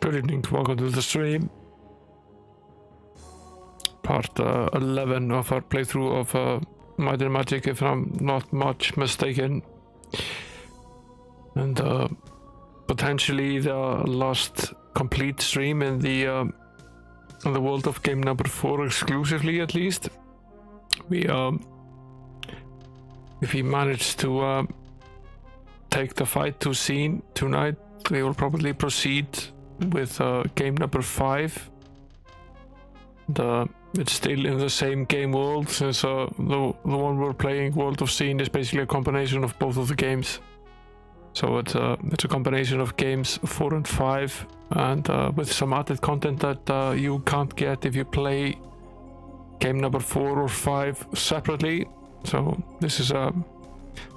Good evening, welcome to the stream. Part 11 of our playthrough of Might and Magic, if I'm not much mistaken. And potentially the last complete stream in the world of game number 4 exclusively, at least. If we manage to take the fight to Xeen tonight, we will probably proceed with game number 5. It's still in the same game world, since the one we're playing, World of Xeen, is basically a combination of both of the games. So it's a combination of games 4 and 5, and with some added content that you can't get if you play game number 4 or 5 separately. So this is a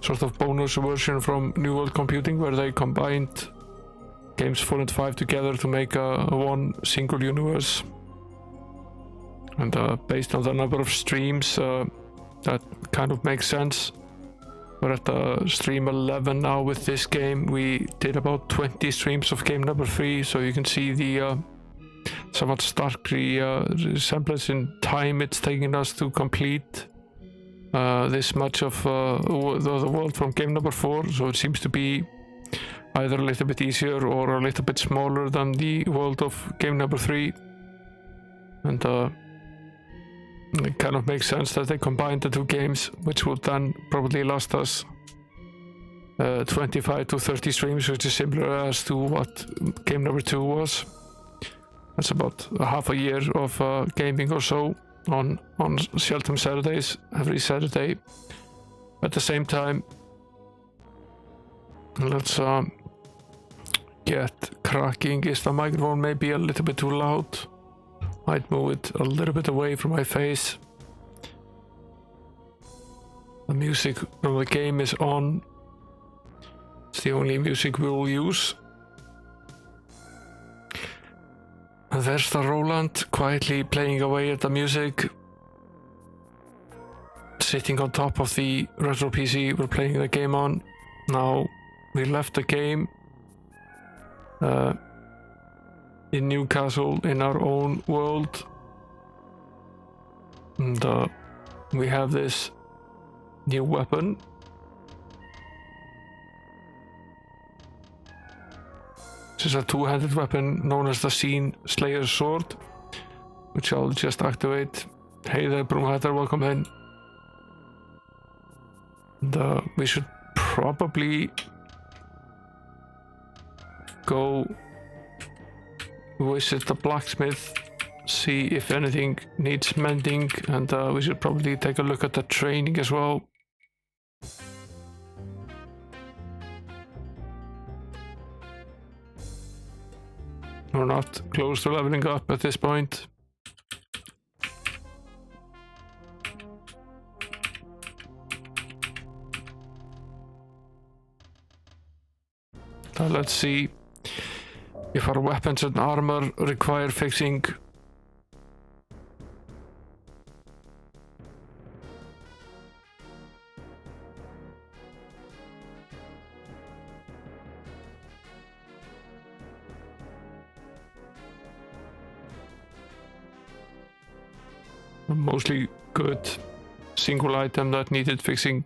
sort of bonus version from New World Computing, where they combined games 4 and 5 together to make one single universe. And based on the number of streams, that kind of makes sense. We're at stream 11 now with this game. We did about 20 streams of game number 3, so you can see the somewhat stark resemblance in time it's taking us to complete this much of the world from game number 4. So it seems to be either a little bit easier or a little bit smaller than the world of game number 3. And it kind of makes sense that they combined the two games, which would then probably last us 25 to 30 streams, which is similar as to what game number 2 was. That's about half a year of gaming or so on Shelter Saturdays, every Saturday. At the same time, let's get cracking. Is the microphone maybe a little bit too loud? Might move it a little bit away from my face. The music from the game is on. It's the only music we will use. And there's the Roland quietly playing away at the music, sitting on top of the retro PC we're playing the game on. Now, we left the game in Newcastle in our own world, and we have this new weapon. This is a two-handed weapon known as the Xeen Slayer's Sword, which I'll just activate. Hey there, Broomhatter, welcome in. And we should probably go visit the blacksmith, see if anything needs mending, and we should probably take a look at the training as well. We're not close to leveling up at this point. Now let's see if our weapons and armor require fixing. Mostly good. Single item that needed fixing.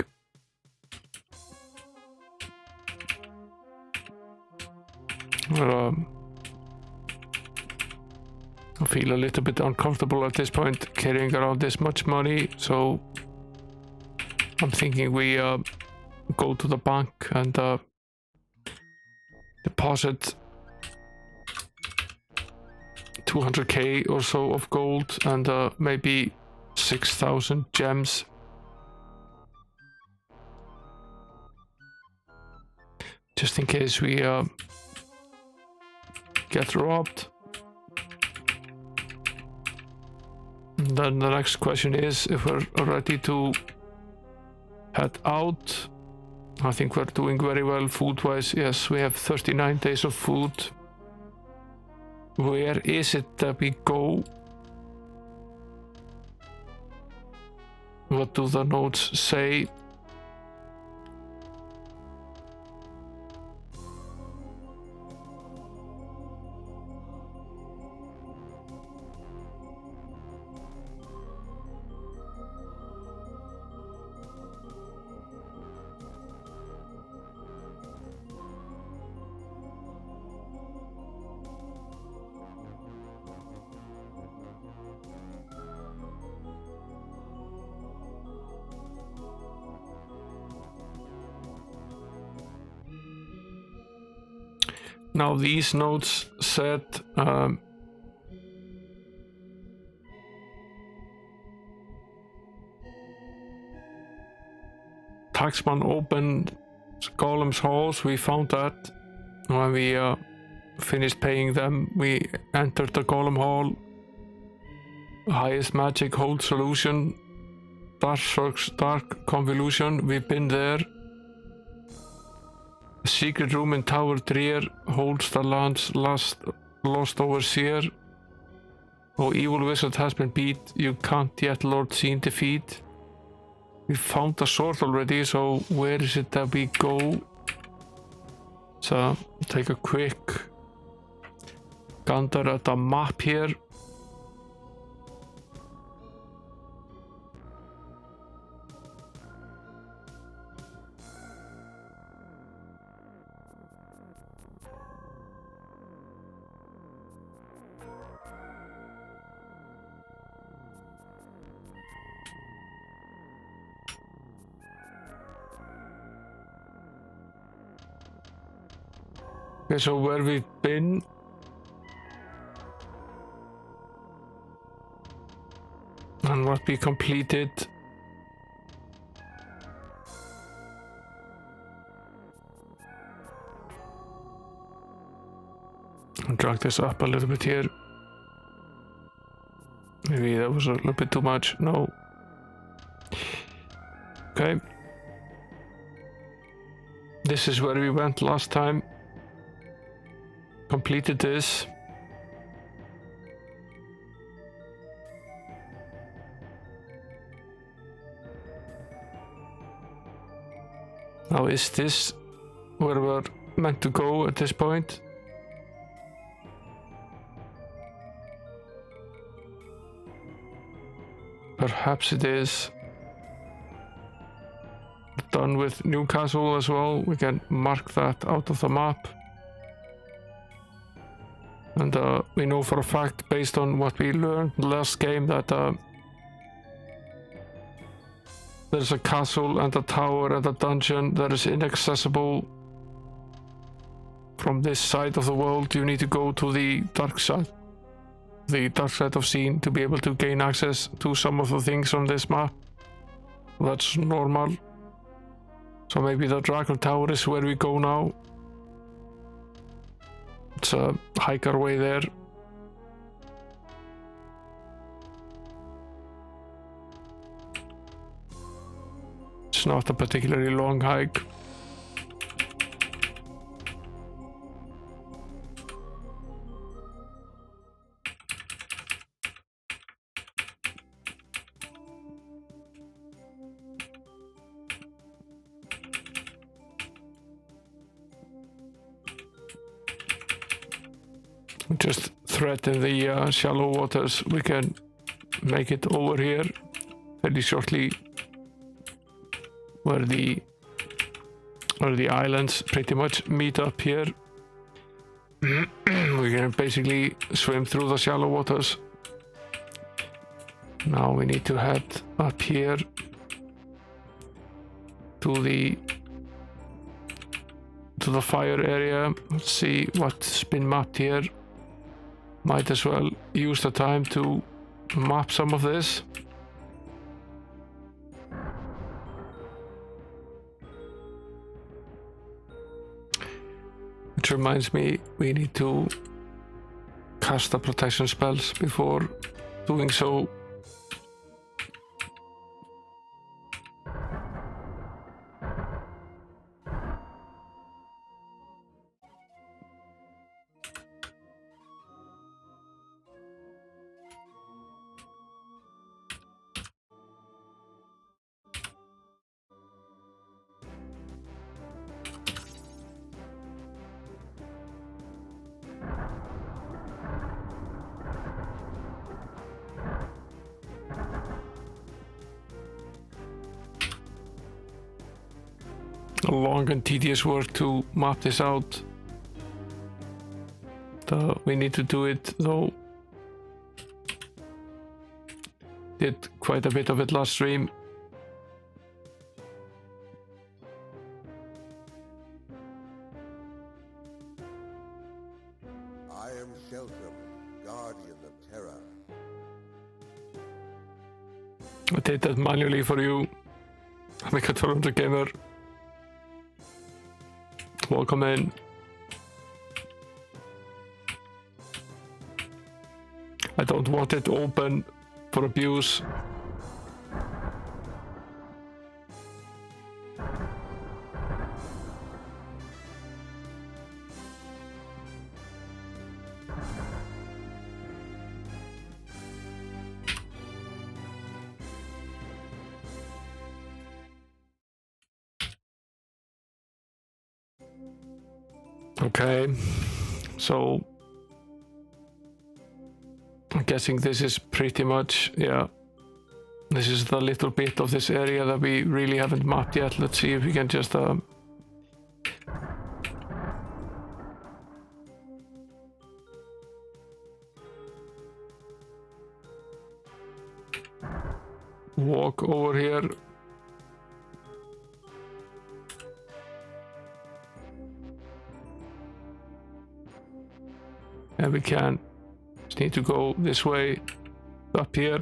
I feel a little bit uncomfortable at this point carrying around this much money, so I'm thinking we go to the bank and deposit 200k or so of gold and maybe 6,000 gems. Just in case we get robbed. And then the next question is if we're ready to head out. I think we're doing very well food-wise. Yes, we have 39 days of food. Where is it that we go? What do the notes say? Now these notes said Taxman opened Golem's halls. We found that when we finished paying them. We entered the Golem hall. Highest magic hold solution. Dark convolution. We've been there. A secret room in Tower Trier holds the land's lost overseer. Oh, evil wizard has been beat. You can't yet Lord Xeen defeat. We found the sword already, so where is it that we go? So take a quick gander at the map here. Okay, so where we've been and what we completed. I'll drag this up a little bit here. Maybe that was a little bit too much. No. Okay. This is where we went last time. Completed this. Now is this where we're meant to go at this point? Perhaps it is. Done with Newcastle as well. We can mark that out of the map. And we know for a fact, based on what we learned last game, that there's a castle and a tower and a dungeon that is inaccessible from this side of the world. You need to go to the dark side of Xeen to be able to gain access to some of the things on this map. That's normal. So maybe the Dragon Tower is where we go now. Let's hike our way there. It's not a particularly long hike. Just thread in the shallow waters. We can make it over here fairly shortly, where the islands pretty much meet up here. We can basically swim through the shallow waters. Now we need to head up here to the fire area. Let's see what's been mapped here. Might as well use the time to map some of this. Which reminds me, we need to cast the protection spells before doing so. A long and tedious work to map this out. We need to do it though. Did quite a bit of it last stream. shelter, guardian of terror. I did that manually for you. I'm a Toronto gamer. Welcome in. I don't want it open for abuse. Okay, so I'm guessing this is pretty much, yeah, this is the little bit of this area that we really haven't mapped yet. Let's see if we can just walk over here. And we can just need to go this way up here.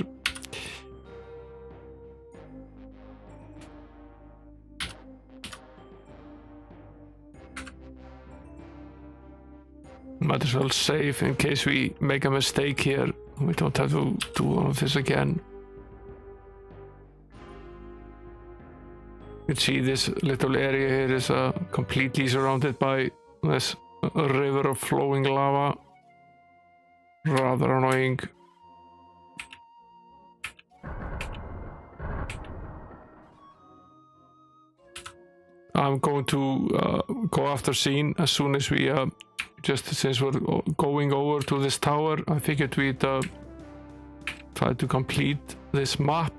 Might as well save in case we make a mistake here. We don't have to do all of this again. You can see this little area here is completely surrounded by this river of flowing lava. Rather annoying. I'm going to go after Xeen as soon as we just since we're going over to this tower. I figured we'd try to complete this map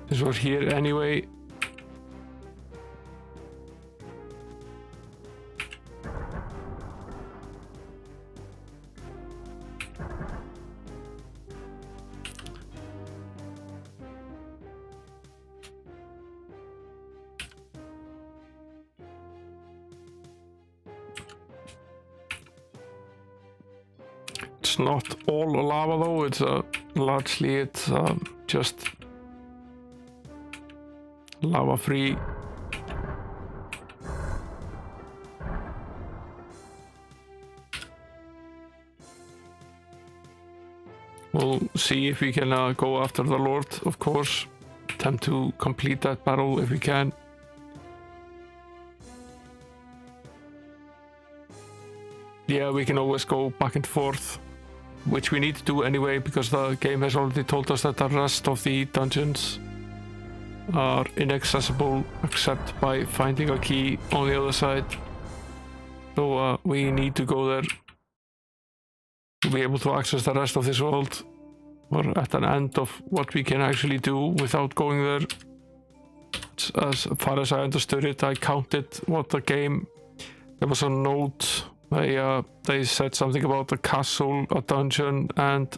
since we're here anyway. It's not all lava though, it's largely it's just lava free. We'll see if we can go after the Lord, of course. Attempt to complete that battle if we can. Yeah, we can always go back and forth, which we need to do anyway because the game has already told us that the rest of the dungeons are inaccessible except by finding a key on the other side. So we need to go there to be able to access the rest of this world. We're at an end of what we can actually do without going there. As far as I understood it, I counted what the game, there was a note. They said something about a castle, a dungeon, and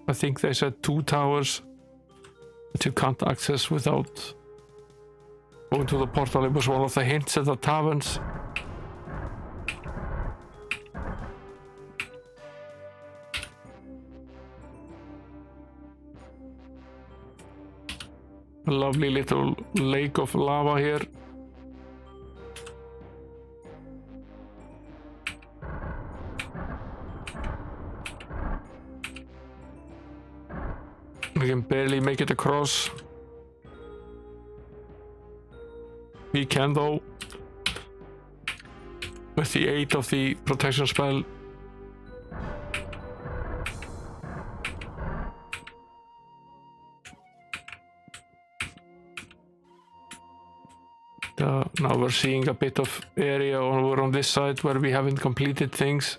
I think they said 2 towers that you can't access without going to the portal. It was one of the hints at the taverns. A lovely little lake of lava here. We can barely make it across. We can though, with the aid of the protection spell. Now we're seeing a bit of area over on this side where we haven't completed things.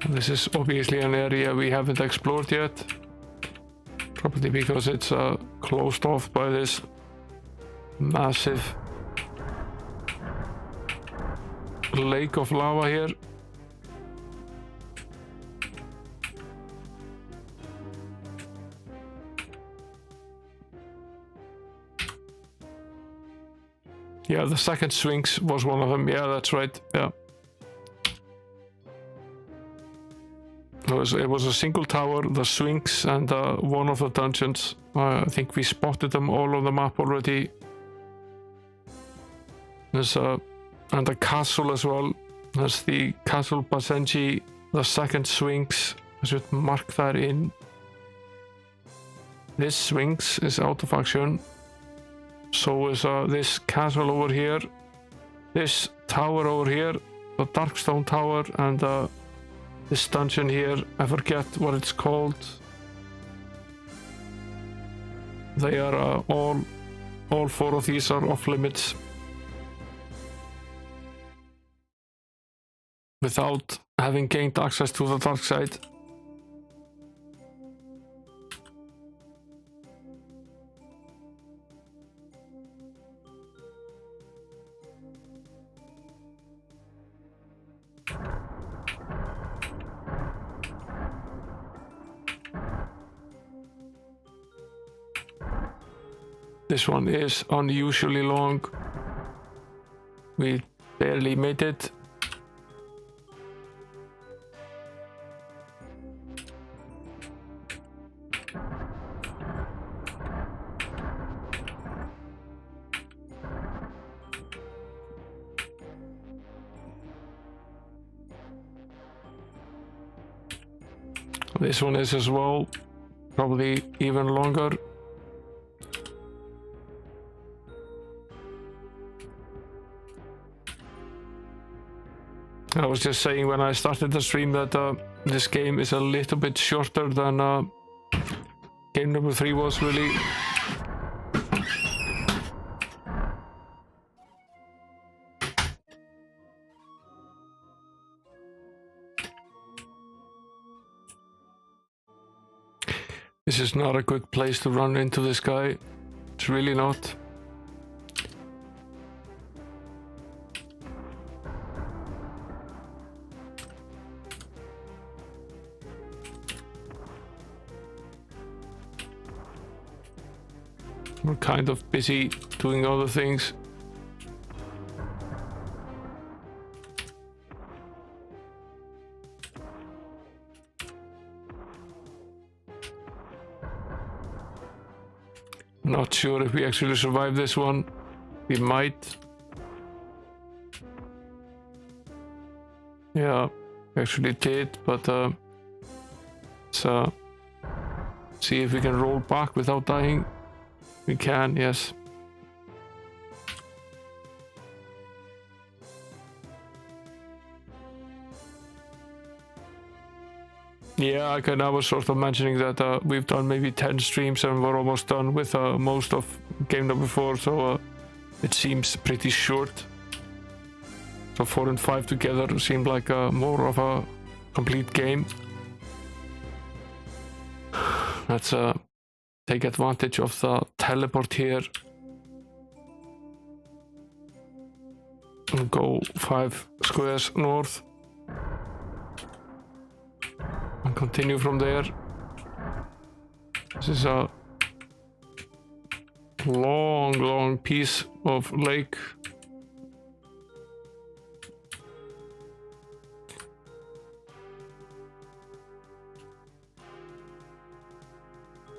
This is obviously an area we haven't explored yet, probably because it's closed off by this massive lake of lava here. Yeah, the second Sphinx was one of them. Yeah, that's right. Yeah. It was a single tower, the Sphinx, and one of the dungeons. I think we spotted them all on the map already. There's and a castle as well. There's the Castle Basenji, the second Sphinx. I should mark that in. This Sphinx is out of action. So is this castle over here. This tower over here, the Darkstone Tower, and this dungeon here, I forget what it's called. They are all four of these are off limits. Without having gained access to the dark side. This one is unusually long. We barely made it. This one is as well, probably even longer. I was just saying when I started the stream that this game is a little bit shorter than game number 3 was really. This is not a good place to run into this guy. It's really not. We're kind of busy doing other things. Not sure if we actually survive this one. We might. Yeah, we actually did, but let's see if we can roll back without dying. We can, yes. Yeah, I was sort of mentioning that we've done maybe 10 streams and we're almost done with most of game number 4, so it seems pretty short. So 4 and 5 together seemed like more of a complete game. Let's take advantage of the teleport here and go 5 squares north. And continue from there. This is a long piece of lake.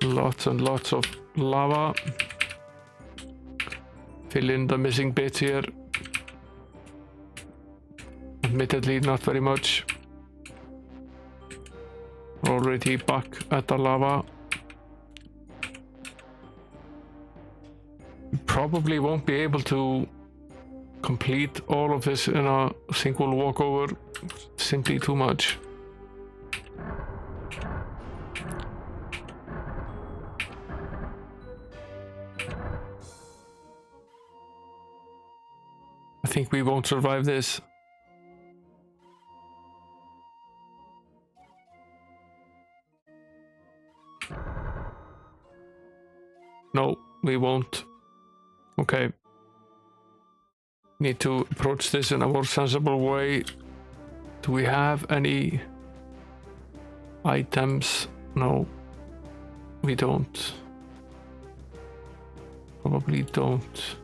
Lots and lots of lava. Fill in the missing bits here. Admittedly, not very much. Already back at the lava. Probably won't be able to complete all of this in a single walkover. Simply too much. I think we won't survive this. No, we won't. Okay. Need to approach this in a more sensible way. Do we have any items? No, we don't. Probably don't.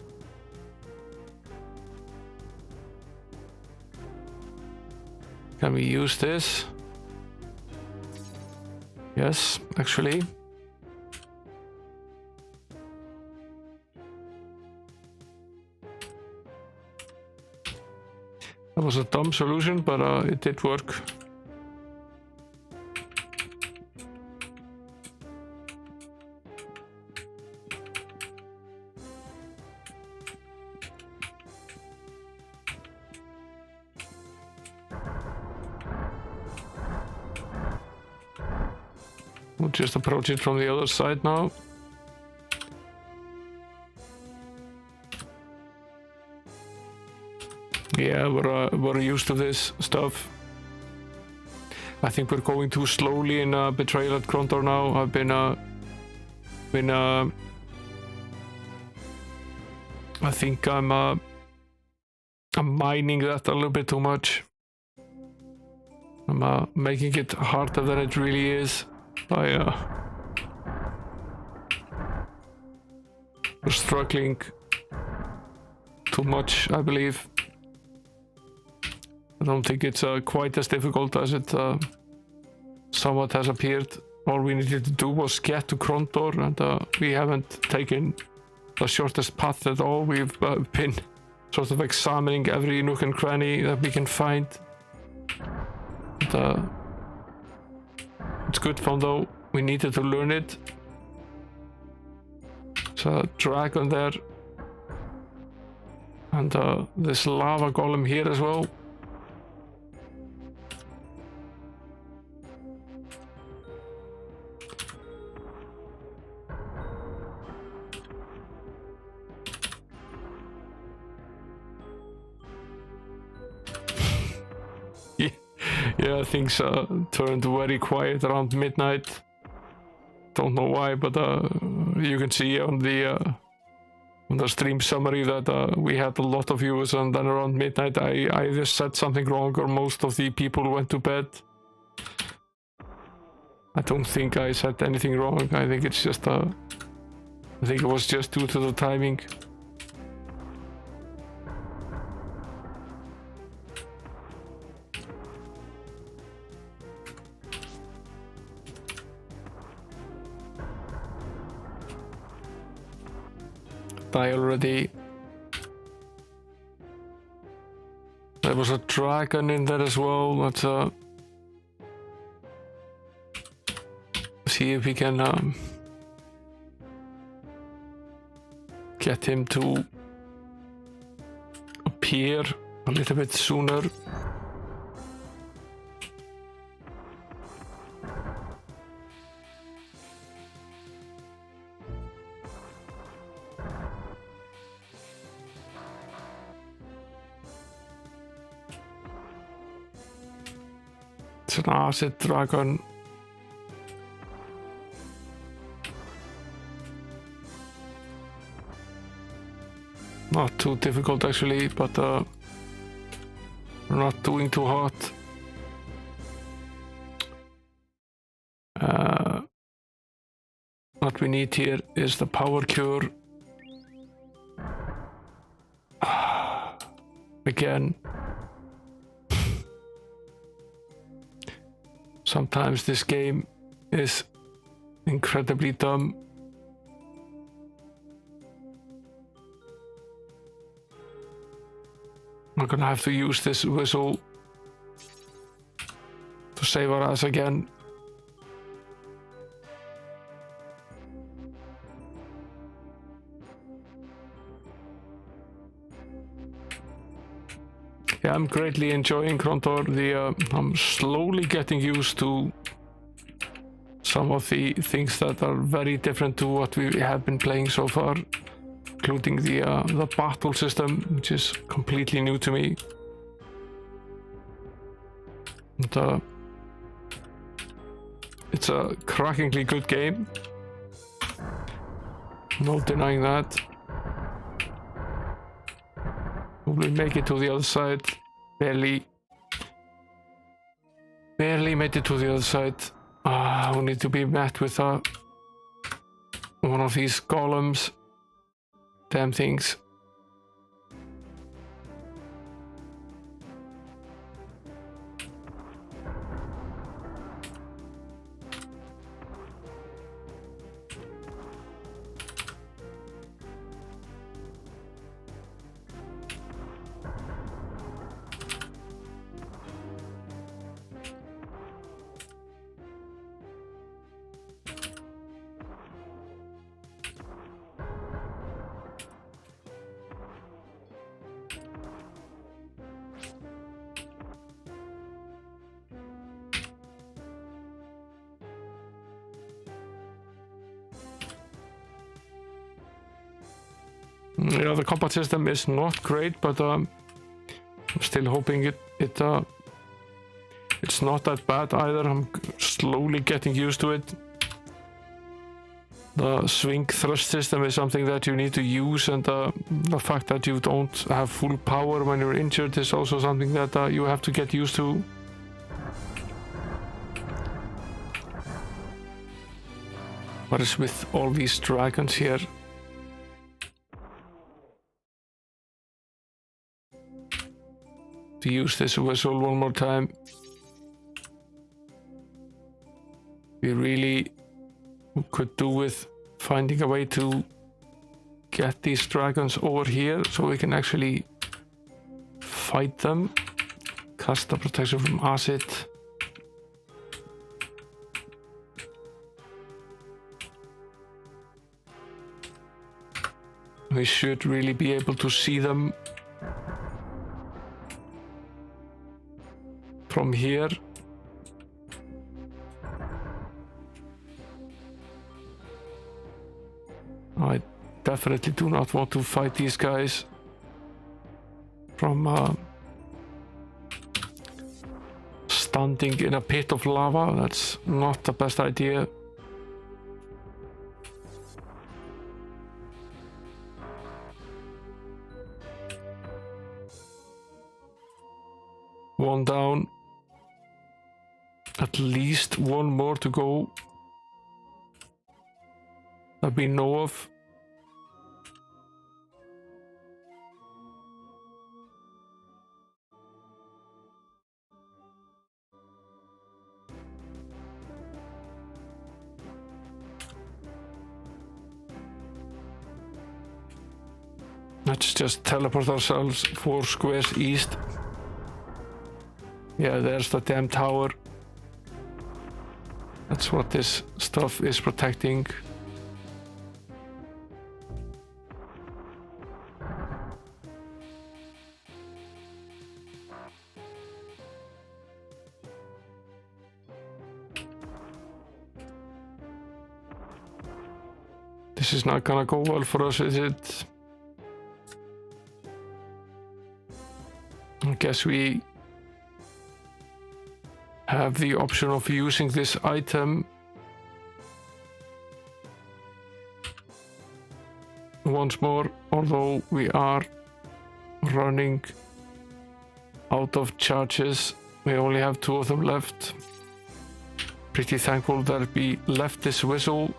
Can we use this? Yes, actually. That was a dumb solution, but it did work. We'll just approach it from the other side now. Yeah, we're used to this stuff. I think we're going too slowly in Betrayal at Grondor now. I've been I think I'm mining that a little bit too much. I'm making it harder than it really is. We're struggling too much, I believe. I don't think it's quite as difficult as it somewhat has appeared. All we needed to do was get to Grondor, and we haven't taken the shortest path at all. We've been sort of examining every nook and cranny that we can find. And, it's good fun though. We needed to learn it. There's a dragon there. And this lava golem here as well. Yeah, things turned very quiet around midnight. Don't know why, but you can see on the stream summary that we had a lot of viewers, and then around midnight I either said something wrong or most of the people went to bed. I don't think I said anything wrong. I think it's just I think it was just due to the timing. Die already. There was a dragon in there as well. Let's see if we can get him to appear a little bit sooner. It's an acid dragon. Not too difficult actually, but we're not doing too hot. What we need here is the power cure. Again. Sometimes this game is incredibly dumb. We're gonna have to use this whistle to save our ass again. Yeah, I'm greatly enjoying Grondor. I'm slowly getting used to some of the things that are very different to what we have been playing so far, including the battle system, which is completely new to me. And it's a crackingly good game. No denying that. Probably make it to the other side. Barely made it to the other side. We need to be met with one of these golems. Damn things. Yeah, the combat system is not great, but I'm still hoping it's not that bad either. I'm slowly getting used to it. The swing thrust system is something that you need to use, and the fact that you don't have full power when you're injured is also something that you have to get used to. What is with all these dragons here? To use this whistle one more time. We really could do with finding a way to get these dragons over here so we can actually fight them. Cast the protection from acid. We should really be able to see them from here. I definitely do not want to fight these guys from standing in a pit of lava. That's not the best idea. One down. At least one more to go that we know of. Let's just teleport ourselves 4 squares east. Yeah, there's the damn tower. That's what this stuff is protecting. This is not gonna go well for us, is it? I guess we have the option of using this item once more, although we are running out of charges. We only have 2 of them left. Pretty thankful that we left this whistle.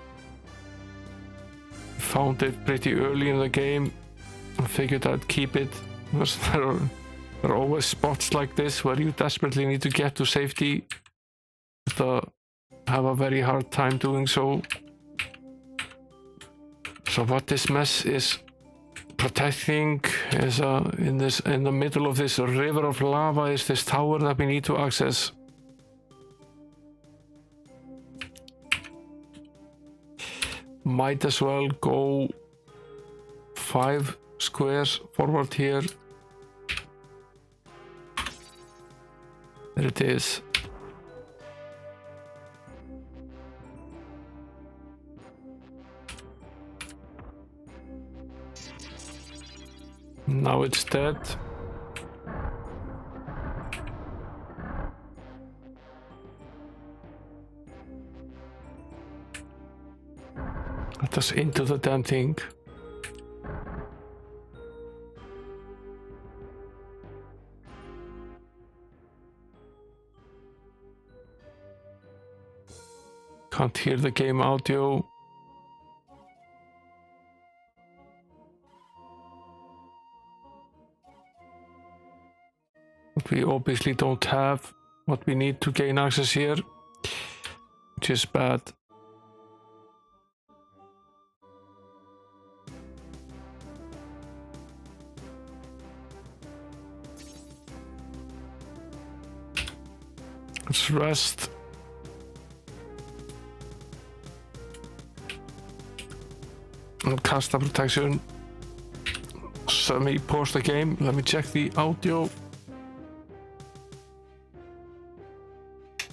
Found it pretty early in the game. I figured I'd keep it. There are always spots like this where you desperately need to get to safety, but have a very hard time doing so. So what this mess is protecting is in the middle of this river of lava is this tower that we need to access. Might as well go 5 squares forward here. There it is. Now it's dead. Let us into the damn thing. Can't hear the game audio. But we obviously don't have what we need to gain access here, which is bad. Let's rest. And cast the protection. Semi-pause the game. Let me check the audio.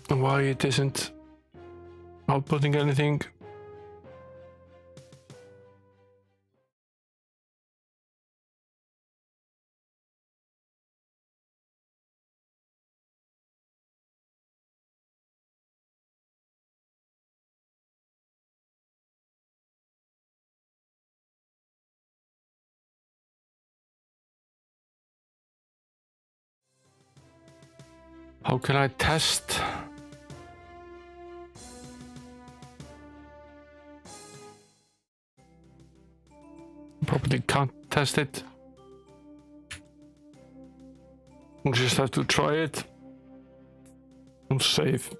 Why it isn't outputting anything. How can I test? Probably can't test it. We'll just have to try it. And save.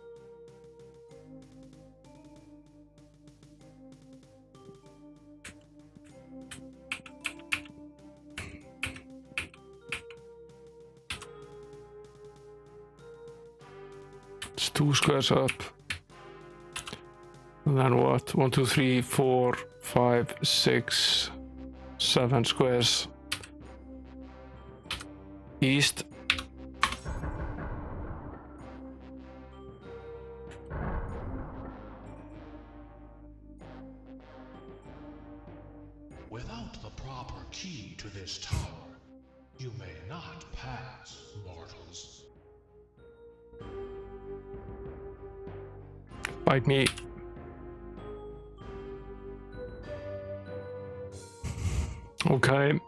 It's 2 squares up. And then what? 1, 2, 3, 4, 5, 6, 7 squares. East. Without the proper key to this tower, you may not pass, mortals. Bite me. Okay.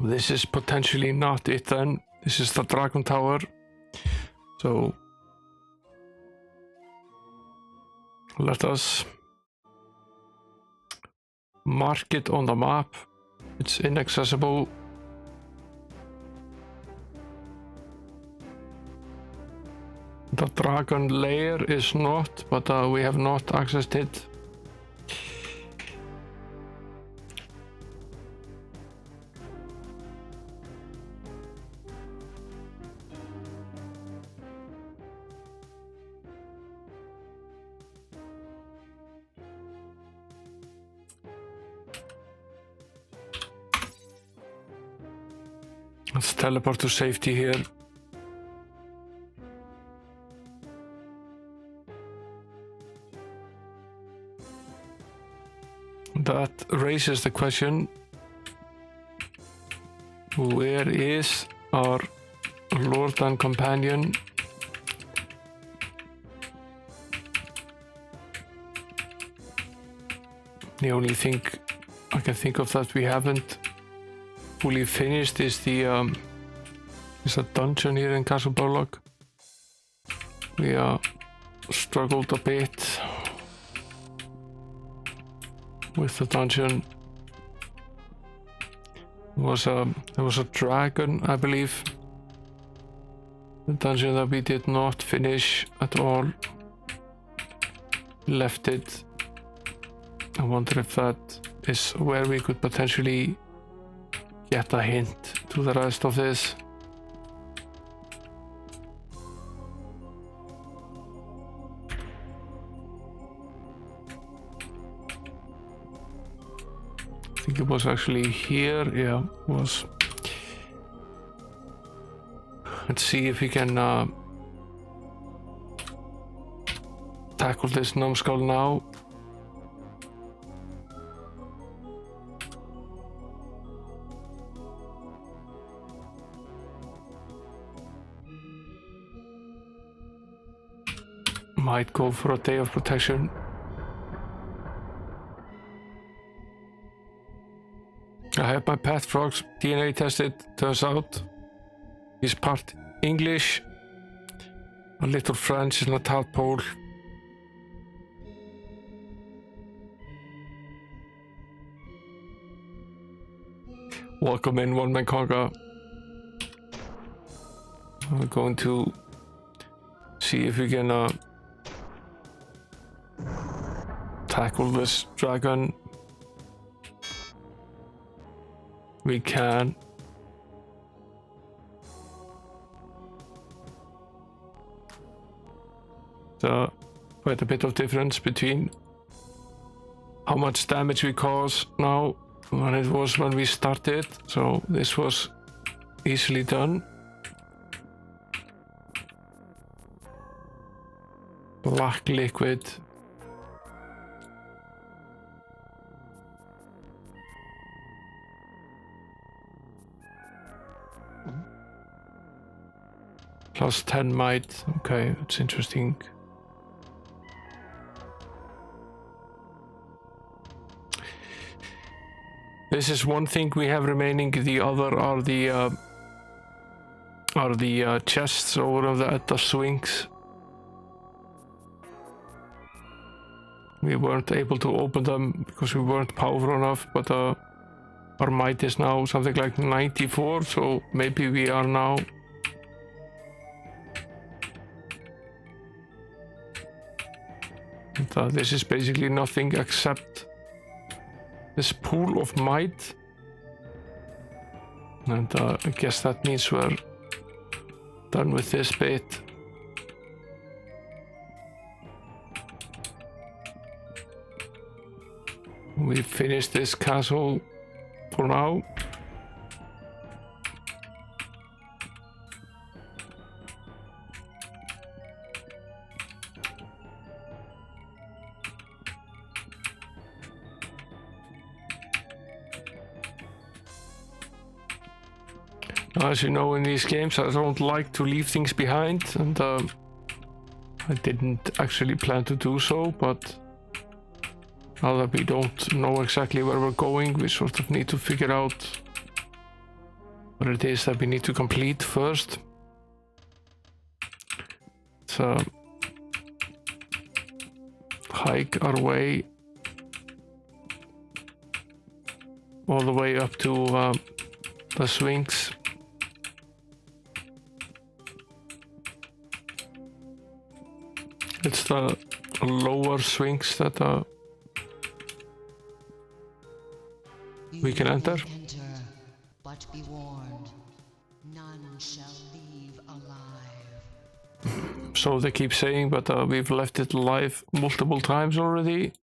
This is potentially not it then. This is the Dragon Tower. So let us mark it on the map. It's inaccessible. The dragon lair is not, but we have not accessed it. Let's teleport to safety here. That raises the question, where is our Lord and Companion? The only thing I can think of that we haven't fully finished is the dungeon here in Castle Burlock. We struggled a bit with the dungeon. There was a dragon, I believe. The dungeon that we did not finish at all. Left it. I wonder if that is where we could potentially get a hint to the rest of this. I think it was actually here. Yeah, it was. Let's see if we can tackle this numbskull now. Might go for a day of protection. I have my pet frog's DNA tested. Turns out he's part English, a little French, and a tadpole. Welcome in, One Man Conga. I'm going to see if we can tackle this dragon. We can. So quite a bit of difference between how much damage we cause now than it was when we started. So this was easily done. Black liquid. Plus 10 might. Okay, that's interesting. This is one thing we have remaining. The other are the chests over at the swings. We weren't able to open them because we weren't powerful enough, but our might is now something like 94, so maybe we are now. And, this is basically nothing except this pool of might. And I guess that means we're done with this bit. We finished this castle for now. As you know, in these games I don't like to leave things behind, and I didn't actually plan to do so, but now that we don't know exactly where we're going, we sort of need to figure out what it is that we need to complete first. So hike our way all the way up to the swings. It's the lower swings that we can enter. But be warned, none shall leave alive. So they keep saying, but we've left it alive multiple times already.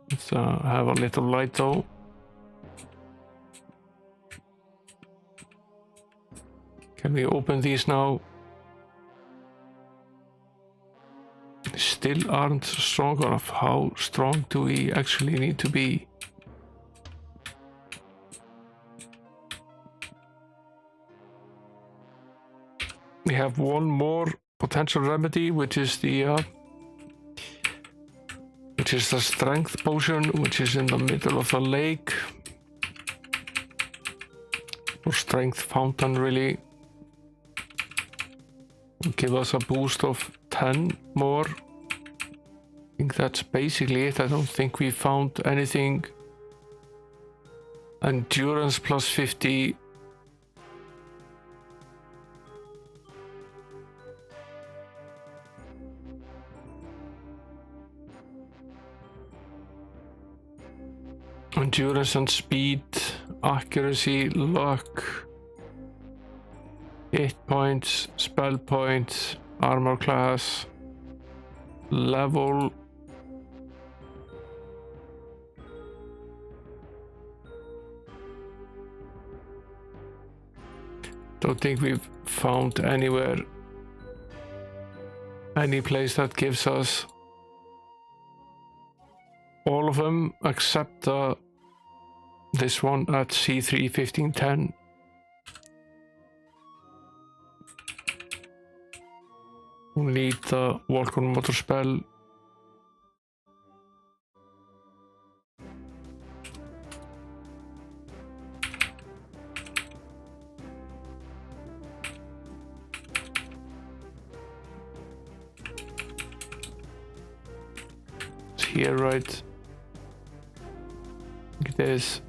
Let's have a little light though. Can we open these now? Still aren't strong enough. How strong do we actually need to be? We have one more potential remedy, which is the strength potion, which is in the middle of the lake. Or strength fountain, really. Will give us a boost of 10 more. I think that's basically it. I don't think we found anything. Endurance plus 50. Endurance and speed, accuracy, luck, hit points, spell points, armor class, level. Don't think we've found anywhere, any place that gives us all of them except this one at C3 1510. We need the walk on motor spell. It's here, right? It is.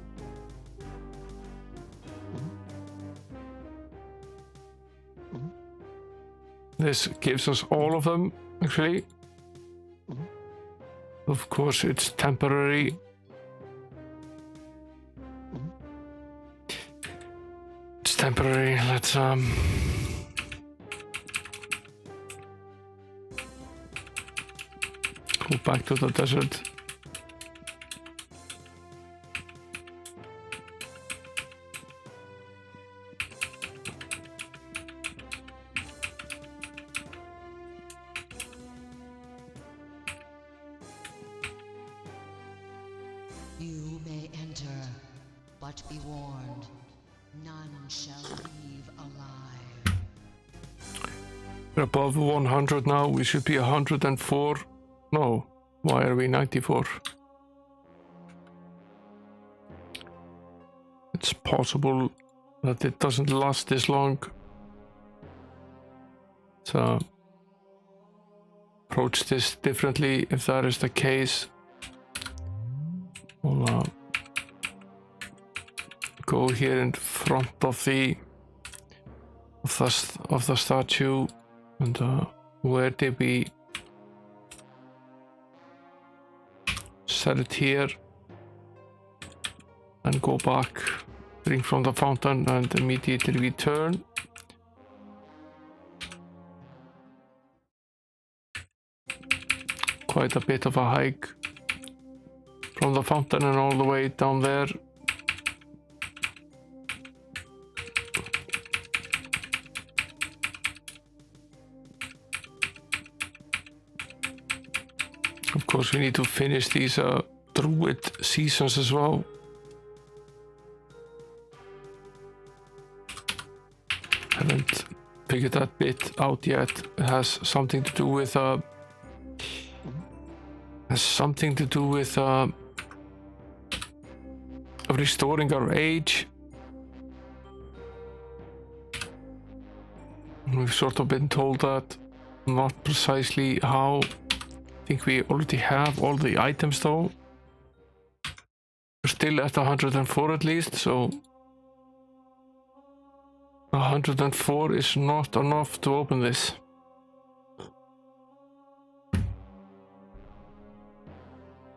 This gives us all of them, actually. Of course, it's temporary. It's temporary. Let's go back to the desert. You may enter, but be warned, none shall leave alive. We're above 100 now. We should be 104. No, why are we 94? It's possible that it doesn't last this long. So approach this differently if that is the case. We'll go here in front of the statue, and where did we set it here, and go back, drink from the fountain, and immediately return. Quite a bit of a hike from the fountain and all the way down there. Of course, we need to finish these druid seasons as well. Haven't figured that bit out yet. It has something to do with restoring our age. We've sort of been told that, not precisely how. I think we already have all the items though. We're still at 104 at least, so 104 is not enough to open this.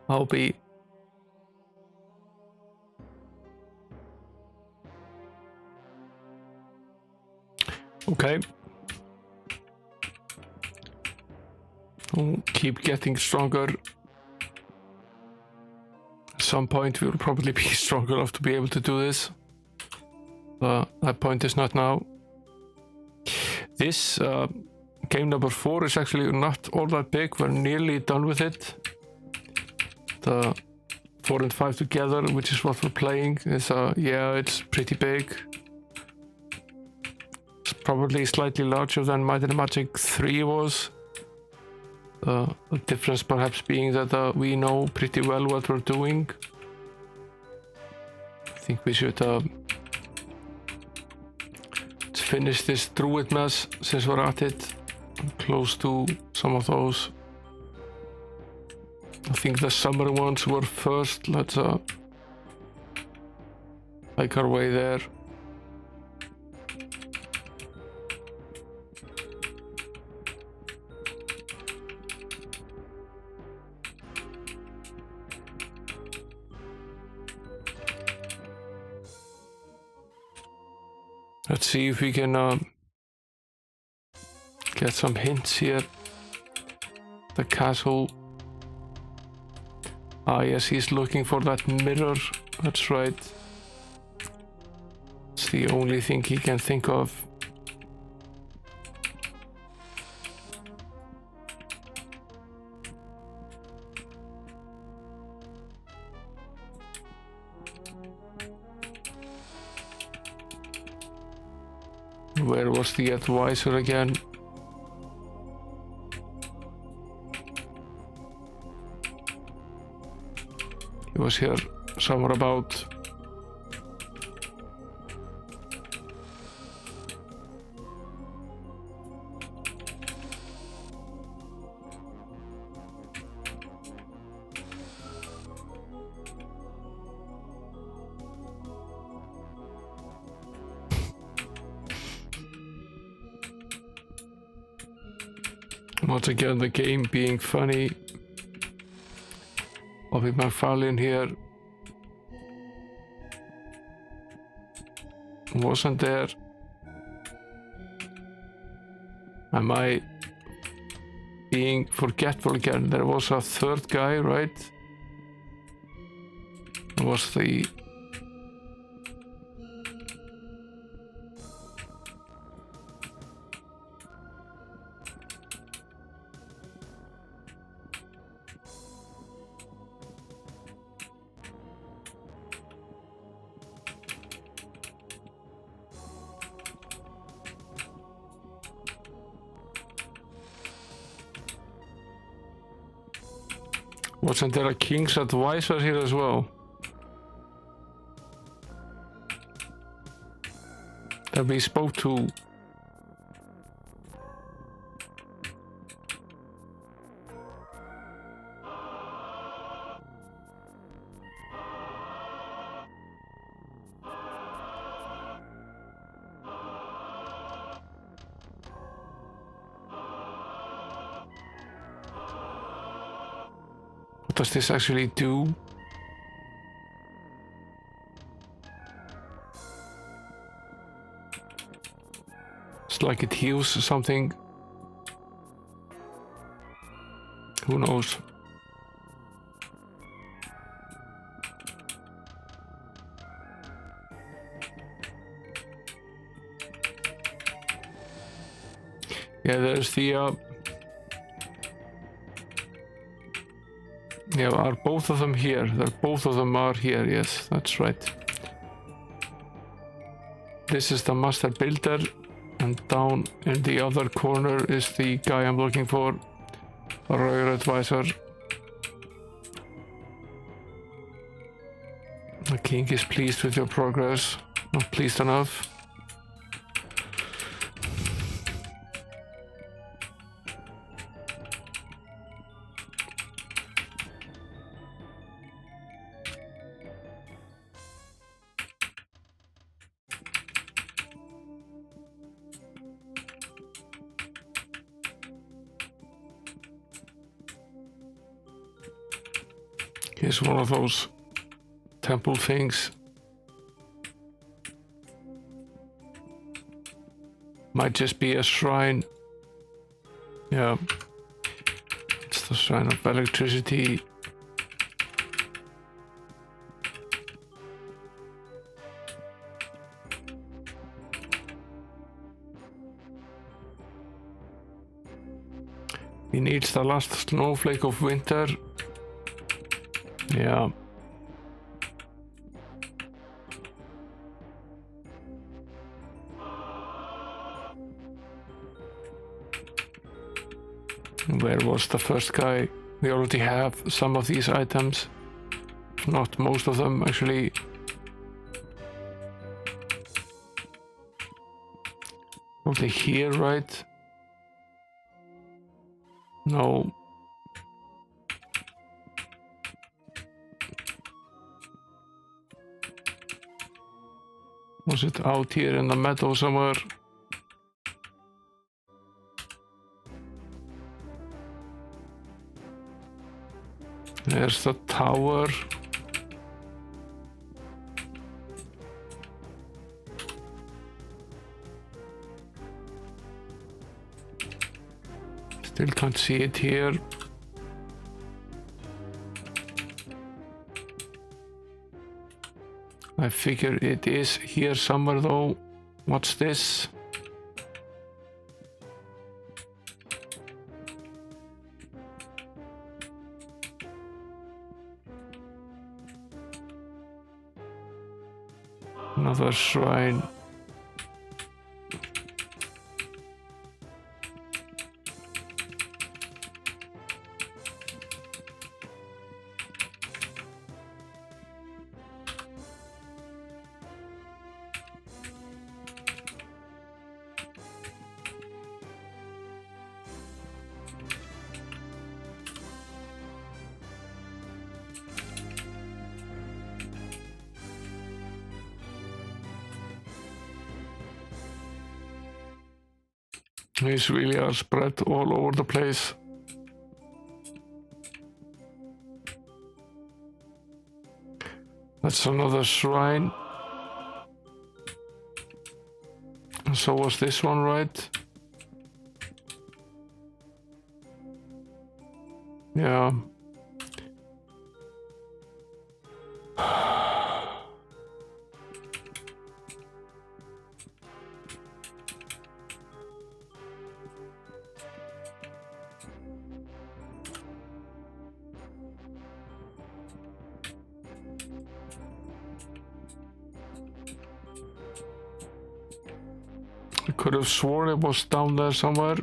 I'll be okay. We'll keep getting stronger. At some point we will probably be strong enough to be able to do this. That point is not now. This game number 4 is actually not all that big. We're nearly done with it. The 4 and 5 together, which is what we're playing, is yeah, it's pretty big. It's probably slightly larger than Might and Magic 3 was. The difference perhaps being that we know pretty well what we're doing. I think we should let's finish this druid mess since we're at it. I'm close to some of those. I think the summer ones were first. Let's make our way there. Let's see if we can get some hints here. The castle. Ah yes, he's looking for that mirror. That's right. It's the only thing he can think of. Where was the advisor again? He was here somewhere about. Once again, the game being funny. Bobby McFarlane here. Wasn't there? Am I being forgetful again? There was a third guy, right? Was the... Wasn't there a king's advisor here as well? That we spoke to. What does this actually do? It's like it heals something. Who knows? Yeah, there's the yeah, are both of them here? Both of them are here, yes, that's right. This is the master builder, and down in the other corner is the guy I'm looking for, a royal advisor. The king is pleased with your progress, not pleased enough. Here's one of those temple things. Might just be a shrine. Yeah. It's the shrine of electricity. He needs the last snowflake of winter. Yeah. Where was the first guy? We already have some of these items. Not most of them, actually. Probably here, right? No. Was it out here in the meadow somewhere? There's the tower. Still can't see it here. I figure it is here somewhere though. What's this? Another shrine. These really are spread all over the place. That's another shrine. So was this one, right? Yeah. I could have sworn it was down there somewhere.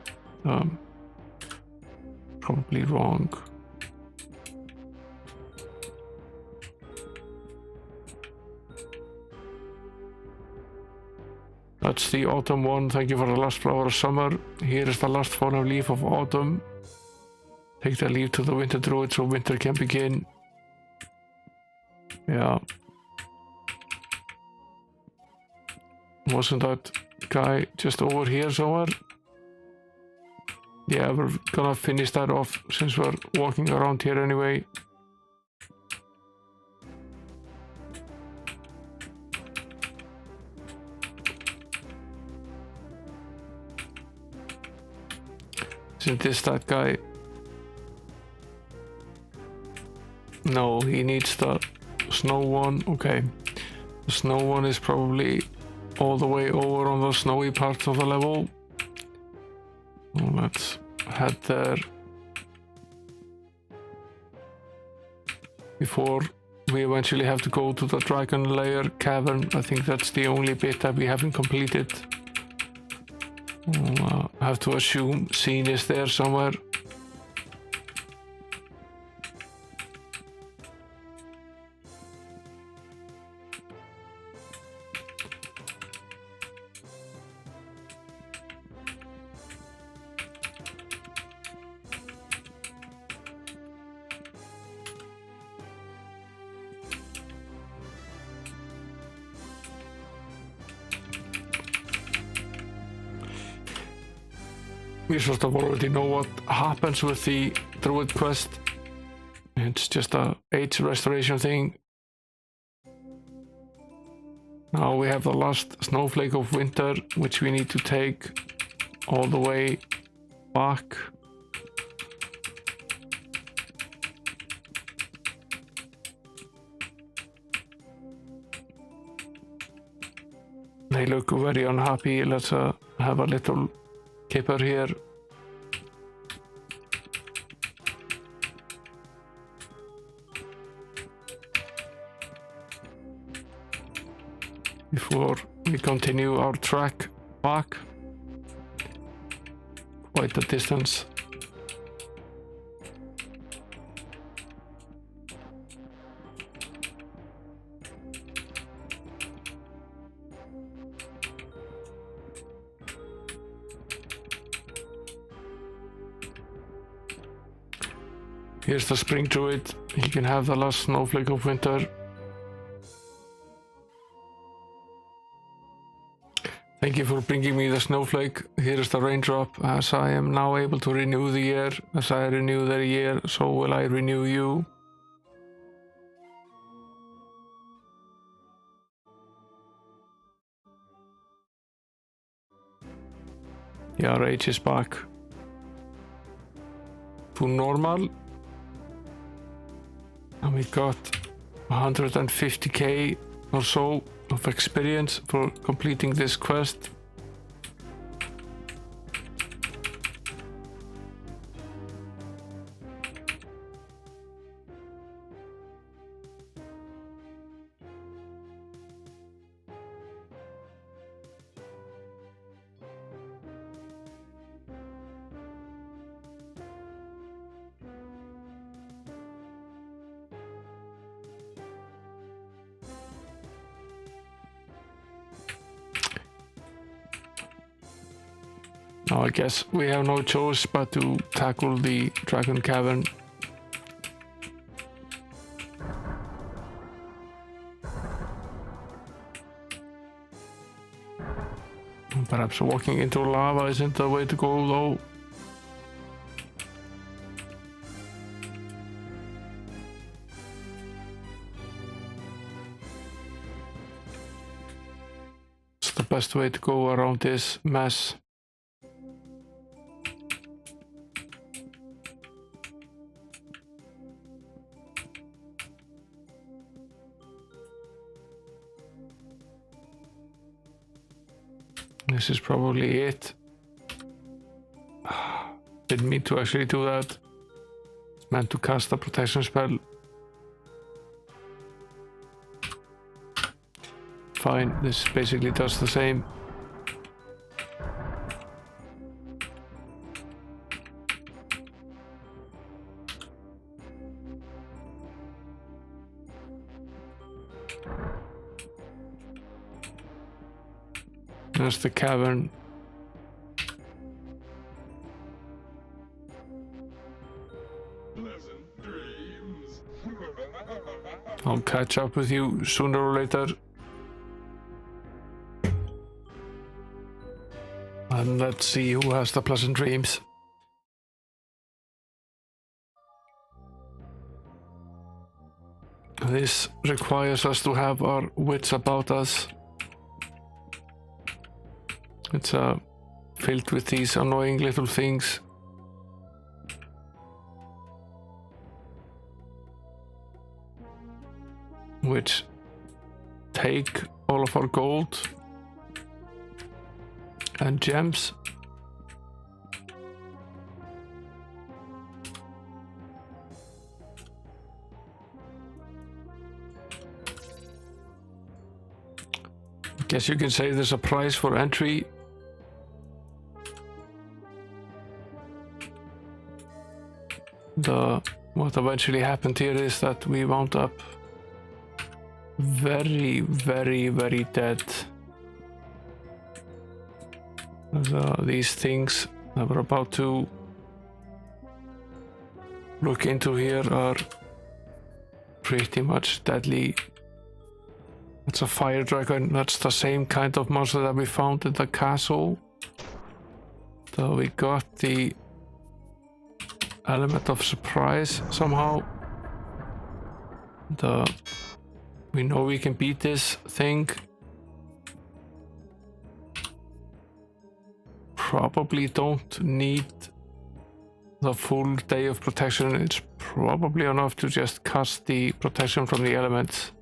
Probably wrong. That's the autumn one. Thank you for the last flower of summer. Here is the last fallen leaf of autumn. Take the leaf to the winter druid so winter can begin. Yeah. Wasn't that guy just over here somewhere? Yeah, we're gonna finish that off since we're walking around here anyway. Isn't this that guy? No, he needs the snow one. Okay. The snow one is probably all the way over on the snowy part of the level. Well, let's head there before we eventually have to go to the dragon lair cavern. I think that's the only bit that we haven't completed. I have to assume Xeen is there somewhere. We sort of already know what happens with the druid quest. It's just a age restoration thing. Now we have the last snowflake of winter, which we need to take all the way back. They look very unhappy. Let's have a little kipper here. Before we continue our trek back. Quite a distance. Here's the spring druid. He can have the last snowflake of winter. Thank you for bringing me the snowflake. Here is the raindrop. As I am now able to renew the year, as I renew the year, so will I renew you. Yeah, rage is back to normal. And we got 150k or so of experience for completing this quest. Now I guess we have no choice but to tackle the dragon cavern. Perhaps walking into lava isn't the way to go though. It's the best way to go around this mess. This is probably it. Didn't mean to actually do that. It's meant to cast a protection spell. Fine, this basically does the same. There's the cavern. Pleasant dreams. I'll catch up with you sooner or later. And let's see who has the pleasant dreams. This requires us to have our wits about us. It's filled with these annoying little things. Which take all of our gold and gems. Guess you can say there's a price for entry. What eventually happened here is that we wound up very, very, very dead. These things that we're about to look into here are pretty much deadly. It's a fire dragon. That's the same kind of monster that we found in the castle. So we got the element of surprise somehow. We know we can beat this thing. Probably don't need the full day of protection. It's probably enough to just cast the protection from the elements.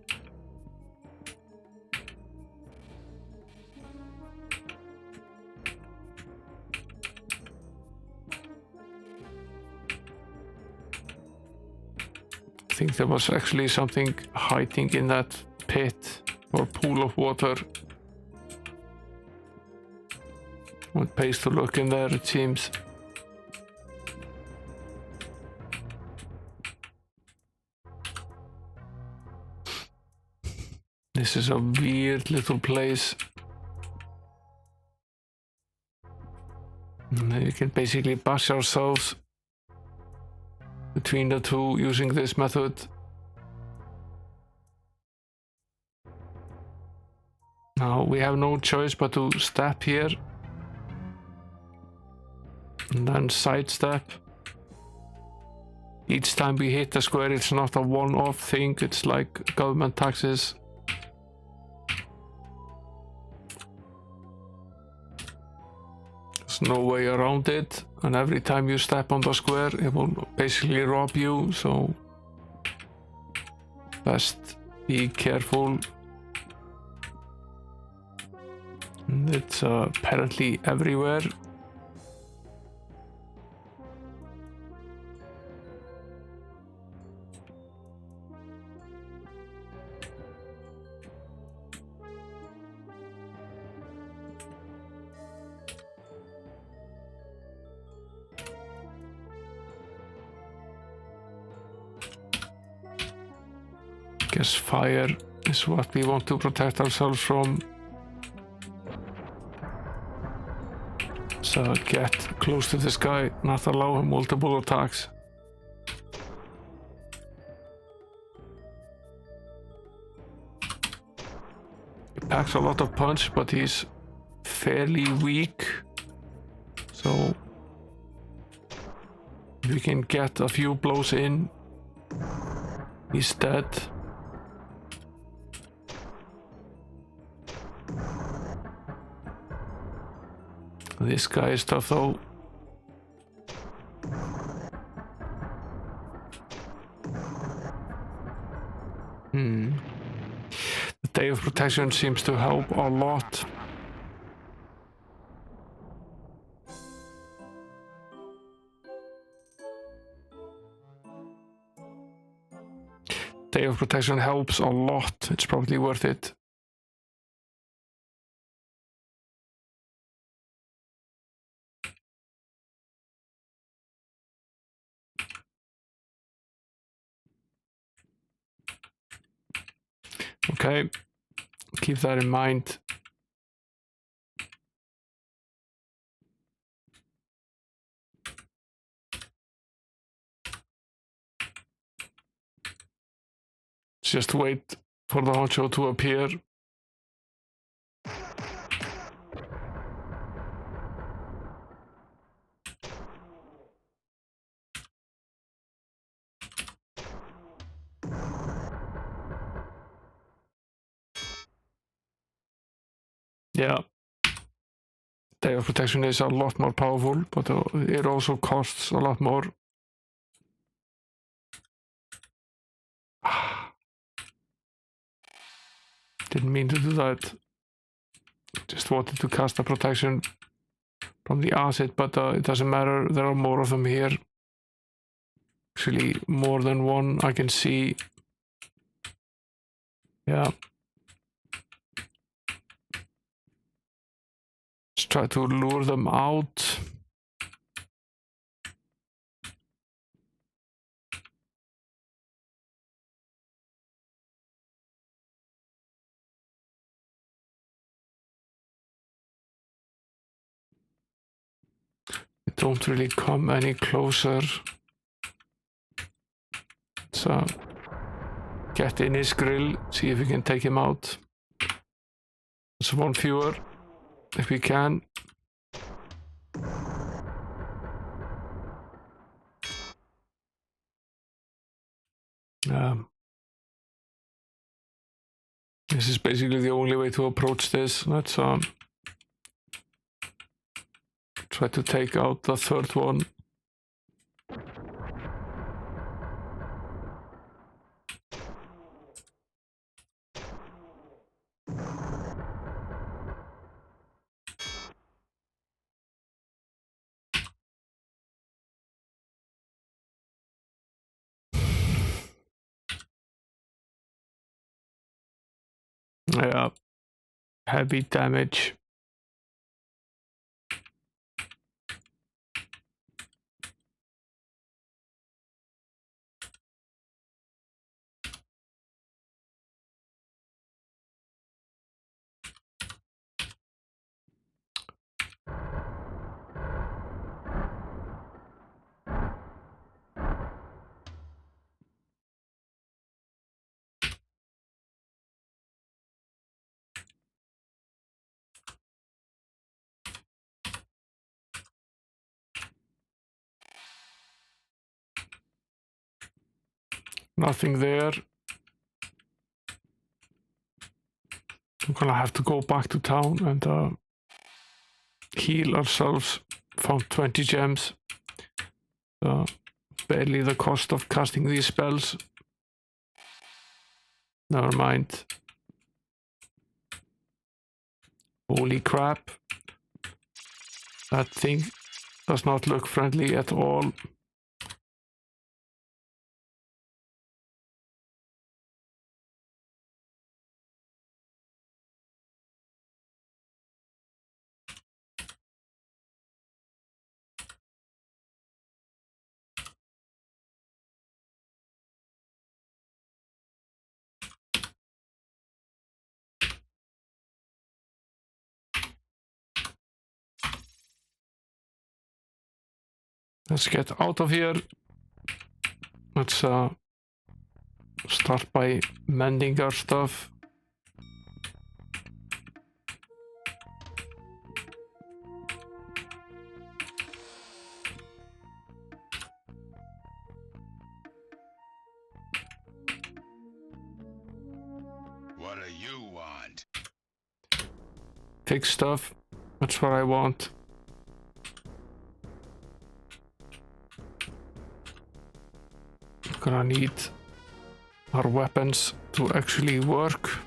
I think there was actually something hiding in that pit or pool of water. It pays to look in there, it seems. This is a weird little place. We can basically bash ourselves between the two using this method. Now we have no choice but to step here and then sidestep. Each time we hit the square, it's not a one-off thing, it's like government taxes. There's no way around it, and every time you step on the square it will basically rob you, so best be careful. And it's apparently everywhere. Guess fire is what we want to protect ourselves from. So get close to this guy, not allow him multiple attacks. He packs a lot of punch, but he's fairly weak. So if we can get a few blows in, he's dead. This guy is tough though. The Day of Protection seems to help a lot. Day of Protection helps a lot. It's probably worth it. Okay, keep that in mind. Just wait for the honcho to appear. Yeah. Day of Protection is a lot more powerful, but it also costs a lot more. Didn't mean to do that. Just wanted to cast a protection from the acid, but it doesn't matter. There are more of them here. Actually, more than one I can see. Yeah. Let's try to lure them out. They don't really come any closer. So get in his grill, see if we can take him out. There's one fewer, if we can. This is basically the only way to approach this. Let's try to take out the third one. Yeah, heavy damage. Nothing there. I'm gonna have to go back to town and heal ourselves. Found 20 gems. Barely the cost of casting these spells. Never mind. Holy crap. That thing does not look friendly at all. Let's get out of here. Let's start by mending our stuff. What do you want? Fix stuff. That's what I want. Gonna need our weapons to actually work.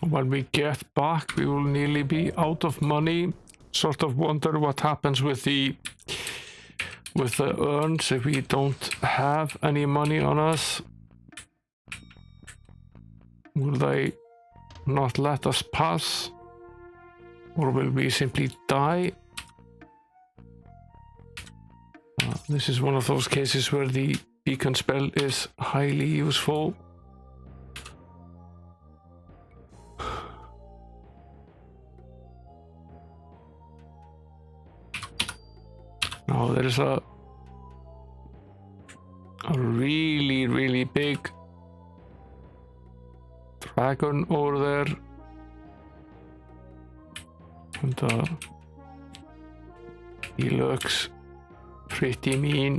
when we get back, we will nearly be out of money. Sort of wonder what happens with the urns if we don't have any money on us. Will they not let us pass? Or will we simply die? This is one of those cases where the beacon spell is highly useful. Now there is a really big dragon over there, and he looks pretty mean.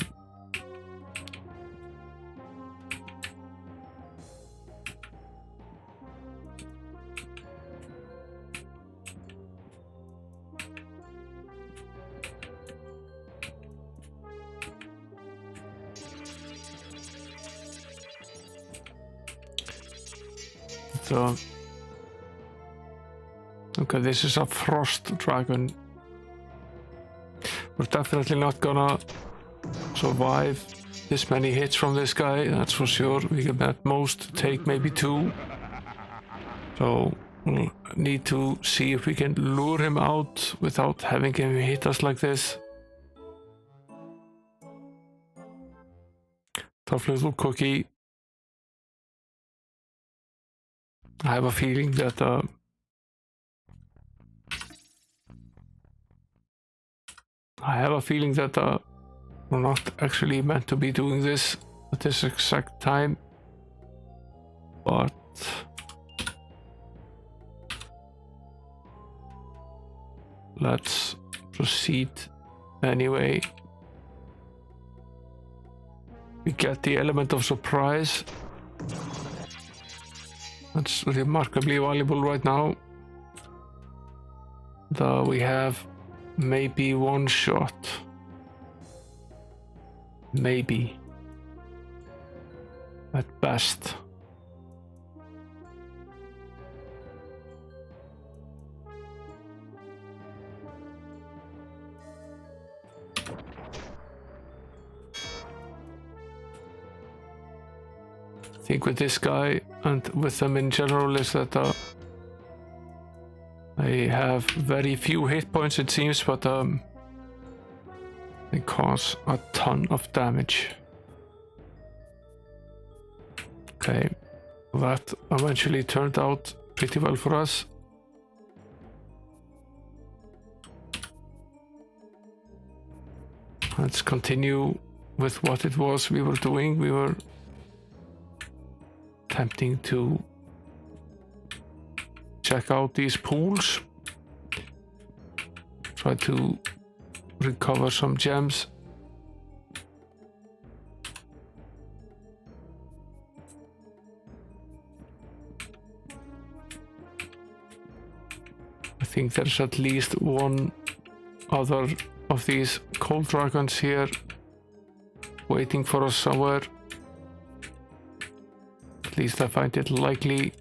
So, okay, this is a frost dragon. We're definitely not gonna survive this many hits from this guy, that's for sure. We can at most take maybe 2. So we'll need to see if we can lure him out without having him hit us like this. Tough little cookie. I have a feeling that we're not actually meant to be doing this at this exact time, but let's proceed anyway. We get the element of surprise. That's remarkably valuable right now. We have maybe 1 shot. Maybe. At best. I think with this guy and with them in general is that they have very few hit points, it seems, but they cause a ton of damage. Okay, that eventually turned out pretty well for us. Let's continue with what it was we were doing. We were attempting to check out these pools, try to recover some gems. I think there's at least 1 other of these cold dragons here waiting for us somewhere. At least I find it likely.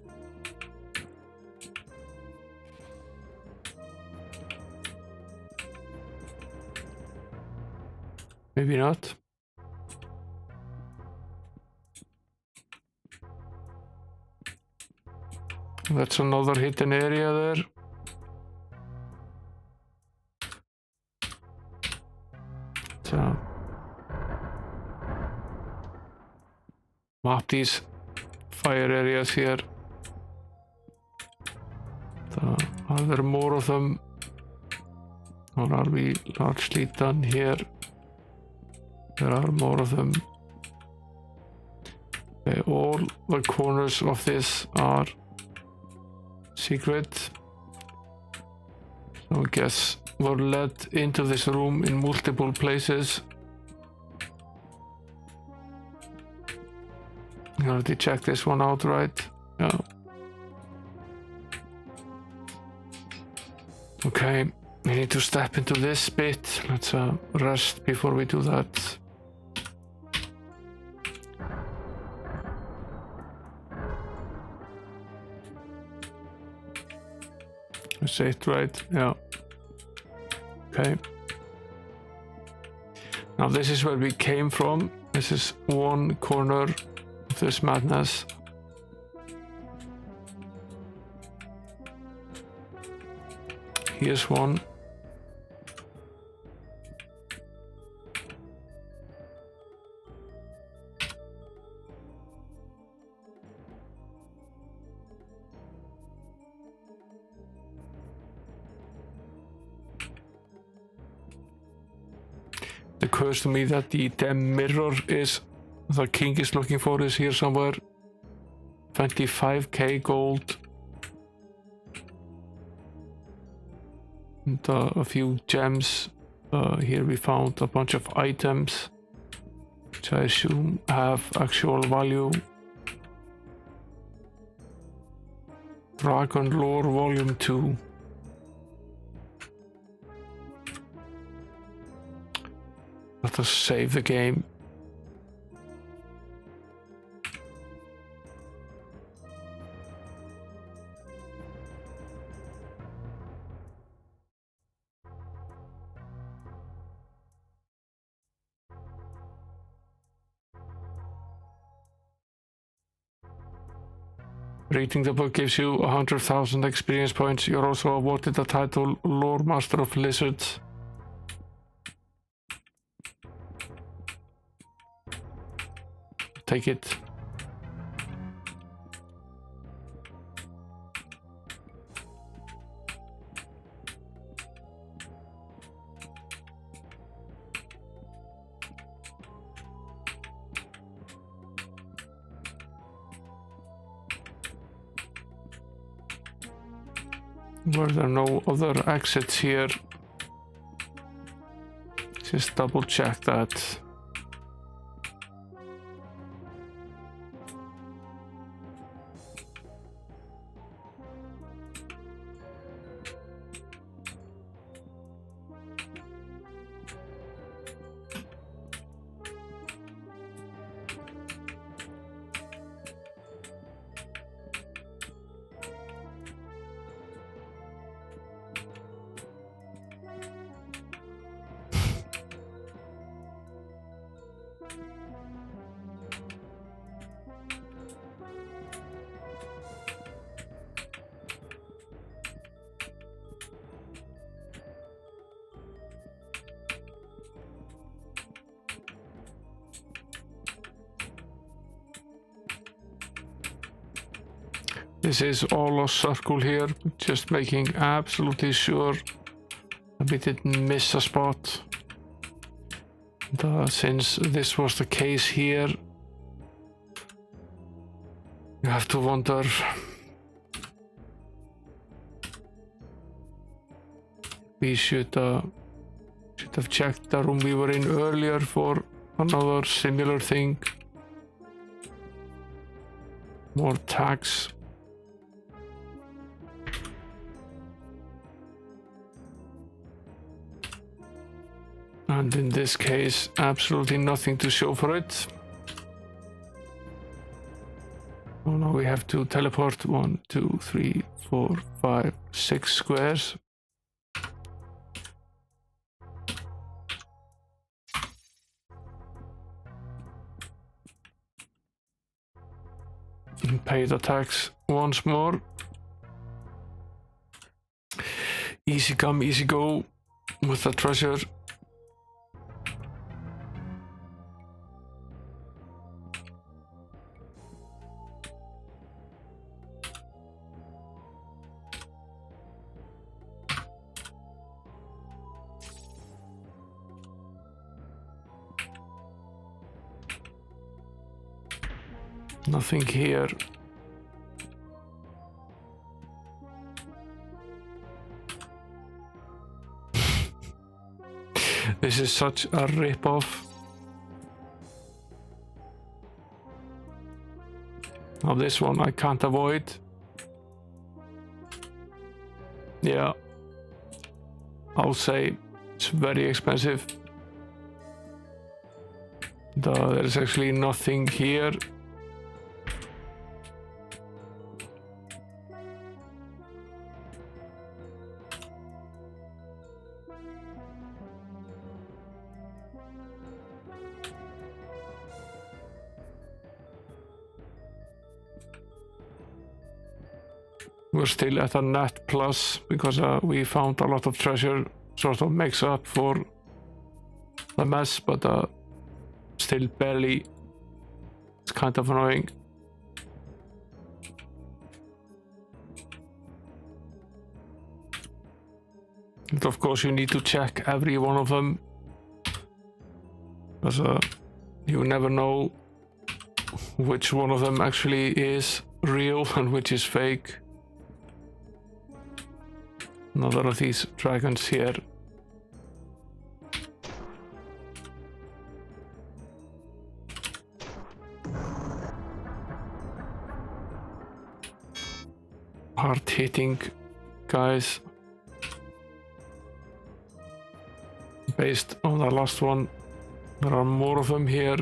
Maybe not. That's another hidden area there. So map these fire areas here. So, are there more of them, or are we largely done here? There are more of them. Okay, all the corners of this are secret. So I guess we're led into this room in multiple places. I already checked this one out, right? Yeah. Okay, we need to step into this bit. Let's rest before we do that. Is it right? Yeah. Okay. Now this is where we came from. This is one corner of this madness. Here's one. The occurs to me that the mirror is the king is looking for is here somewhere. 25k gold. And a few gems. Here we found a bunch of items, which I assume have actual value. Dragon Lore Volume 2. Let us save the game. Reading the book gives you 100,000 experience points. You're also awarded the title Lore Master of Lizards. Take it. Were there no other exits here? Just double check that. This is all a circle here, just making absolutely sure that we didn't miss a spot. Since this was the case here, you have to wonder. We should have checked the room we were in earlier for another similar thing. More tags. And in this case, absolutely nothing to show for it. Oh no, we have to teleport 1, 2, 3, 4, 5, 6 squares. And pay the tax once more. Easy come, easy go with the treasure. Nothing here. This is such a rip-off. Now this one I can't avoid. Yeah. I'll say it's very expensive. There's actually nothing here. We're still at a net plus because we found a lot of treasure, sort of makes up for the mess, but still barely. It's kind of annoying. And of course you need to check every one of them, because you never know which one of them actually is real and which is fake. Another of these dragons here. Hard hitting guys. Based on the last one, there are more of them here.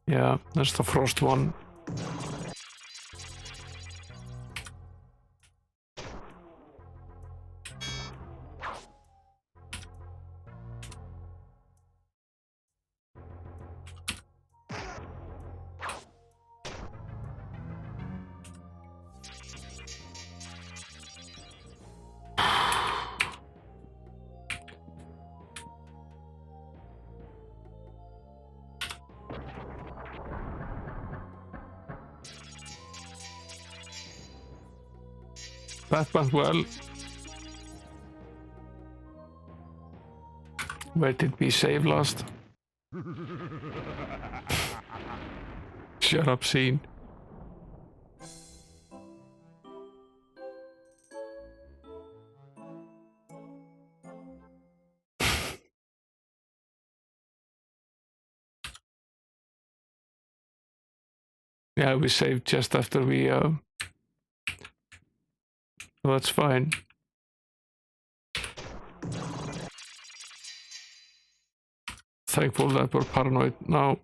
Yeah, that's the frost one. That went well. Where did we save last? Shut up, Xeen. Yeah, we saved just after we well, that's fine. Thankful that we're paranoid now.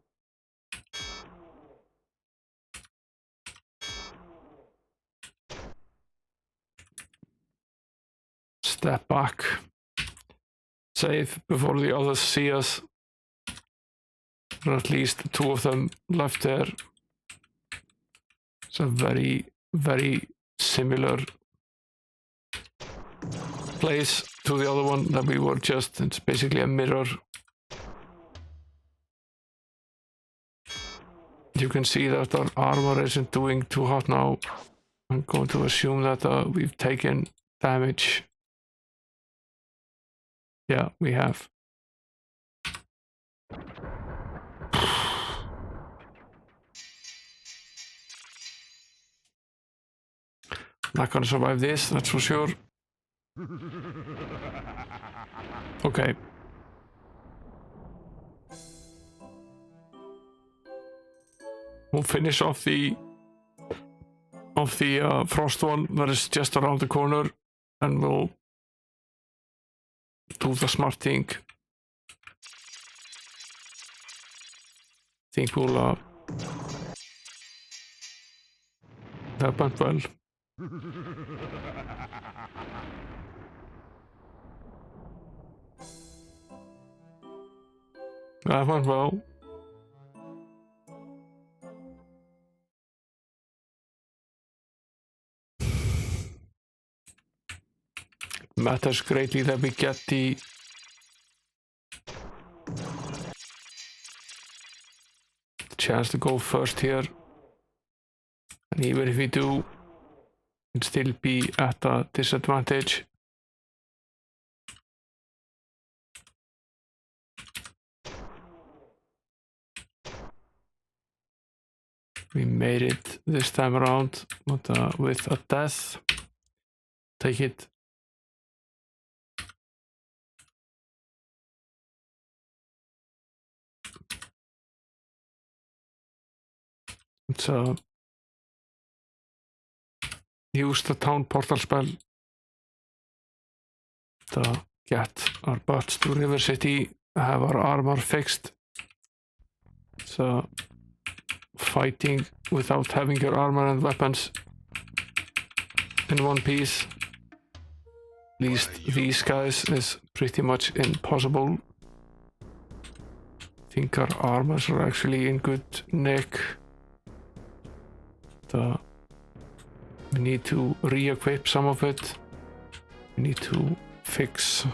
Step back. Save before the others see us. There are at least two of them left there. It's a very, very similar place to the other one that we were just. It's basically a mirror. You can see that our armor isn't doing too hot now. I'm going to assume that we've taken damage. Yeah, we have. Not gonna survive this, that's for sure. Okay. We'll finish off the frost one that is just around the corner, and we'll do the smart thing. Think we'll that went well. That went well. Matters greatly that we get the chance to go first here, and even if we do, it'd still be at a disadvantage. We made it this time around, but with a death. Take it. Let's use the town portal spell to get our butts to River City, have our armor fixed. So fighting without having your armor and weapons in one piece, at least these guys, is pretty much impossible. think our armors are actually in good nick. We need to re-equip some of it. We need to fix.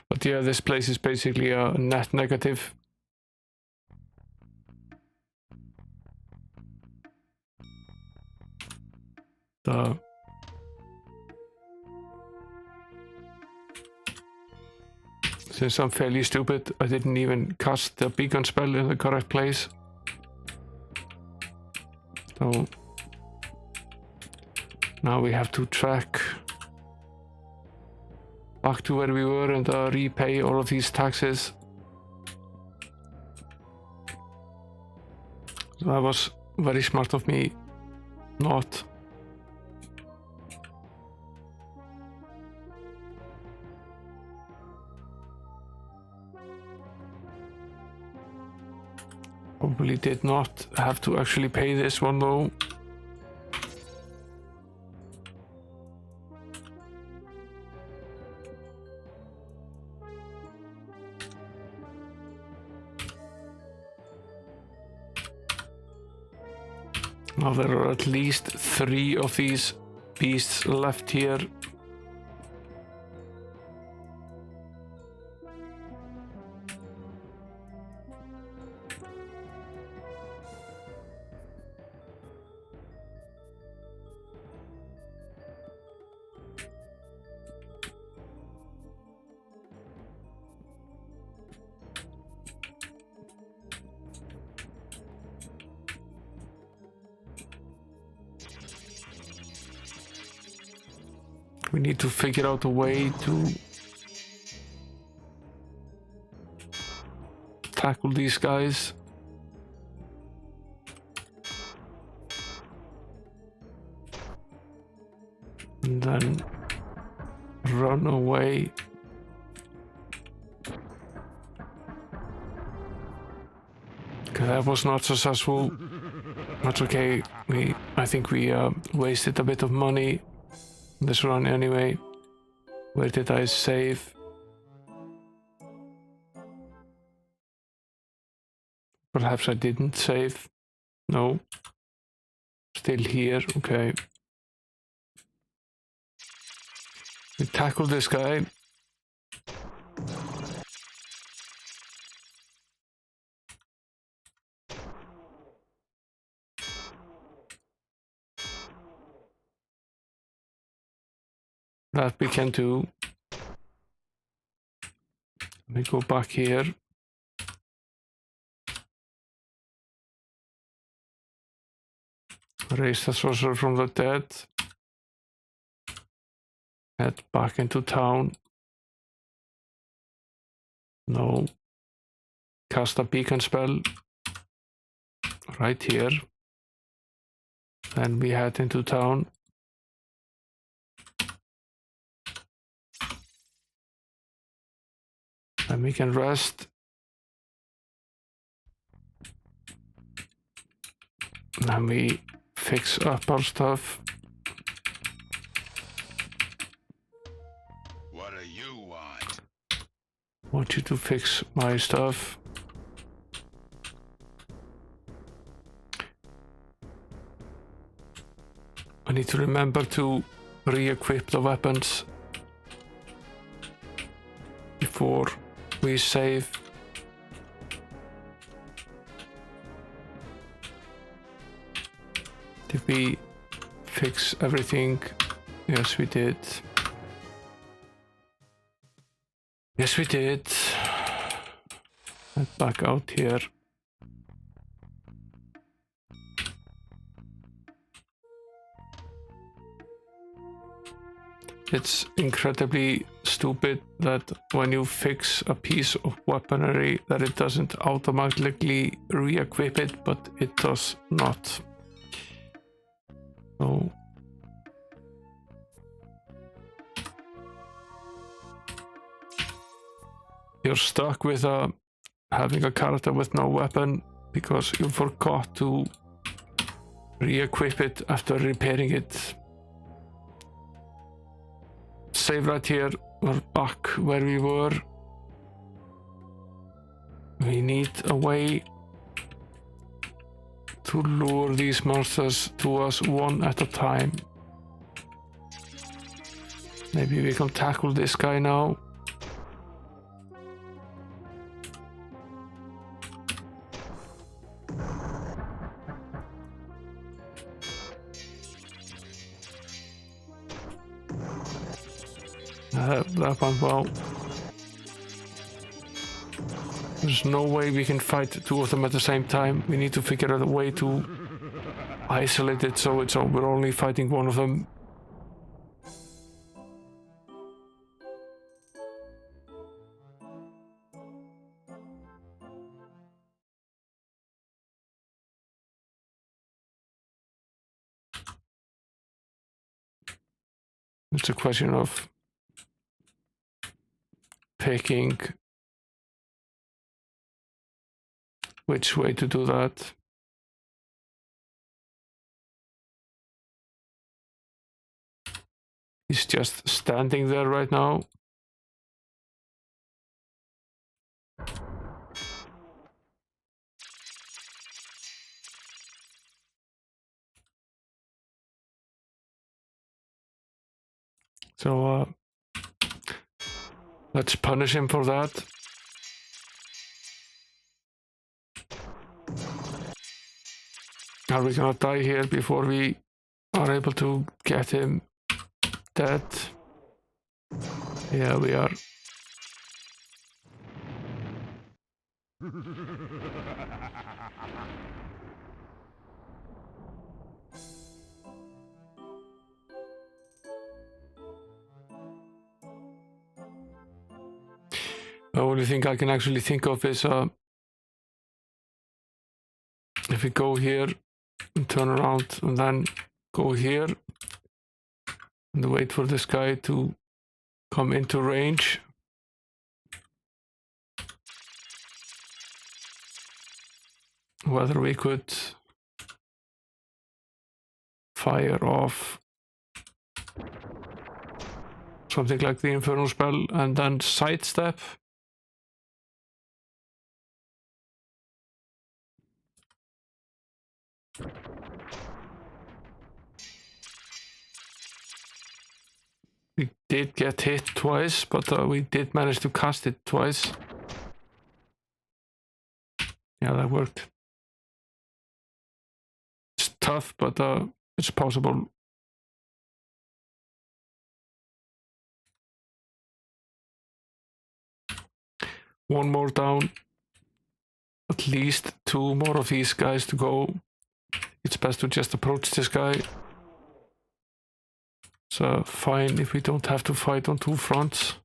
But yeah, this place is basically a net negative. Since I'm fairly stupid, I didn't even cast the beacon spell in the correct place. So now we have to track back to where we were and repay all of these taxes. That was very smart of me not. Probably did not have to actually pay this one though. Now there are at least 3 of these beasts left here. We need to figure out a way to tackle these guys. And then run away. Okay, that was not successful. That's okay. I think we wasted a bit of money this run anyway. Where did I save? Perhaps I didn't save. No. Still here, okay. We tackle this guy. That we can do. Let me go back here. Raise the sorcerer from the dead. Head back into town. No. Cast a beacon spell. Right here. Then we head into town. And we can rest. And we fix up our stuff. What do you want? Want you to fix my stuff. I need to remember to re-equip the weapons before we save. Did we fix everything? Yes, we did. Yes, we did. And back out here. It's incredibly stupid that when you fix a piece of weaponry that it doesn't automatically re-equip it, but it does not. So you're stuck with having a character with no weapon because you forgot to re-equip it after repairing it. Save right here. We're back where we were. We need a way to lure these monsters to us one at a time. Maybe we can tackle this guy now. That went well. There's no way we can fight two of them at the same time. We need to figure out a way to isolate it so we're only fighting one of them. It's a question of picking which way to do that. He's just standing there right now. So let's punish him for that. Are we gonna die here before we are able to get him dead? Yeah, we are. The only thing I can actually think of is if we go here and turn around and then go here and wait for this guy to come into range. Whether we could fire off something like the Infernal spell and then sidestep. We did get hit twice, but we did manage to cast it twice. Yeah, that worked. It's tough, but it's possible. One more down. At least two more of these guys to go. It's best to just approach this guy. So fine if we don't have to fight on two fronts.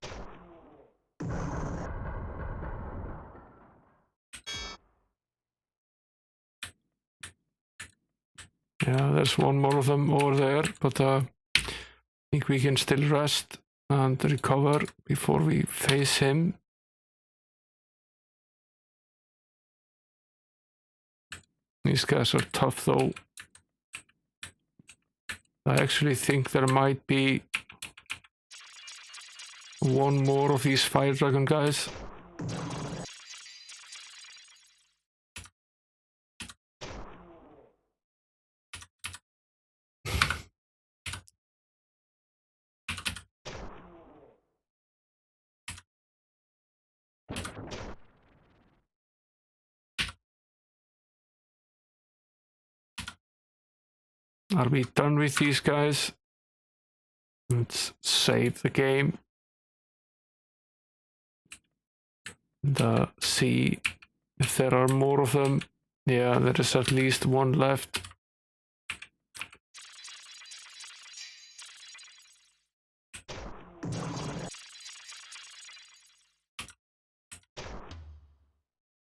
Yeah, there's one more of them over there, but I think we can still rest and recover before we face him. These guys are tough though. I actually think there might be one more of these fire dragon guys. Are we done with these guys? Let's save the game. And see if there are more of them. Yeah, there is at least one left.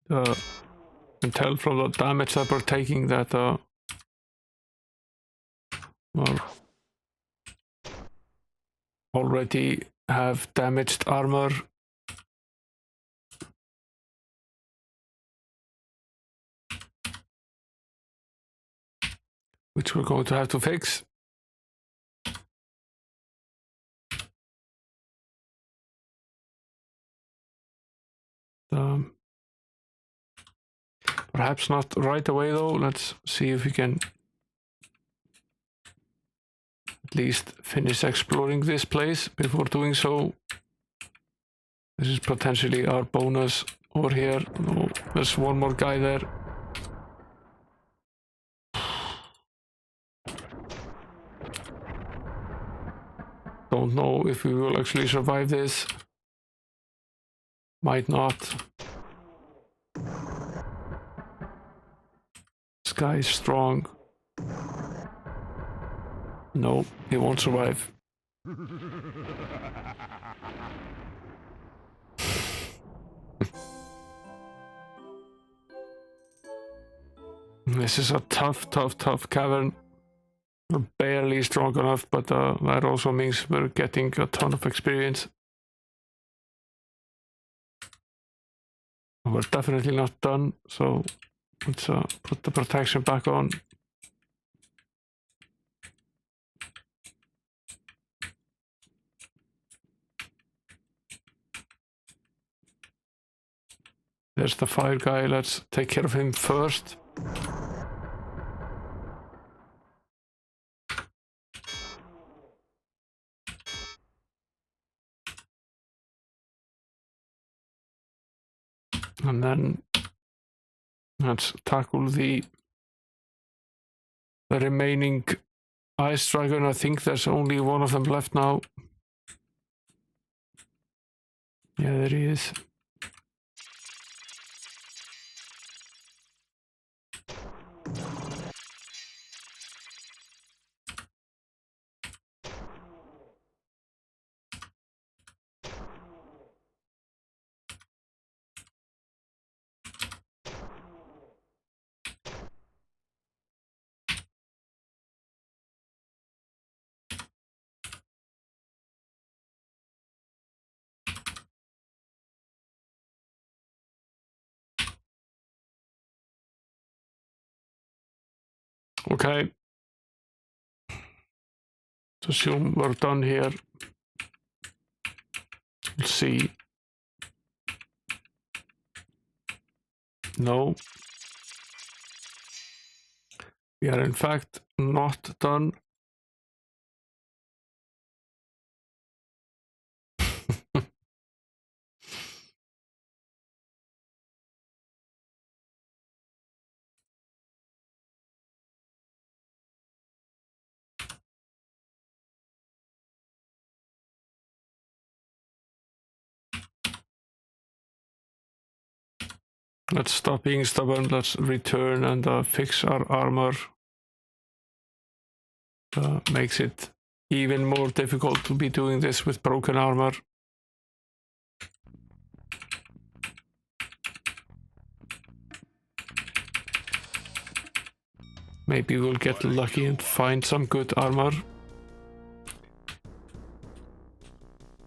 You can tell from the damage that we're taking that well, already have damaged armor. which we're going to have to fix. Perhaps not right away though. Let's see if we can at least finish exploring this place before doing so. This is potentially our bonus over here. Oh, there's one more guy there. Don't know if we will actually survive this. Might not. This guy is strong. No, he won't survive. This is a tough cavern. We're barely strong enough, but that also means we're getting a ton of experience. We're definitely not done, so let's put the protection back on. There's the fire guy. Let's take care of him first. And then let's tackle the remaining ice dragon. I think there's only one of them left now. Yeah, there he is. Okay. Let's assume we're done here. Let's see. No. We are in fact not done. Let's stop being stubborn. Let's return and fix our armor. Makes it even more difficult to be doing this with broken armor. Maybe we'll get lucky and find some good armor.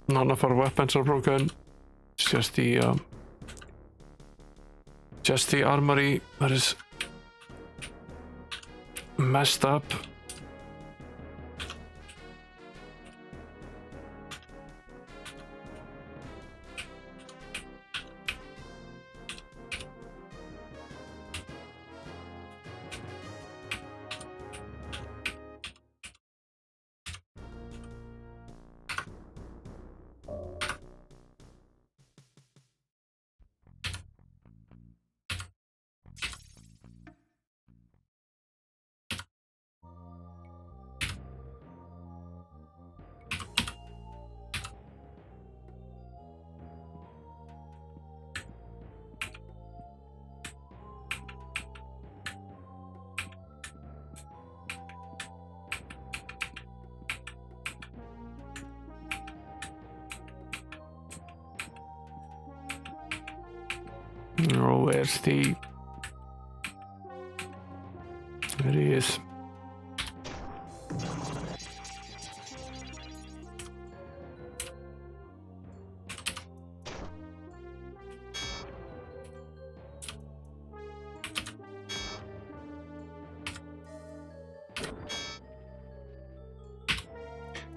None of our weapons are broken. It's just the armory that is messed up. Oh, where's the... There he is.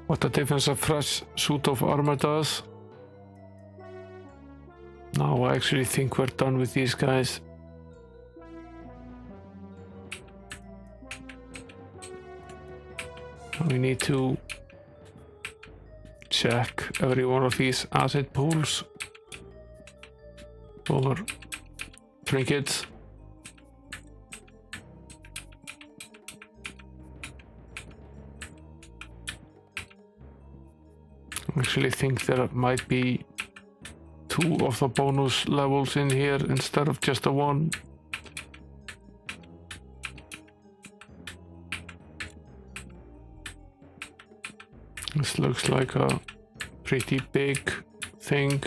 what the difference a fresh suit of armor does. Now I actually think we're done with these guys. We need to check every one of these asset pools for trinkets. I actually think there might be 2 of the bonus levels in here instead of just the 1. This looks like a pretty big thing.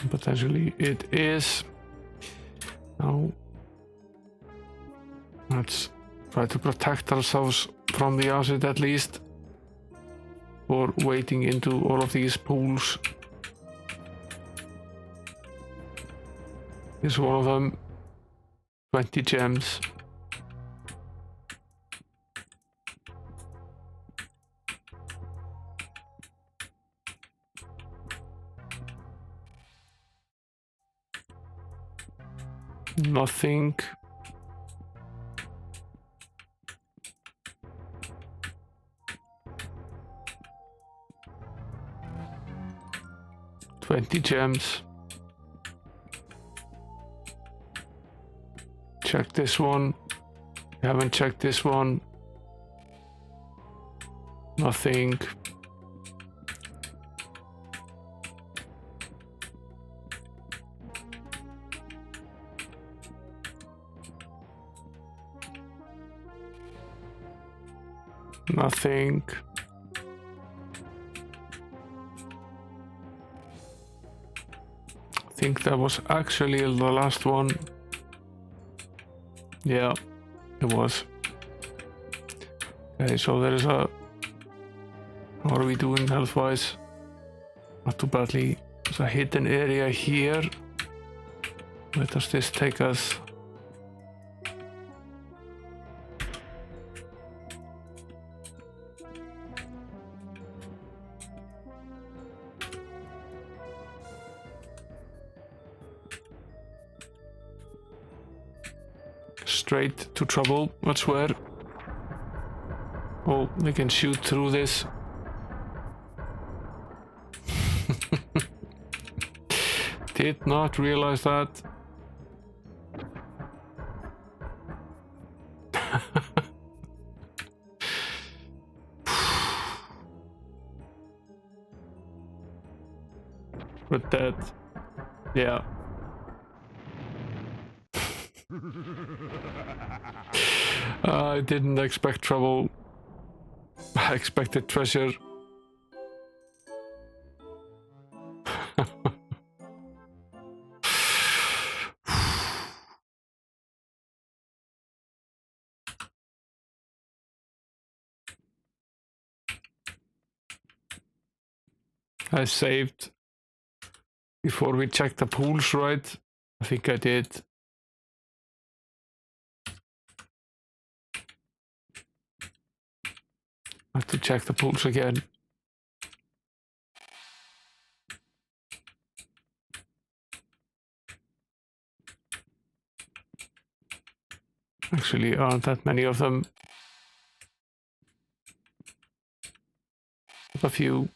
Potentially it is. Now let's try to protect ourselves from the acid at least, or wading into all of these pools. Here's one of them. 20 gems. Nothing. $20 gems. Check this one. Haven't checked this one. Nothing. Nothing. I think that was actually the last one. Yeah, it was. Okay, so there is a... How are we doing health-wise? Not too badly. There's a hidden area here. Where does this take us? Straight to trouble, I swear. Oh, we can shoot through this. Did not realize that. With that, yeah. I didn't expect trouble. I expected treasure. I saved before we checked the pools, right? I think I did. I have to check the pools again. Actually, aren't that many of them. A few.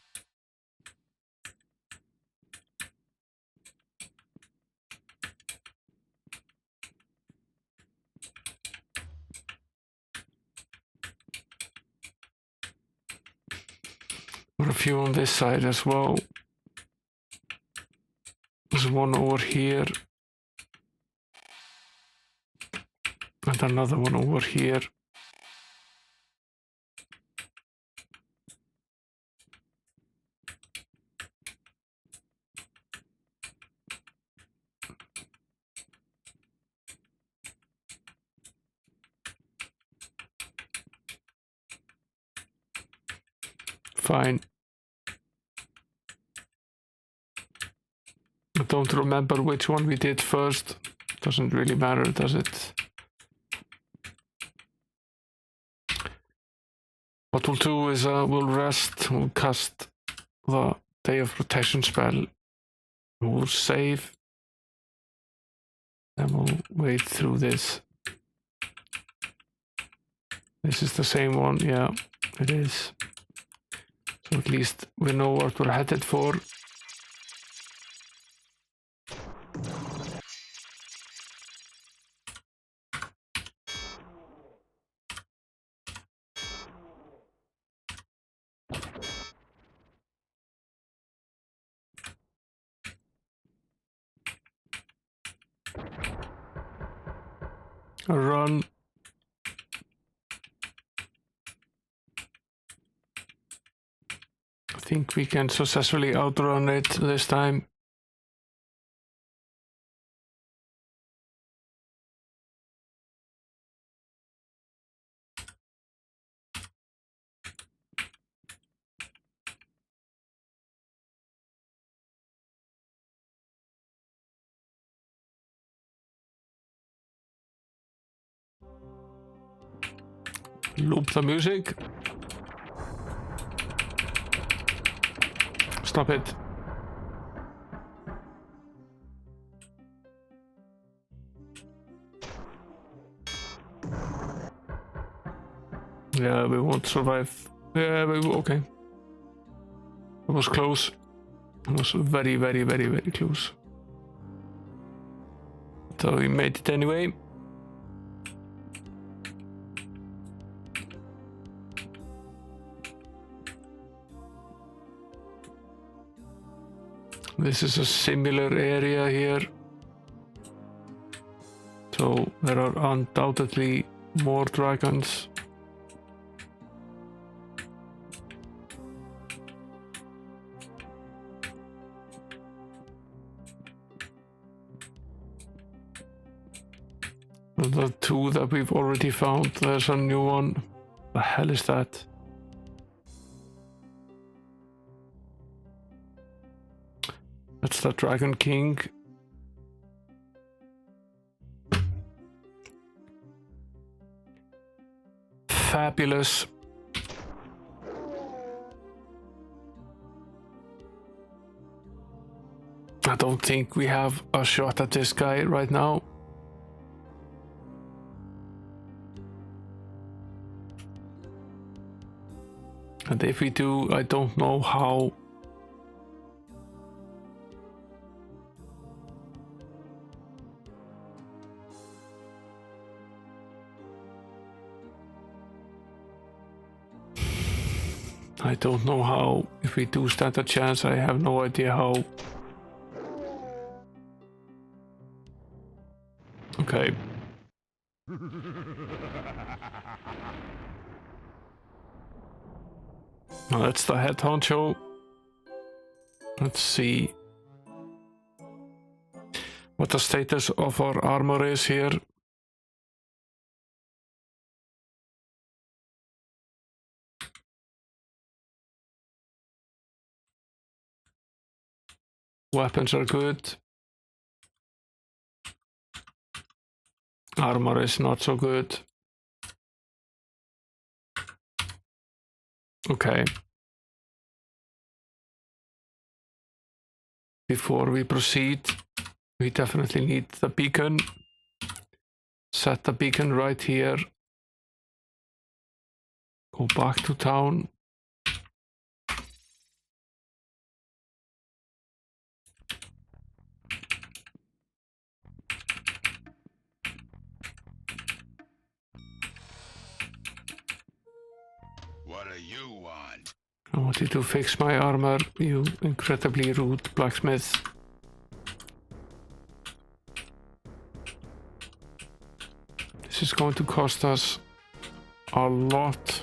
Or a few on this side as well. There's one over here. And another one over here. Fine. I don't remember which one we did first. Doesn't really matter, does it? what we'll do is we'll rest, we'll cast the Day of Protection spell, we'll save, then we'll wait through this. This is the same one, yeah, it is. So at least we know what we're headed for. Run. I think we can successfully outrun it this time. Loop the music. Stop it. Yeah, we won't survive. Yeah, okay. It was close. It was very, very, very, very close. So we made it anyway. This is a similar area here. So there are undoubtedly more dragons. The two that we've already found, there's a new one. The hell is that? That's the Dragon King. Fabulous. I don't think we have a shot at this guy right now. And if we do, I don't know how. I don't know how. If we do stand a chance, I have no idea how. Okay. Now that's the head honcho. Let's see what the status of our armor is here. Weapons are good. Armor is not so good. Okay. Before we proceed, we definitely need the beacon. Set the beacon right here. Go back to town. What do you want? I want you to fix my armor, you incredibly rude blacksmith. This is going to cost us a lot.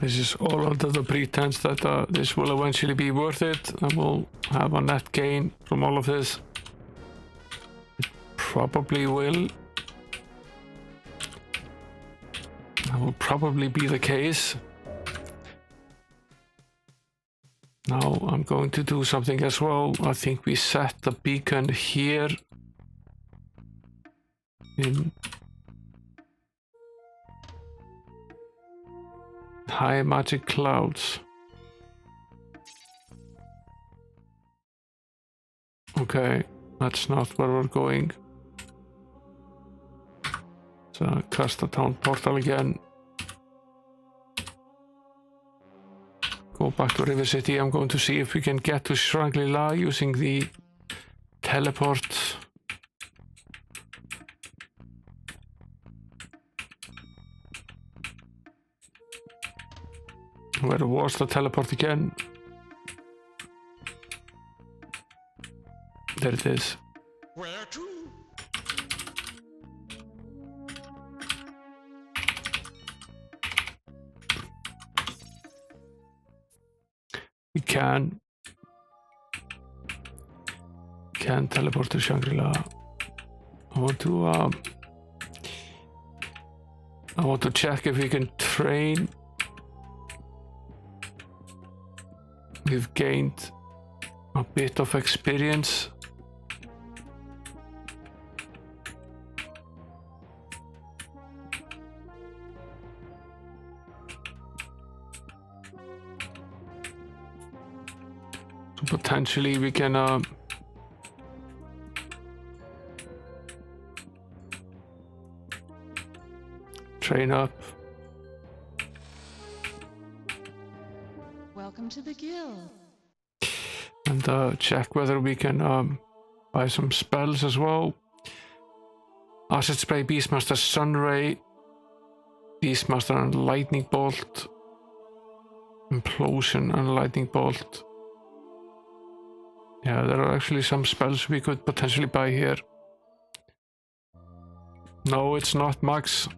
This is all under the pretense that this will eventually be worth it and we'll have a net gain from all of this. It probably will. That will probably be the case. Now I'm going to do something as well. I think we set the beacon here in high magic clouds. Okay, that's not where we're going. So cast the town portal again. Go back to River City. I'm going to see if we can get to Shangri-La using the teleport. Where was the teleport again? There it is. Where to? We can teleport to Shangri-La. I want to check if we can train. We've gained a bit of experience. So potentially we can train up. Welcome to the guild. And check whether we can buy some spells as well. Acid Spray, Beastmaster, Sunray, Beastmaster and Lightning Bolt, Implosion and Lightning Bolt. Yeah, there are actually some spells we could potentially buy here. No, it's not max.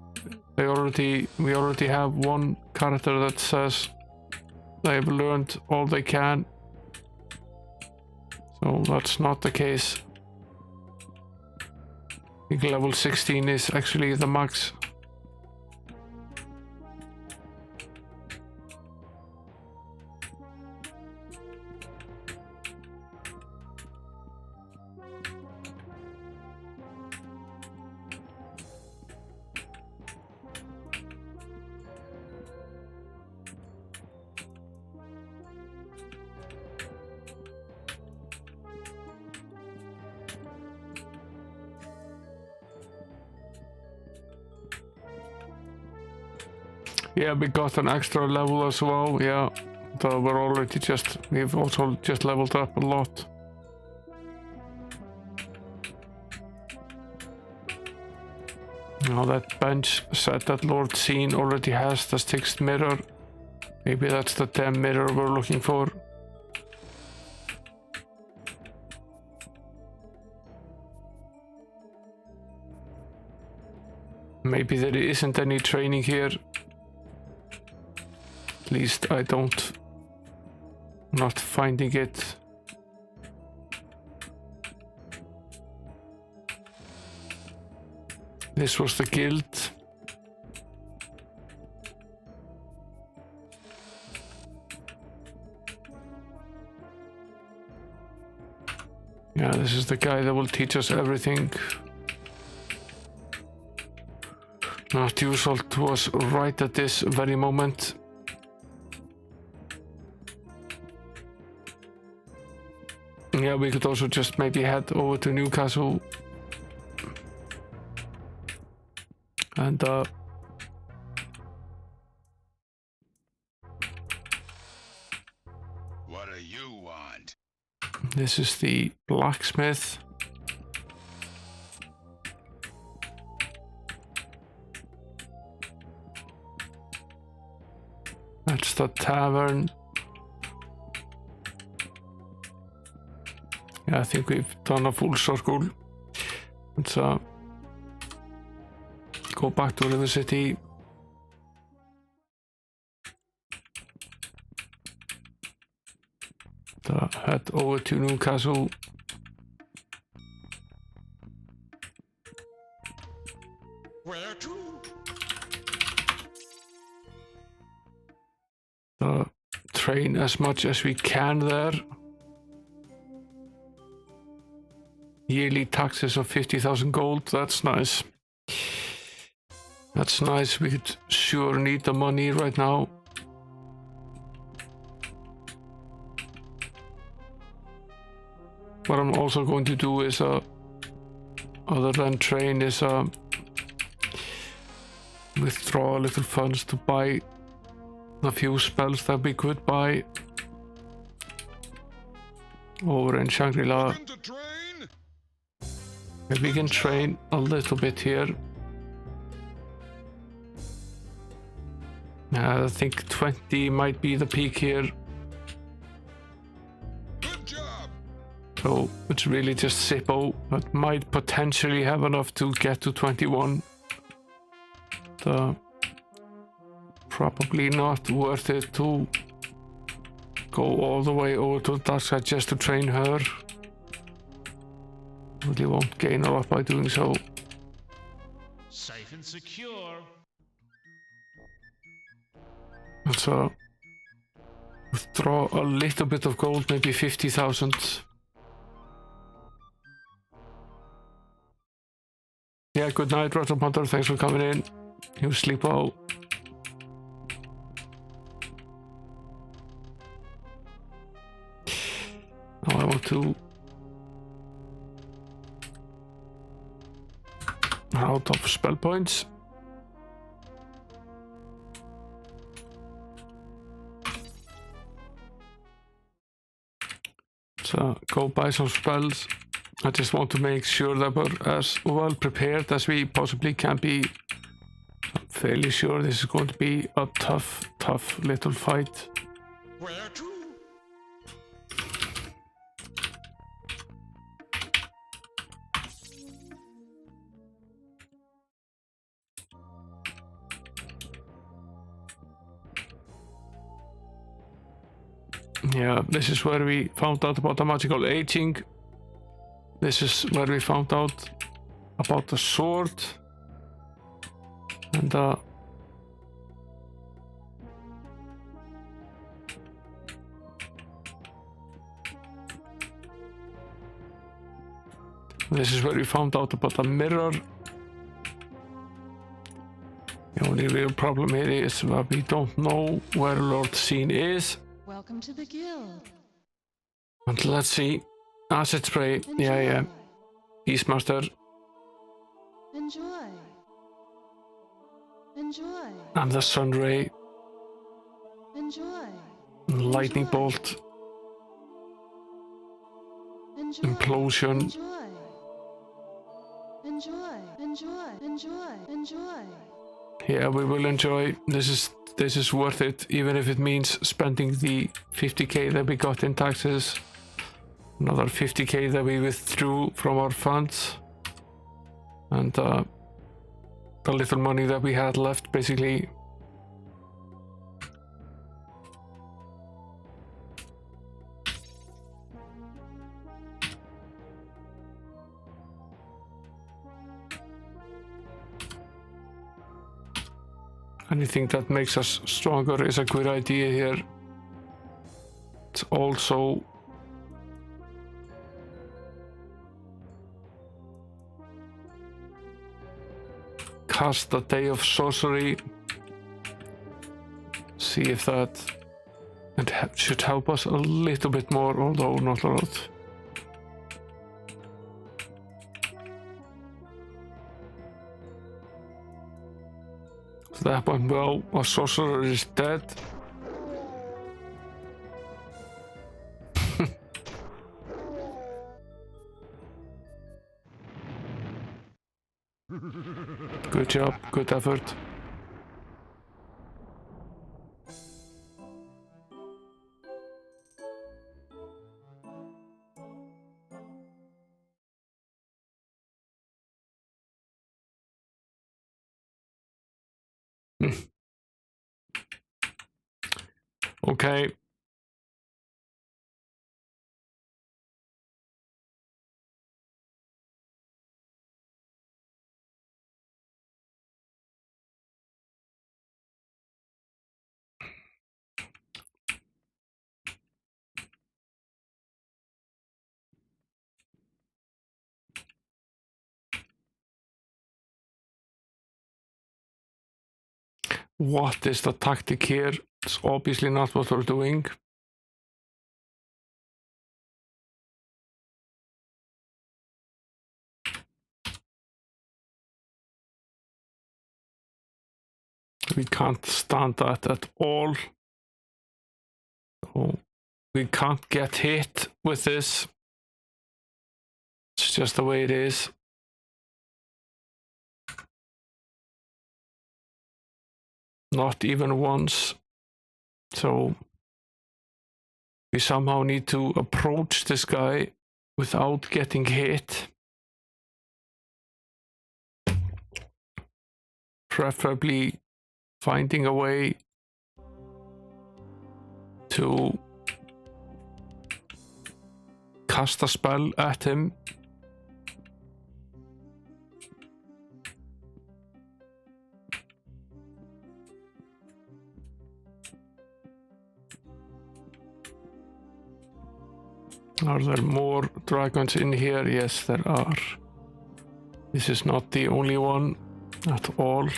We already have one character that says they've learned all they can. So that's not the case. I think level 16 is actually the max. Yeah, we got an extra level as well, yeah. So we've also just leveled up a lot. Now that bench said that Lord Xeen already has the Styx mirror. Maybe that's the damn mirror we're looking for. Maybe there isn't any training here. At least I don't. Not finding it. This was the guild. Yeah, this is the guy that will teach us everything. Not usual to us right at this very moment. Yeah, we could also just maybe head over to Newcastle and What do you want? this is the blacksmith. That's the tavern. Yeah, I think we've done a full circle. Let's go back to River City. Head over to Newcastle. Where to? train as much as we can there. Yearly taxes of 50,000 gold, that's nice. That's nice, we could sure need the money right now. What I'm also going to do is, other than train, is withdraw a little funds to buy a few spells that we could buy over in Shangri-La. If we can train a little bit here. I think 20 might be the peak here. Good job. So it's really just Zippo that might potentially have enough to get to 21. Probably not worth it to go all the way over to the dark side just to train her. Really won't gain a lot by doing so. Safe and secure. Let's withdraw a little bit of gold, maybe 50,000. Yeah, good night, Roger Hunter. Thanks for coming in. You sleep well. Now I want to out of spell points. So go buy some spells. I just want to make sure that we're as well prepared as we possibly can be. I'm fairly sure this is going to be a tough little fight. Where to? Yeah, this is where we found out about the magical aging. This is where we found out about the sword. And this is where we found out about the mirror. The only real problem here is that we don't know where Lord Xeen is. Welcome to the guild. And let's see. Acid spray. Yeah. Beastmaster. Enjoy. Enjoy. And the sun ray. Enjoy. Lightning Enjoy. bolt. Enjoy. Implosion. Enjoy. Enjoy. Enjoy. Enjoy. Enjoy. Yeah, we will enjoy. This is worth it, even if it means spending the 50k that we got in taxes. Another 50k that we withdrew from our funds. And the little money that we had left, basically. Anything that makes us stronger is a good idea here. It's also cast the Day of Sorcery. See if that should help us a little bit more, although not a lot. That one, well, our sorcerer is dead. Good job, good effort. Okay. what is the tactic here. It's obviously not what we're doing. We can't stand that at all. So we can't get hit with this. It's just the way it is. Not even once. So we somehow need to approach this guy without getting hit. Preferably finding a way to cast a spell at him. Are there more dragons in here? Yes, there are. This is not the only one at all.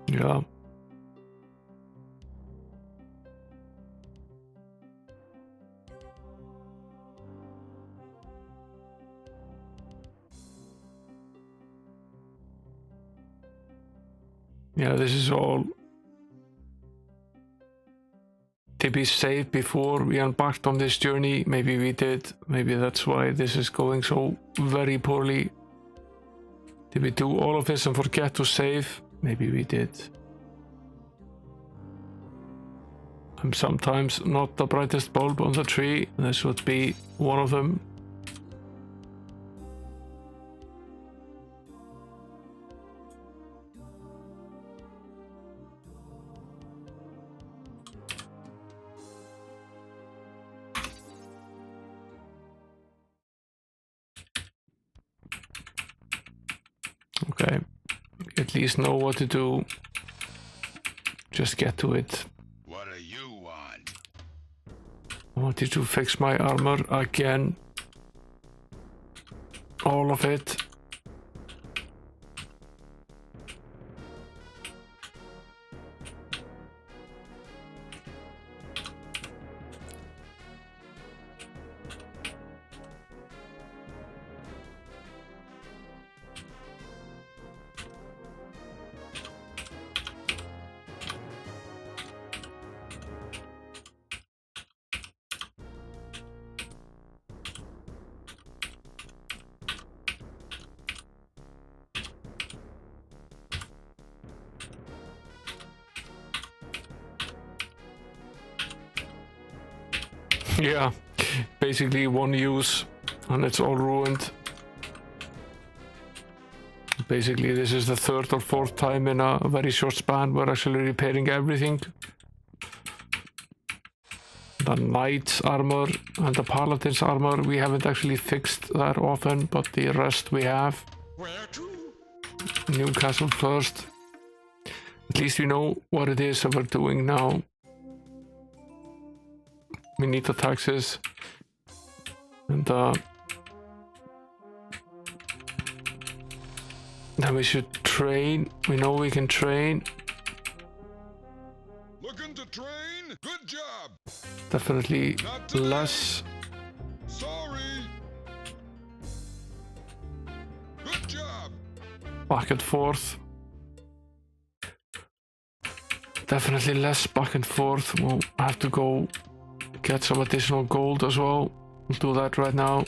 Yeah. Yeah, this is all to be safe before we embarked on this journey. Maybe we did. Maybe that's why this is going so very poorly. Did we do all of this and forget to save? Maybe we did. I'm sometimes not the brightest bulb on the tree. This would be one of them. Okay, at least know what to do. Just get to it. What do you want? I wanted to fix my armor again. All of it. Yeah, basically one use and it's all ruined. Basically this is the third or fourth time in a very short span we're actually repairing everything. The knight's armor and the paladin's armor we haven't actually fixed that often, but the rest we have. Where to? Newcastle first. At least we know what it is that we're doing now. We need the taxes. And then we should train. We know we can train. Looking to train? Good job. Definitely Not today. less. Sorry. Good job. Back and forth. Definitely less back and forth. We'll have to go get some additional gold as well. We'll do that right now.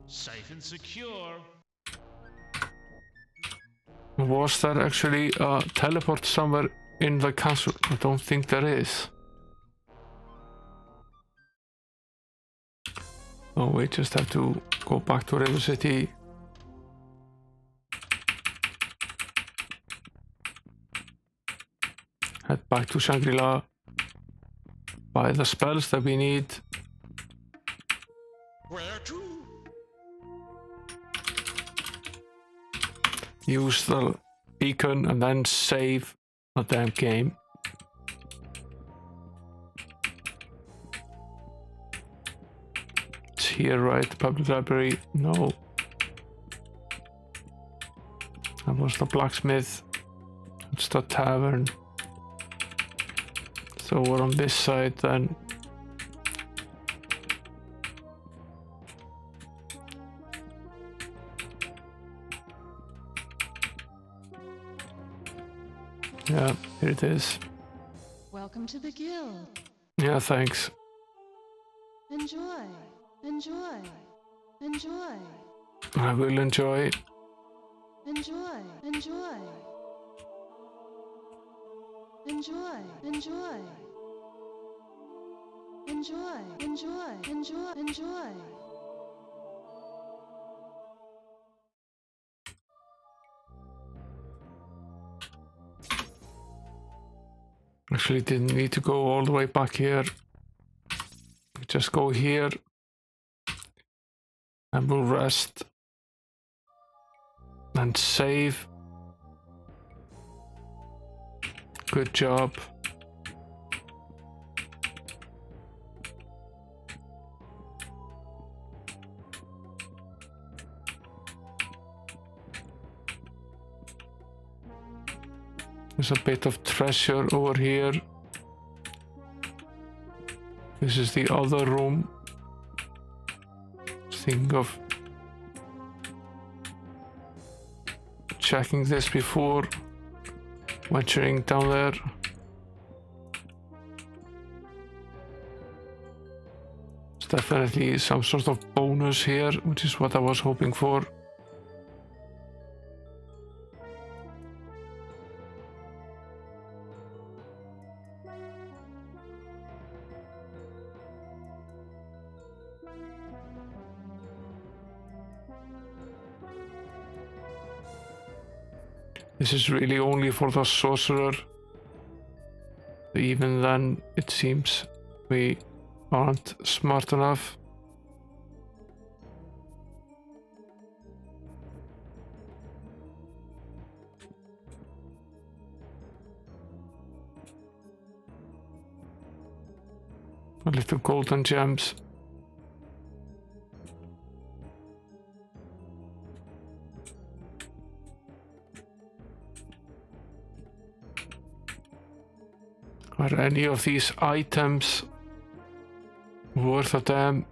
Safe and secure. Was there actually a teleport somewhere in the castle? I don't think there is. Oh, we just have to go back to River City. head back to Shangri-La, buy the spells that we need. Where to? Use the beacon and then save the damn game. It's here, right? Public library? No. That was the blacksmith. It's the tavern. So we're on this side then. Yeah, here it is. Welcome to the guild. Yeah, thanks. Enjoy. Enjoy. Enjoy. I will enjoy. Enjoy. Enjoy. Enjoy. Enjoy. Enjoy. Enjoy. Enjoy. Enjoy. Actually didn't need to go all the way back here. Just go here and we'll rest and save. Good job. There's a bit of treasure over here. This is the other room. Think of checking this before venturing down there. There's definitely some sort of bonus here, which is what I was hoping for. This is really only for the sorcerer. Even then, it seems we aren't smart enough. A little golden gems. Are any of these items worth a damn?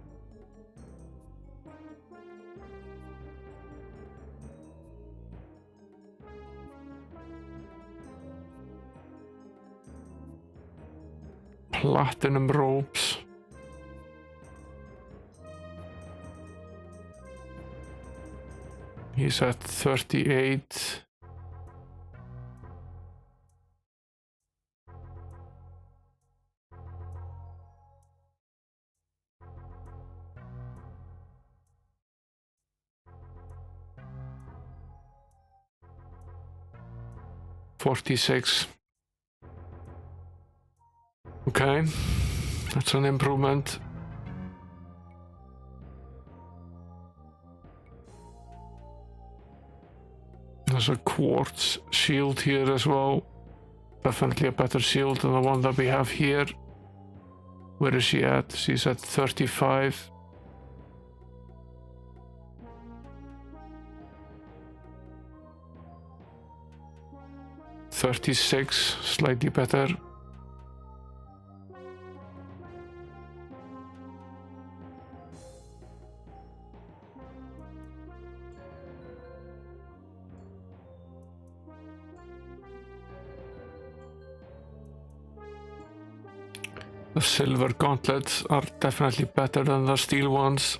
Platinum robes. He's at 38. $46. Okay, that's an improvement. There's a quartz shield here as well. Definitely a better shield than the one that we have here. Where is she at? She's at 35. $36, slightly better. The silver gauntlets are definitely better than the steel ones.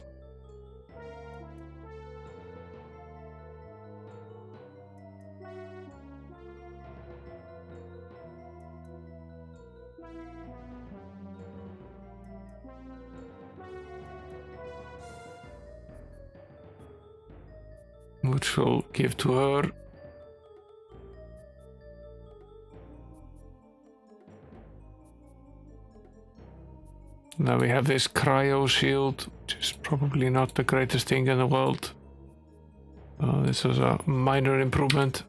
Which we'll give to her. Now we have this cryo shield, which is probably not the greatest thing in the world. This was a minor improvement.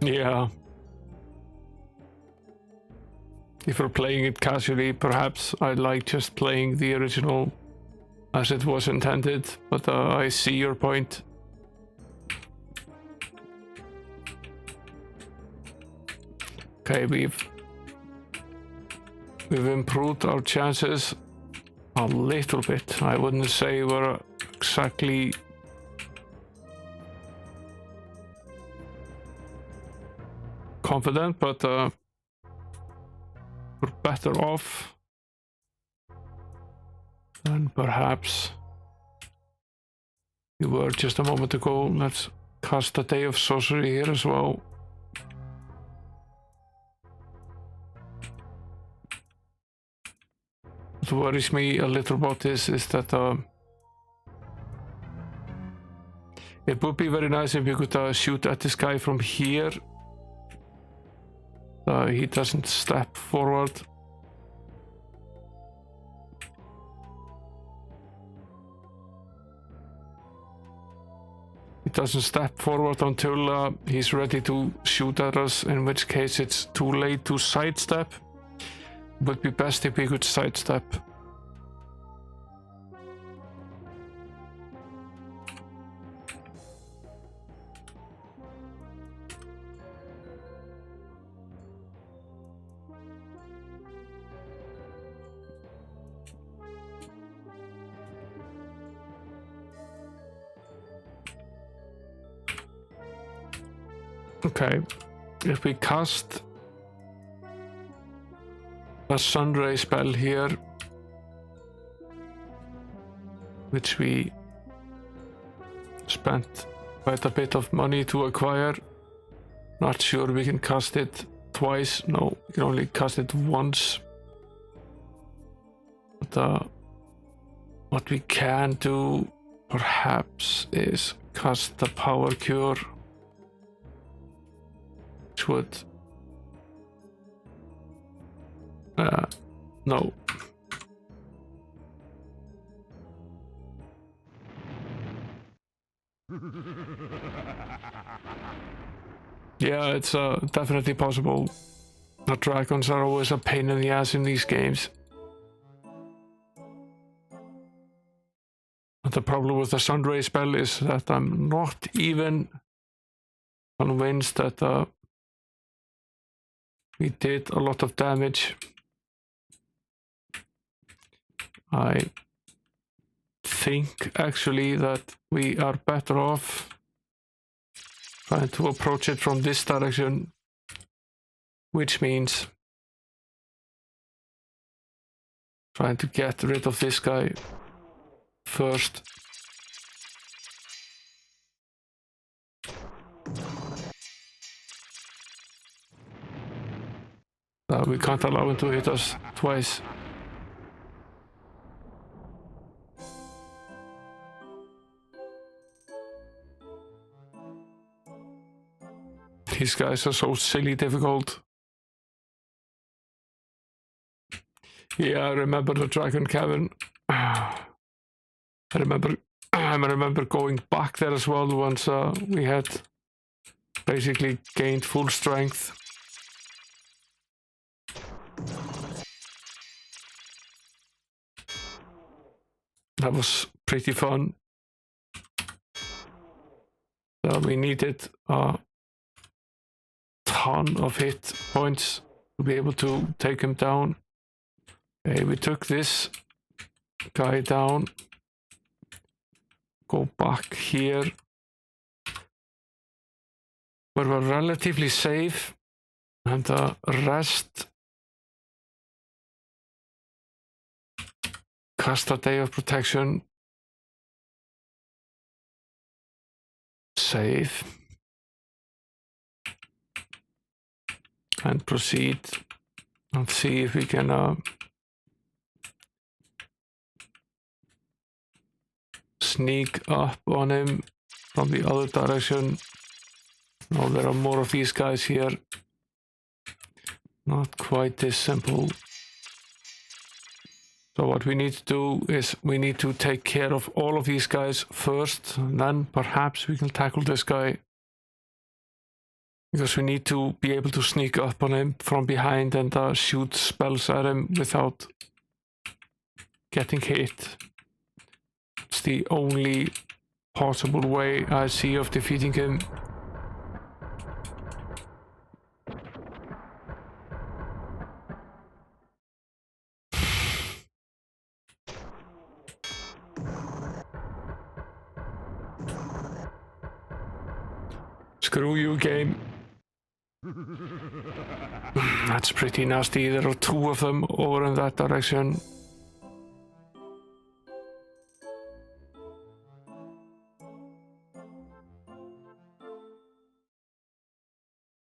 Yeah. If we're playing it casually, perhaps I like just playing the original as it was intended, but I see your point. Okay, we've improved our chances a little bit. I wouldn't say we're exactly confident, but we're better off than perhaps we were just a moment ago. Let's cast a Day of Sorcery here as well. What worries me a little about this is that it would be very nice if you could shoot at this guy from here. He doesn't step forward. He doesn't step forward until he's ready to shoot at us, in which case it's too late to sidestep. Would be best if we could sidestep. Okay, if we cast a Sunray spell here, which we spent quite a bit of money to acquire. Not sure we can cast it twice. No, we can only cast it once. But what we can do perhaps is cast the Power Cure, which would no. Yeah, it's definitely possible. The dragons are always a pain in the ass in these games. But the problem with the Sunray spell is that I'm not even convinced that we did a lot of damage. I think actually that we are better off trying to approach it from this direction, which means trying to get rid of this guy first. We can't allow him to hit us twice. These guys are so silly difficult. Yeah, I remember the Dragon Cavern. I remember going back there as well once we had basically gained full strength. That was pretty fun. We needed a ton of hit points to be able to take him down. Okay, we took this guy down. Go back here. But we're relatively safe. And the rest. Cast a Day of Protection. Save. And proceed. And see if we can sneak up on him from the other direction. No, there are more of these guys here. Not quite this simple. So what we need to do is we need to take care of all of these guys first, and then perhaps we can tackle this guy. Because we need to be able to sneak up on him from behind and shoot spells at him without getting hit. It's the only possible way I see of defeating him. Screw you, game. That's pretty nasty. There are two of them over in that direction.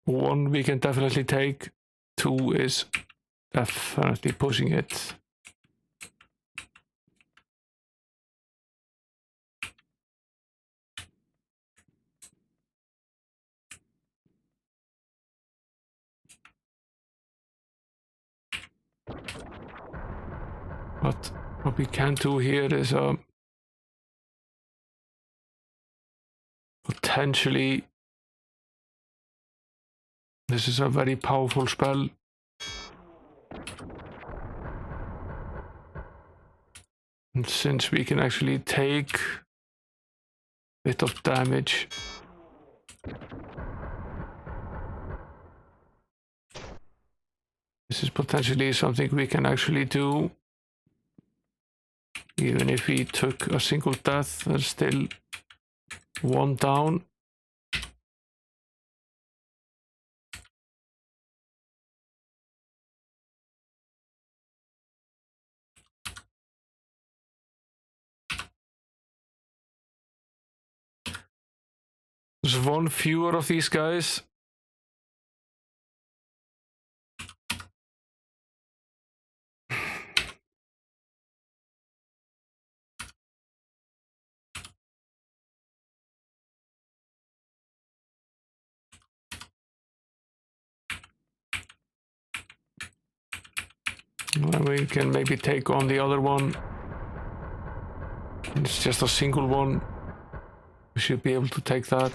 One we can definitely take. Two is definitely pushing it. But what we can do here is potentially, this is a very powerful spell. And since we can actually take a bit of damage, this is potentially something we can actually do. Even if we took a single death, there's still one down. There's one fewer of these guys. And we can maybe take on the other one. It's just a single one. We should be able to take that.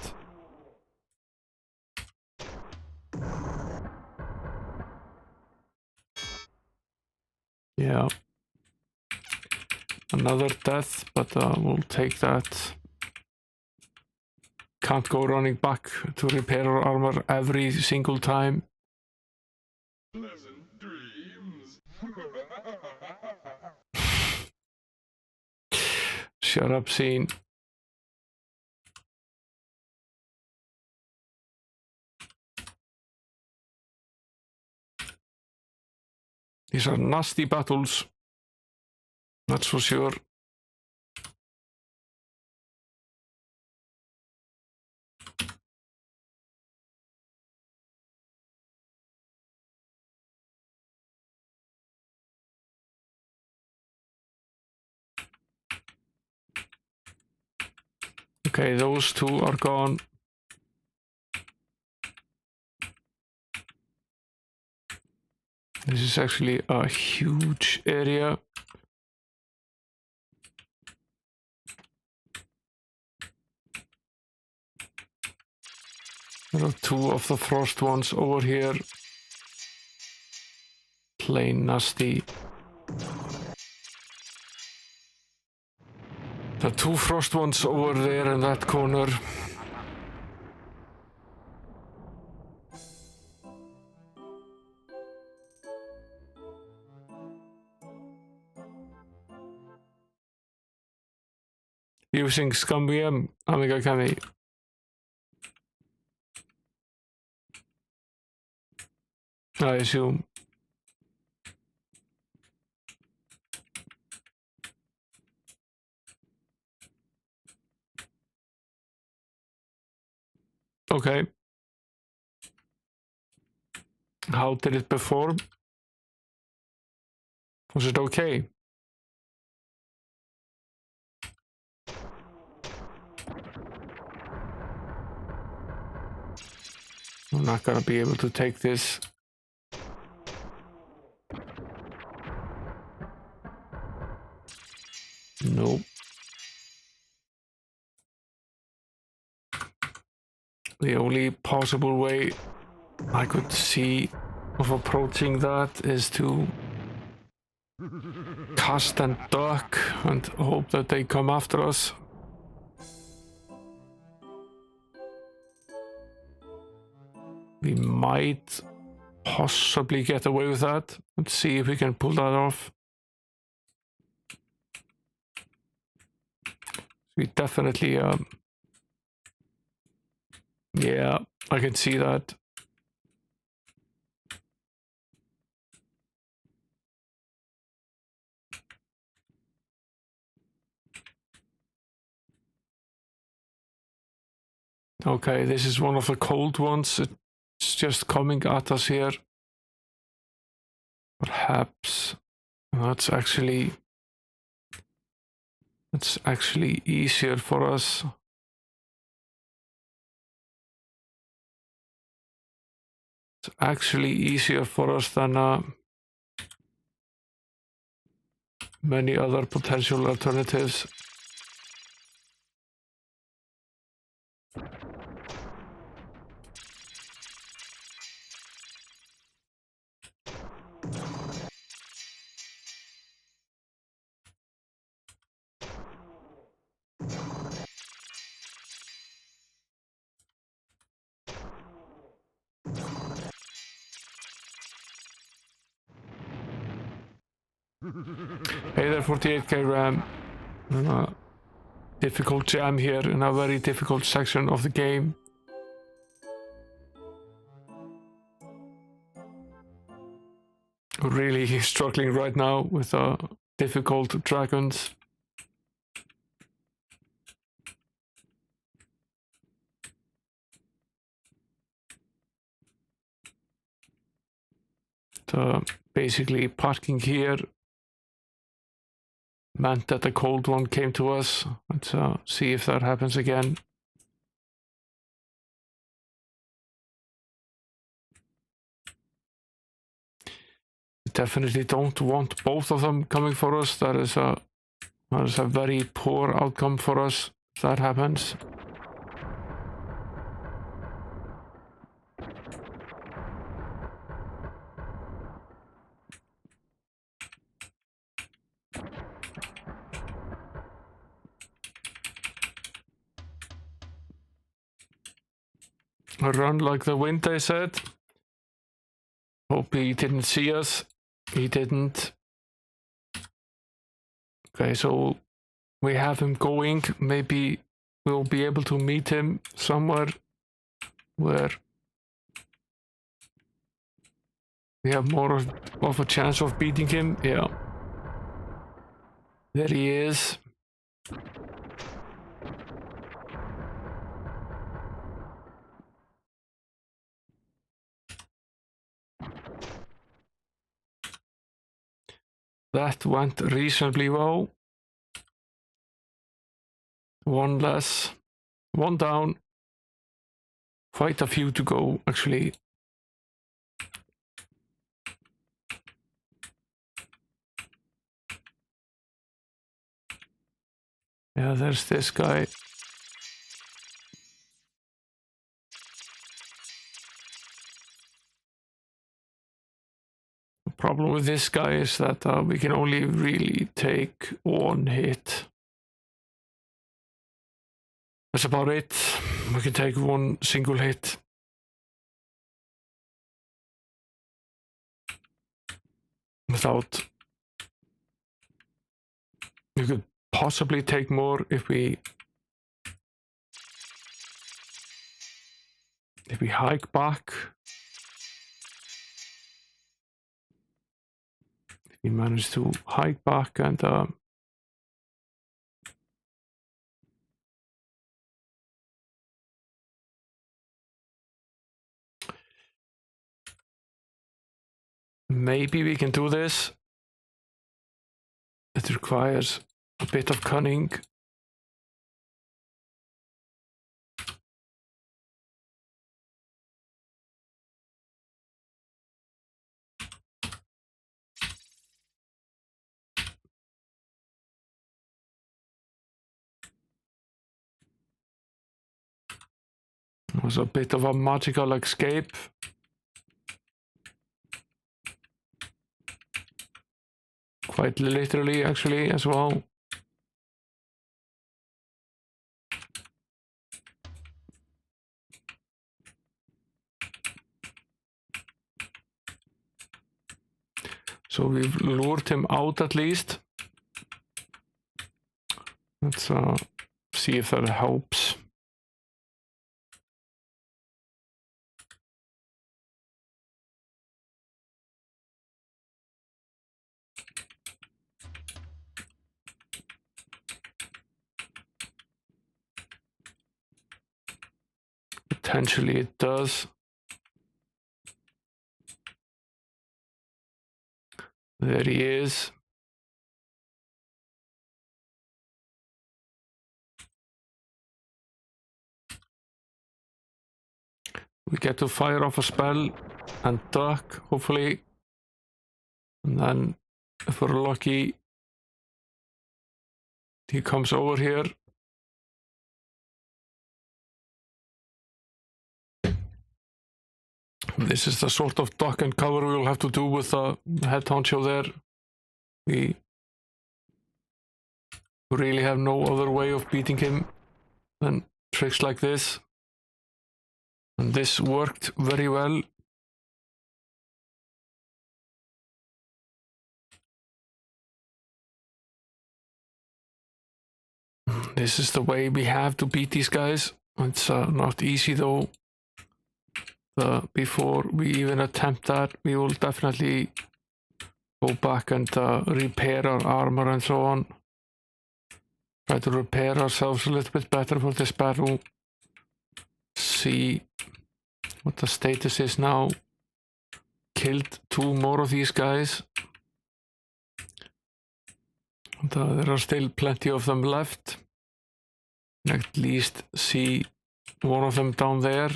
Yeah. Another death, but we'll take that. Can't go running back to repair our armor every single time. Pleasant dreams. Shut up, Xeen. These are nasty battles. That's for sure. Okay, those two are gone. This is actually a huge area. There are two of the frost ones over here. Plain nasty. The two frost ones over there in that corner. Using Scumbium, Amiga Kami. I assume. Okay. How did it perform? Was it okay? We're not gonna be able to take this. Nope. The only possible way I could see of approaching that is to cast and duck and hope that they come after us. We might possibly get away with that. Let's see if we can pull that off. We definitely, yeah, I can see that. Okay, this is one of the cold ones. It's just coming at us here. Perhaps that's actually easier for us. It's actually easier for us than many other potential alternatives. Hey there, 48k RAM. Difficult jam here in a very difficult section of the game. Really struggling right now with difficult dragons. Basically parking here meant that the cold one came to us. Let's see if that happens again. We definitely don't want both of them coming for us. That is a very poor outcome for us if that happens. Run like the wind, I said. Hope he didn't see us. He didn't. Okay, so we have him going. Maybe we'll be able to meet him somewhere where we have more of a chance of beating him. Yeah. There he is. That went reasonably well. One less. One down. Quite a few to go, actually. Yeah, there's this guy. The problem with this guy is that we can only really take one hit. That's about it. We can take one single hit. Without... You could possibly take more if we hike back. If we manage to hike back and maybe we can do this. It requires a bit of cunning. was a bit of a magical escape. Quite literally, actually, as well. So we've lured him out at least. Let's see if that helps. Potentially it does. There he is. We get to fire off a spell and duck, hopefully. And then, if we're lucky, he comes over here. This is the sort of duck and cover we will have to do with the head honcho there. We really have no other way of beating him than tricks like this. And this worked very well. This is the way we have to beat these guys. It's not easy though. Before we even attempt that, we will definitely go back and repair our armor and so on. Try to repair ourselves a little bit better for this battle. See what the status is now. Killed 2 more of these guys. And, there are still plenty of them left. At least see one of them down there.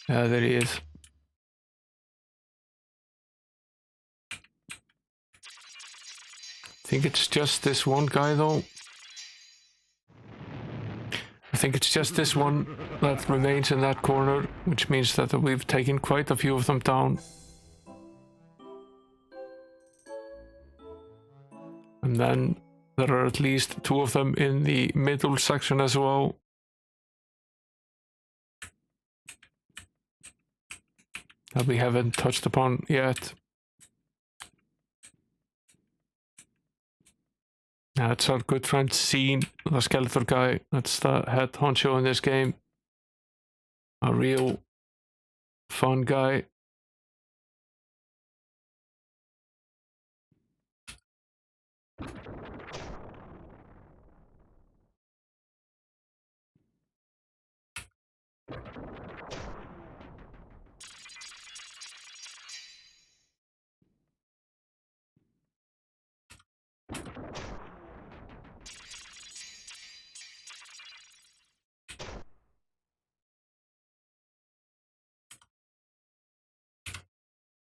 Yeah, there he is. I think it's just this one guy though. I think it's just this one that remains in that corner, which means that we've taken quite a few of them down. And then there are at least 2 of them in the middle section as well. That we haven't touched upon yet. That's our good friend Xeen, the skeleton guy. That's the head honcho in this game. A real fun guy.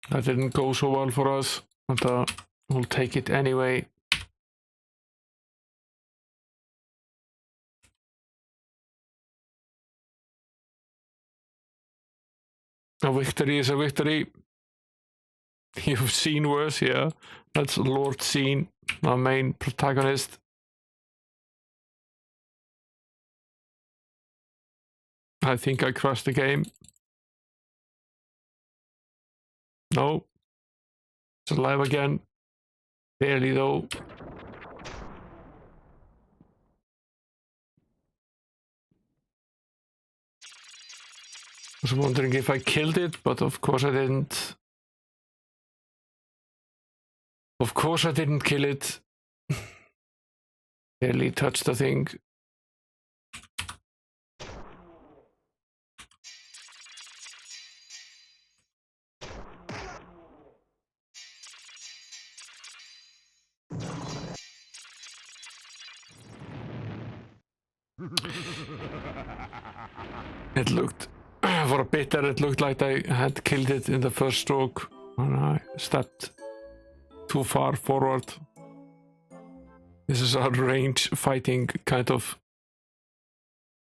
That didn't go so well for us, but we'll take it anyway. A victory is a victory. You've seen worse, yeah. That's Lord Xeen, our main protagonist. I think I crashed the game. No. It's alive again. Barely though. I was wondering if I killed it, but of course I didn't. Of course I didn't kill it. Barely touched the thing. It looked, for For a bit there it looked like I had killed it in the first stroke and I stepped too far forward. This is a range fighting kind of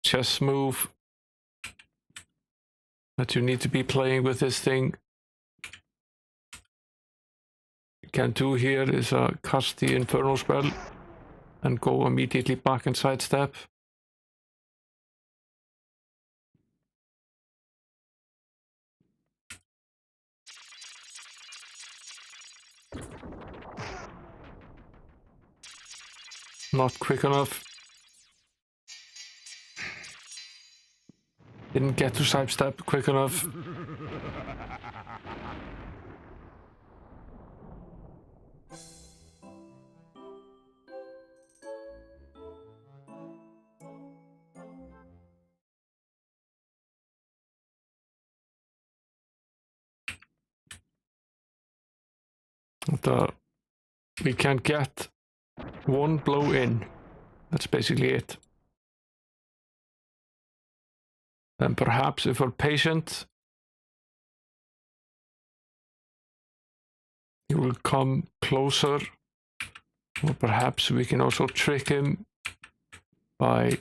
chess move that you need to be playing with this thing. You can do here is cast the Inferno spell and go immediately back and sidestep. Not quick enough. Didn't get to sidestep quick enough. But, we can get one blow in. That's basically it. Then perhaps if we're patient, he will come closer. Or perhaps we can also trick him by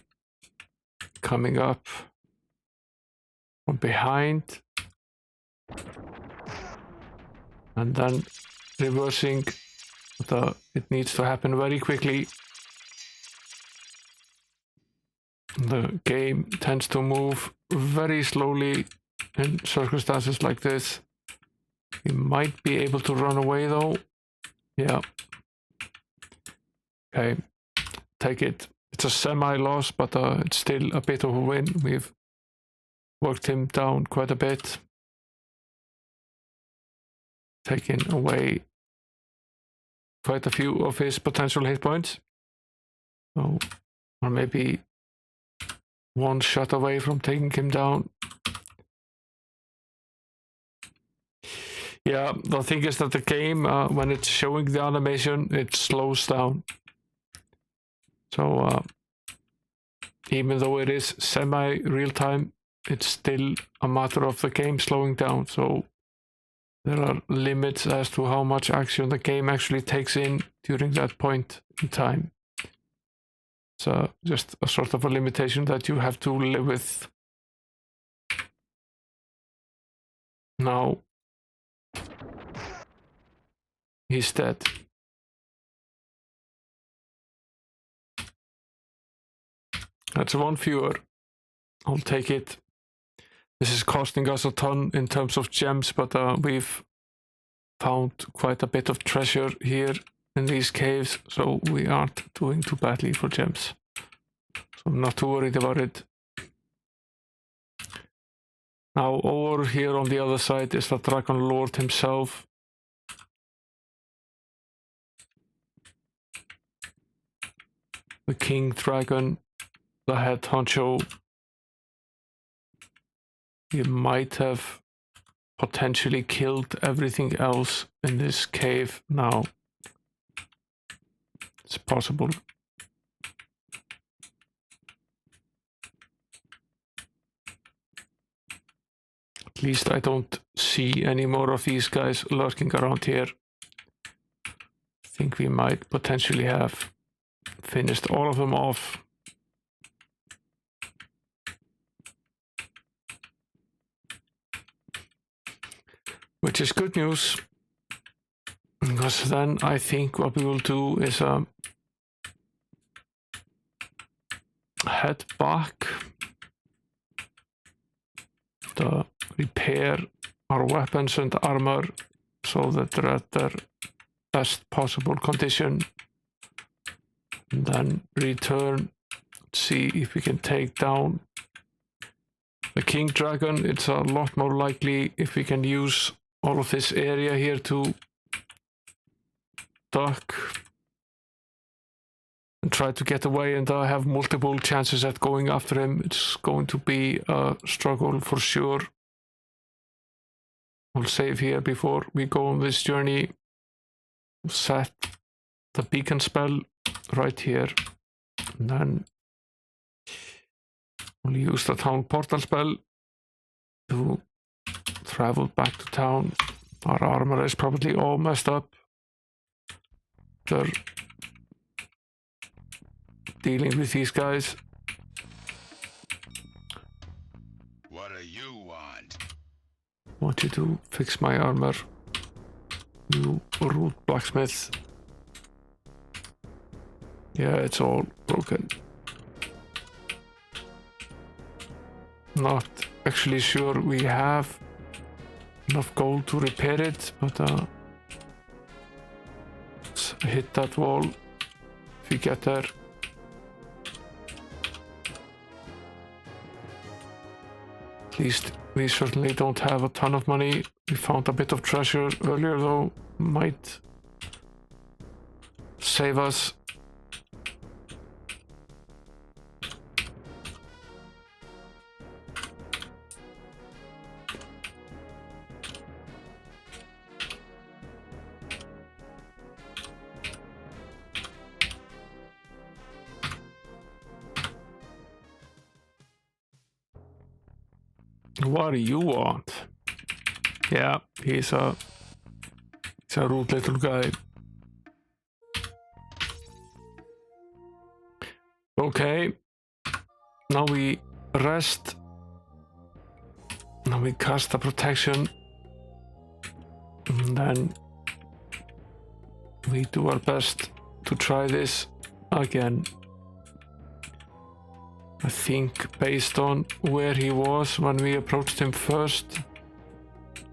coming up from behind and then reversing. It needs to happen very quickly. The game tends to move very slowly in circumstances like this. We might be able to run away though. Yeah. Okay, take it. It's a semi-loss, but it's still a bit of a win. We've worked him down quite a bit. Taking away quite a few of his potential hit points. So, or maybe one shot away from taking him down. Yeah, the thing is that the game, when it's showing the animation, it slows down. So, even though it is semi-real time, it's still a matter of the game slowing down. So, there are limits as to how much action the game actually takes in during that point in time. It's just a sort of a limitation that you have to live with. Now, he's dead. That's one fewer. I'll take it. This is costing us a ton in terms of gems, but we've found quite a bit of treasure here in these caves, so we aren't doing too badly for gems. So I'm not too worried about it. Now over here on the other side is the Dragon Lord himself. The King Dragon, the head honcho. He might have potentially killed everything else in this cave now. It's possible. At least I don't see any more of these guys lurking around here. I think we might potentially have finished all of them off. Which is good news, because then I think what we will do is head back to repair our weapons and armor so that they're at their best possible condition, and then return, see if we can take down the King Dragon. It's a lot more likely if we can use all of this area here to duck and try to get away, and I have multiple chances at going after him. It's going to be a struggle for sure. I'll save here before we go on this journey. Set the beacon spell right here, and then we'll use the town portal spell to travel back to town. Our armor is probably all messed up. They're dealing with these guys. What do you want? Want you to fix my armor. You rude blacksmith. Yeah, it's all broken. Not actually sure we have enough gold to repair it, but let's hit that wall if we get there. At least we certainly don't have a ton of money. We found a bit of treasure earlier though, might save us. What do you want? Yeah, he's a rude little guy. Okay, now we rest. Now we cast the protection. And then we do our best to try this again. I think based on where he was when we approached him first,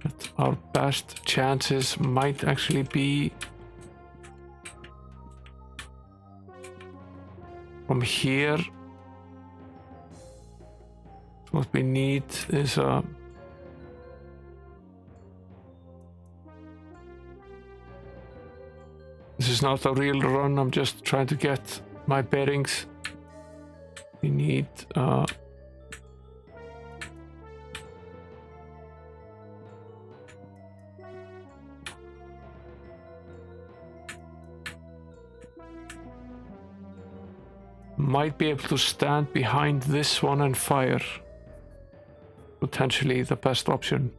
that our best chances might actually be from here. What we need is this is not a real run, I'm just trying to get my bearings. We need might be able to stand behind this one and fire. Potentially the best option.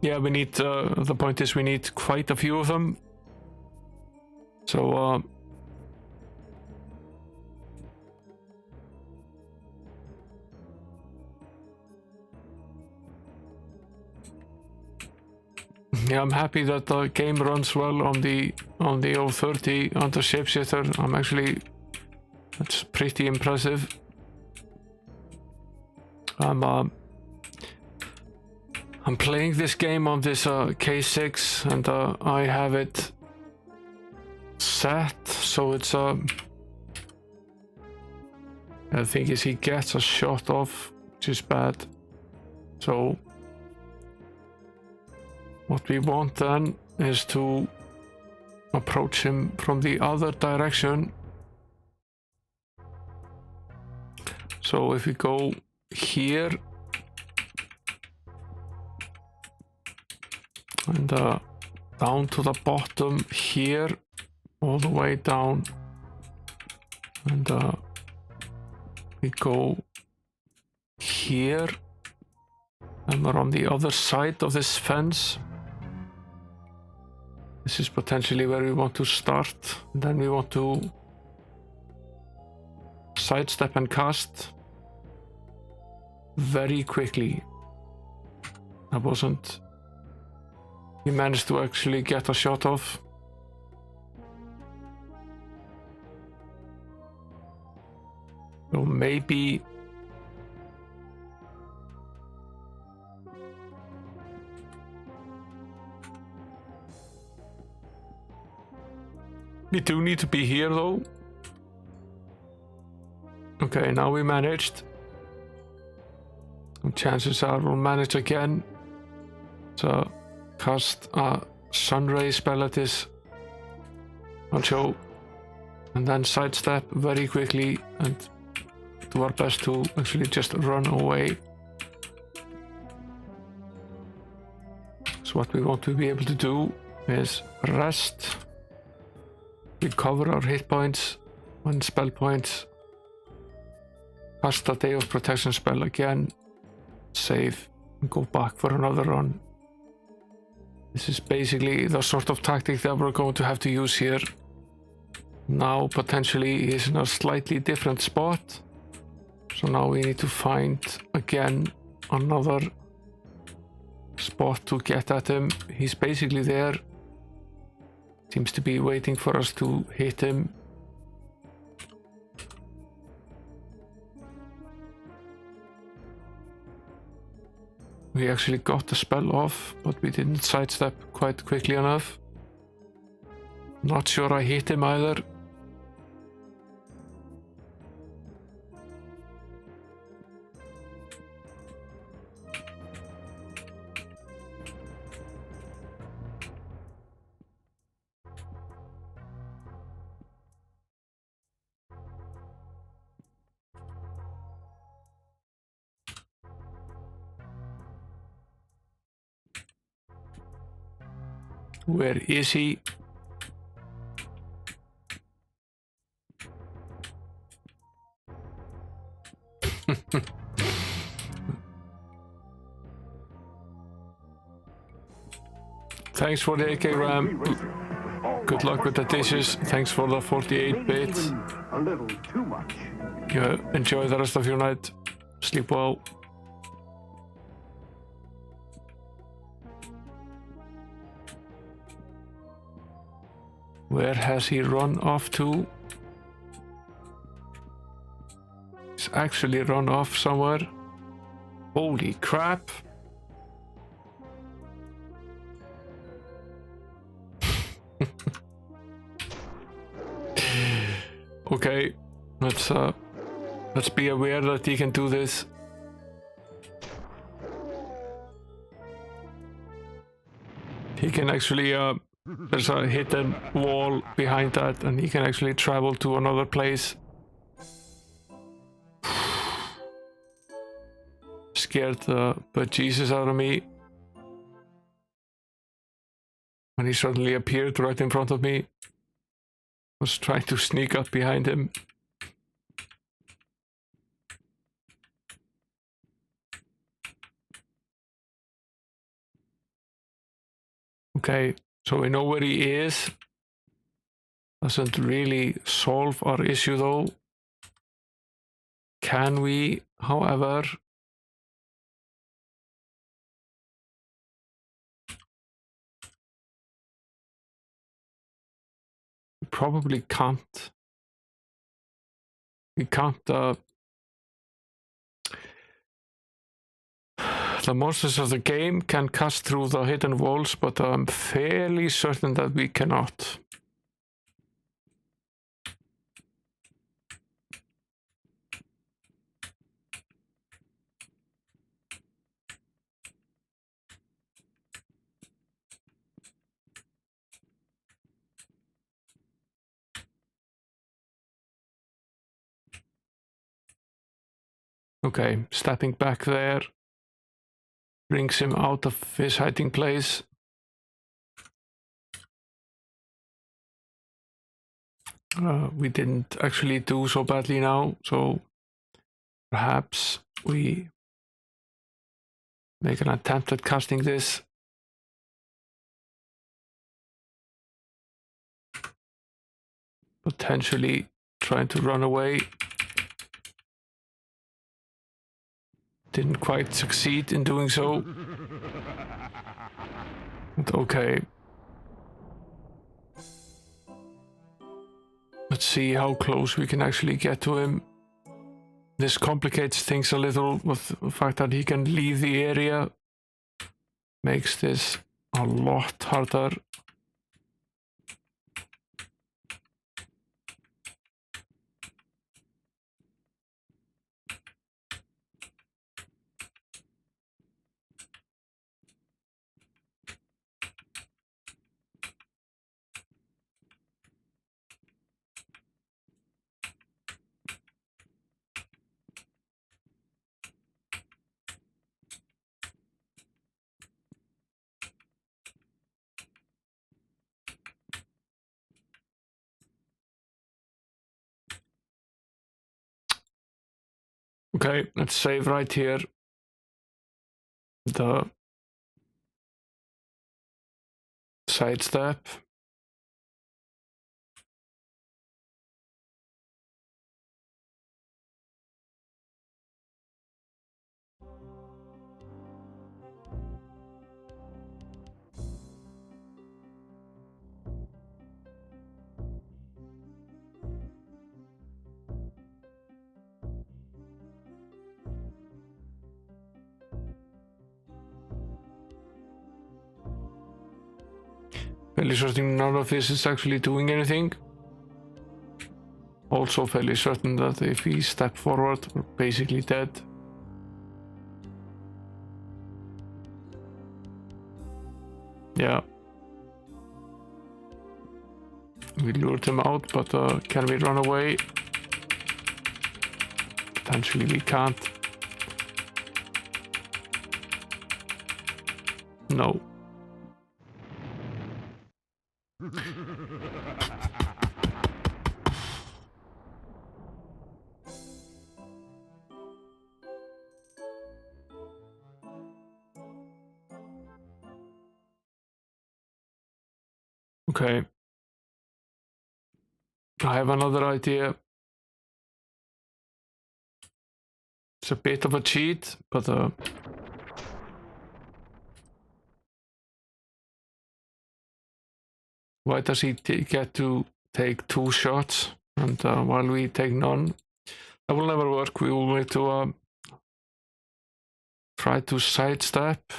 Yeah, we need the point is we need quite a few of them. So yeah, I'm happy that the game runs well on the 030 on the shapeshifter. That's pretty impressive. I'm playing this game on this K6 and I have it set so it's the thing is he gets a shot off, which is bad. So what we want then is to approach him from the other direction. So if we go here and down to the bottom here, all the way down, and we go here and we're on the other side of this fence. This is potentially where we want to start. And then we want to sidestep and cast very quickly. That wasn't... We managed to actually get a shot off. So maybe... We do need to be here though. Okay, now we managed. And chances are we'll manage again. So cast a sunray spell at this honcho and then sidestep very quickly and do our best to actually just run away. So what we want to be able to do is rest, recover our hit points and spell points, Cast a Day of Protection spell again. Save and go back for another run. This is basically the sort of tactic that we're going to have to use here. Now potentially he's in a slightly different spot. So now we need to find again another spot to get at him. He's basically there. Seems to be waiting for us to hit him. We actually got the spell off, but we didn't sidestep quite quickly enough. Not sure I hit him either. Where is he? Thanks for the AK Ram. Good luck with the dishes. Thanks for the 48-bit. A little too much. Yeah, enjoy the rest of your night. Sleep well. Where has he run off to? He's actually run off somewhere. Holy crap. Okay, let's be aware that he can do this. He can actually there's a hidden wall behind that, and he can actually travel to another place. Scared the bejesus out of me when he suddenly appeared right in front of me. Was trying to sneak up behind him. Okay, so we know where he is. Doesn't really solve our issue though. Can we, however, we probably can't. We can't the monsters of the game can cast through the hidden walls, but I'm fairly certain that we cannot. Okay, stepping back there brings him out of his hiding place. We didn't actually do so badly now, so perhaps we make an attempt at casting this. Potentially trying to run away. Didn't quite succeed in doing so. But okay. Let's see how close we can actually get to him. This complicates things a little with the fact that he can leave the area. Makes this a lot harder. Okay, let's save right here. The sidestep. Fairly certain none of this is actually doing anything. Also fairly certain that if we step forward, we're basically dead. Yeah. We lured him out, but can we run away? Potentially we can't. No. Okay. I have another idea. It's a bit of a cheat, but why does he get to take 2 shots and while we take none? That will never work. We will need to try to sidestep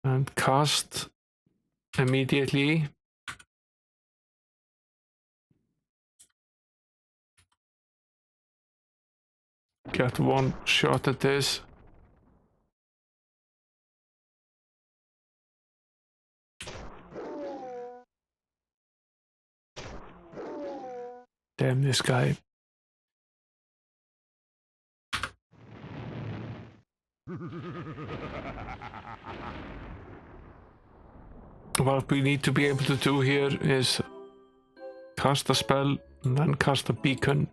and cast immediately. Get 1 shot at this. Damn this guy. What we need to be able to do here is cast a spell and then cast a beacon.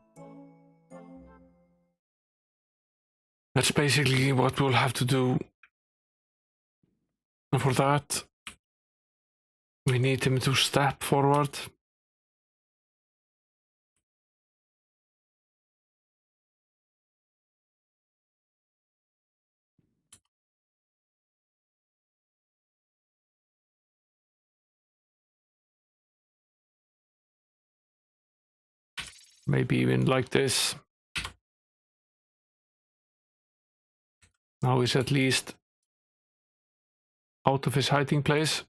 That's basically what we'll have to do. And for that, we need him to step forward. Maybe even like this. Now he's at least out of his hiding place.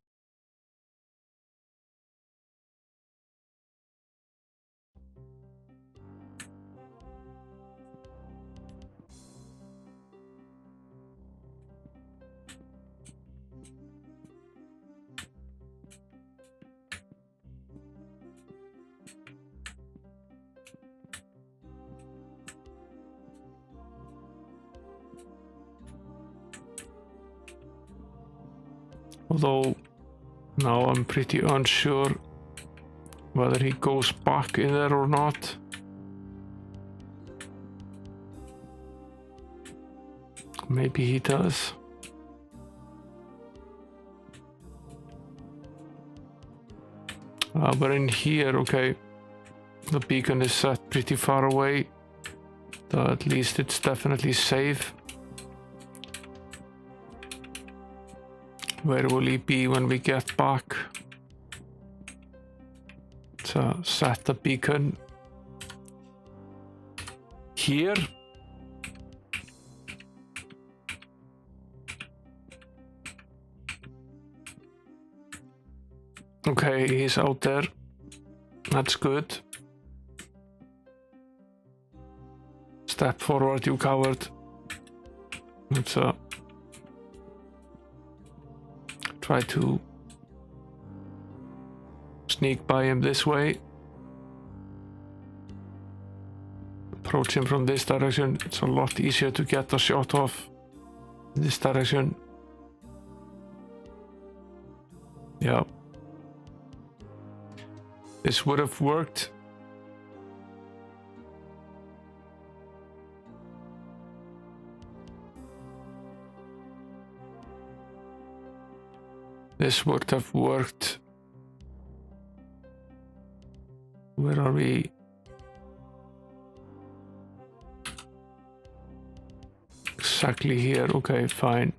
Although now I'm pretty unsure whether he goes back in there or not. Maybe he does. But in here, okay, the beacon is set pretty far away. At least it's definitely safe. Where will he be when we get back? So set the beacon here. Okay, he's out there. That's good. Step forward, you coward. Let's try to sneak by him this way. Approach him from this direction. It's a lot easier to get the shot off in this direction. Yeah. This would have worked this would have worked. Where are we? Exactly here. Okay, fine.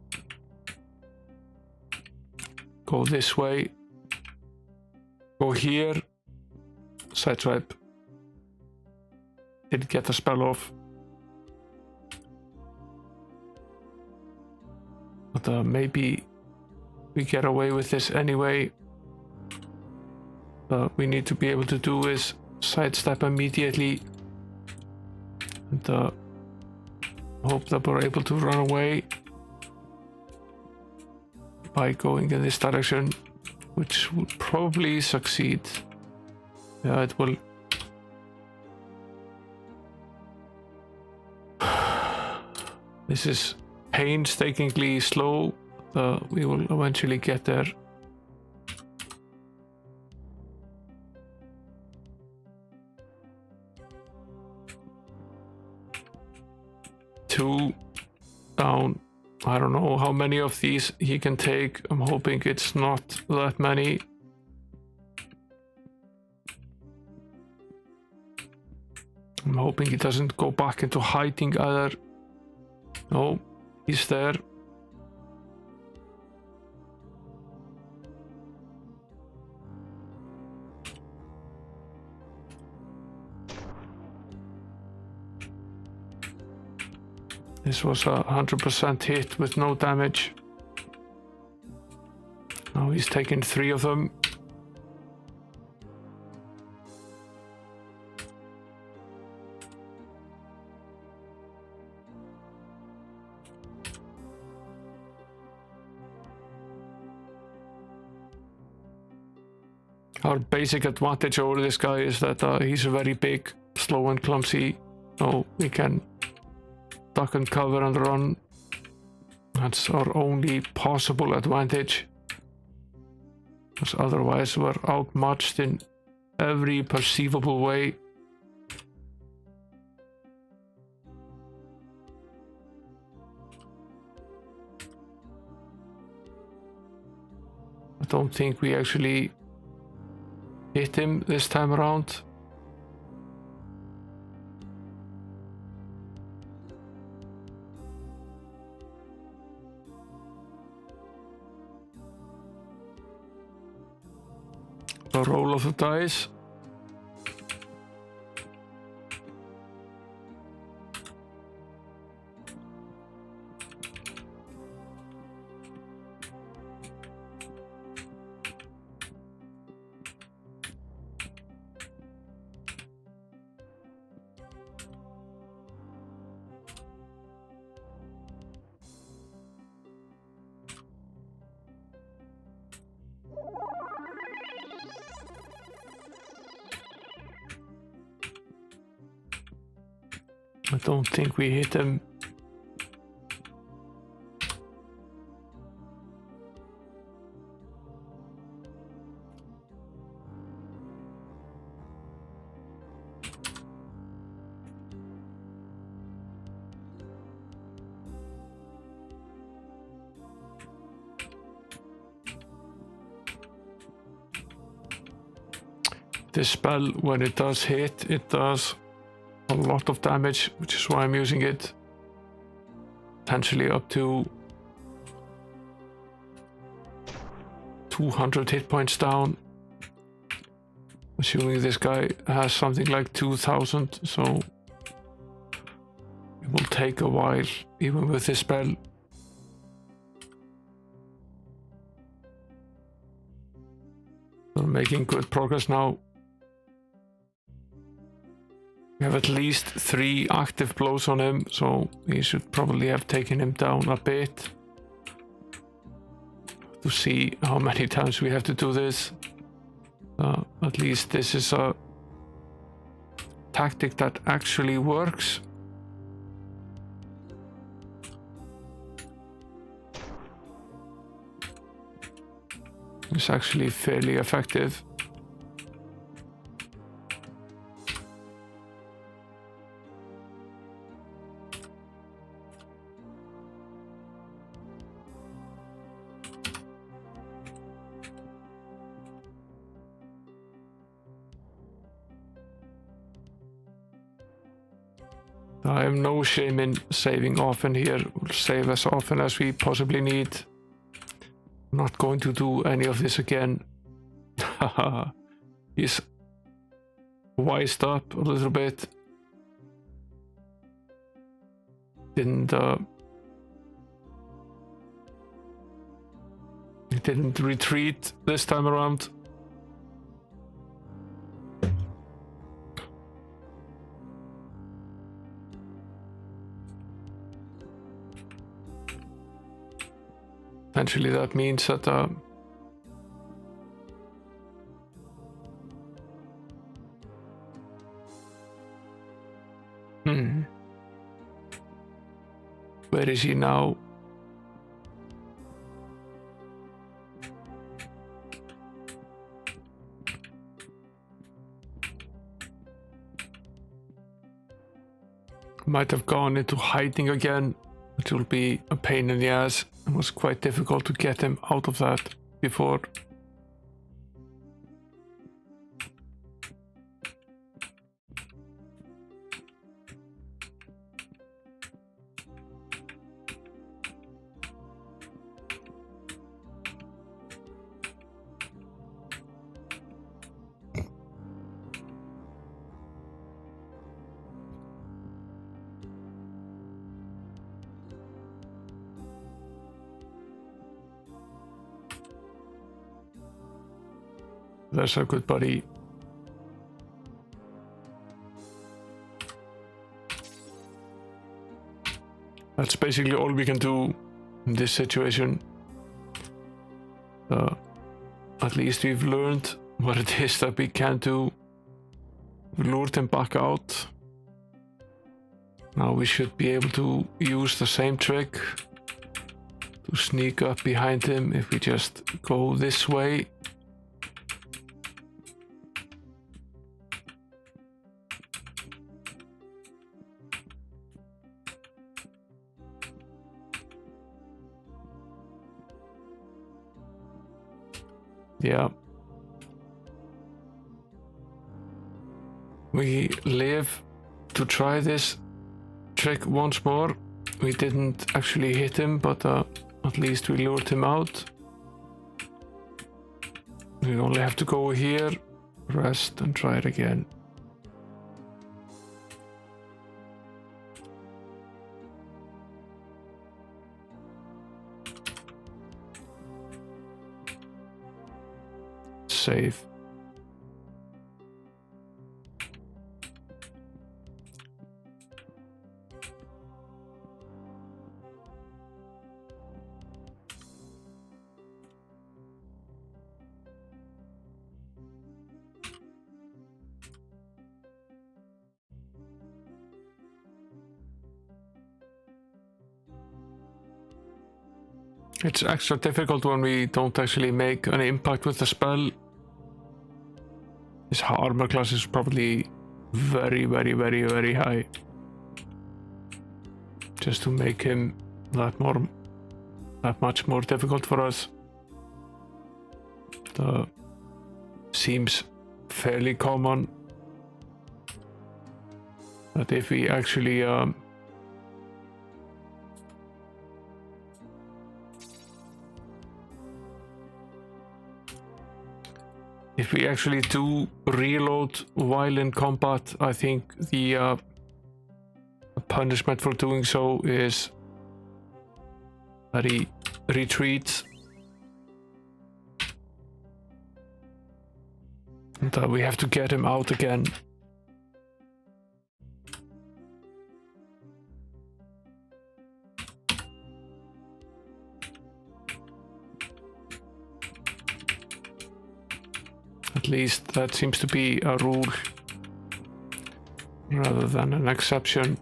Go this way. Go here. Sideswipe. Didn't get the spell off. But maybe we get away with this anyway. We need to be able to do is sidestep immediately. And hope that we're able to run away by going in this direction, which will probably succeed. Yeah, it will. This is painstakingly slow. We will eventually get there. Two down. I don't know how many of these he can take. I'm hoping it's not that many. I'm hoping he doesn't go back into hiding either. No, he's there. This was a 100% hit with no damage. Now he's taken 3 of them. Our basic advantage over this guy is that he's very big, slow and clumsy, so we can duck and cover and run. That's our only possible advantage, because otherwise we're outmatched in every perceivable way. I don't think we actually hit him this time around. The roll of the dice. I don't think we hit him. This spell, when it does hit, it does a lot of damage, which is why I'm using it. Potentially up to 200 hit points down. Assuming this guy has something like 2000, so it will take a while, even with this spell. We're making good progress now. We have at least 3 active blows on him, so we should probably have taken him down a bit. To see how many times we have to do this. At least this is a tactic that actually works. It's actually fairly effective. I have no shame in saving often here. We'll save as often as we possibly need. I'm not going to do any of this again. Haha. He's wised up a little bit. He didn't retreat this time around. Essentially that means that where is he now? Might have gone into hiding again, which will be a pain in the ass. It was quite difficult to get him out of that before. There's a good buddy. That's basically all we can do in this situation. At least we've learned what it is that we can do. We lured him back out. Now we should be able to use the same trick to sneak up behind him if we just go this way. Yeah. We live to try this trick once more. We didn't actually hit him, but at least we lured him out. We only have to go here, rest, and try it again. Save. It's extra difficult when we don't actually make an impact with the spell. His armor class is probably very, very, very, very high. Just to make him that much more difficult for us. Seems fairly common that if we actually do reload while in combat, I think the punishment for doing so is that he retreats. And we have to get him out again. At least that seems to be a rule rather than an exception.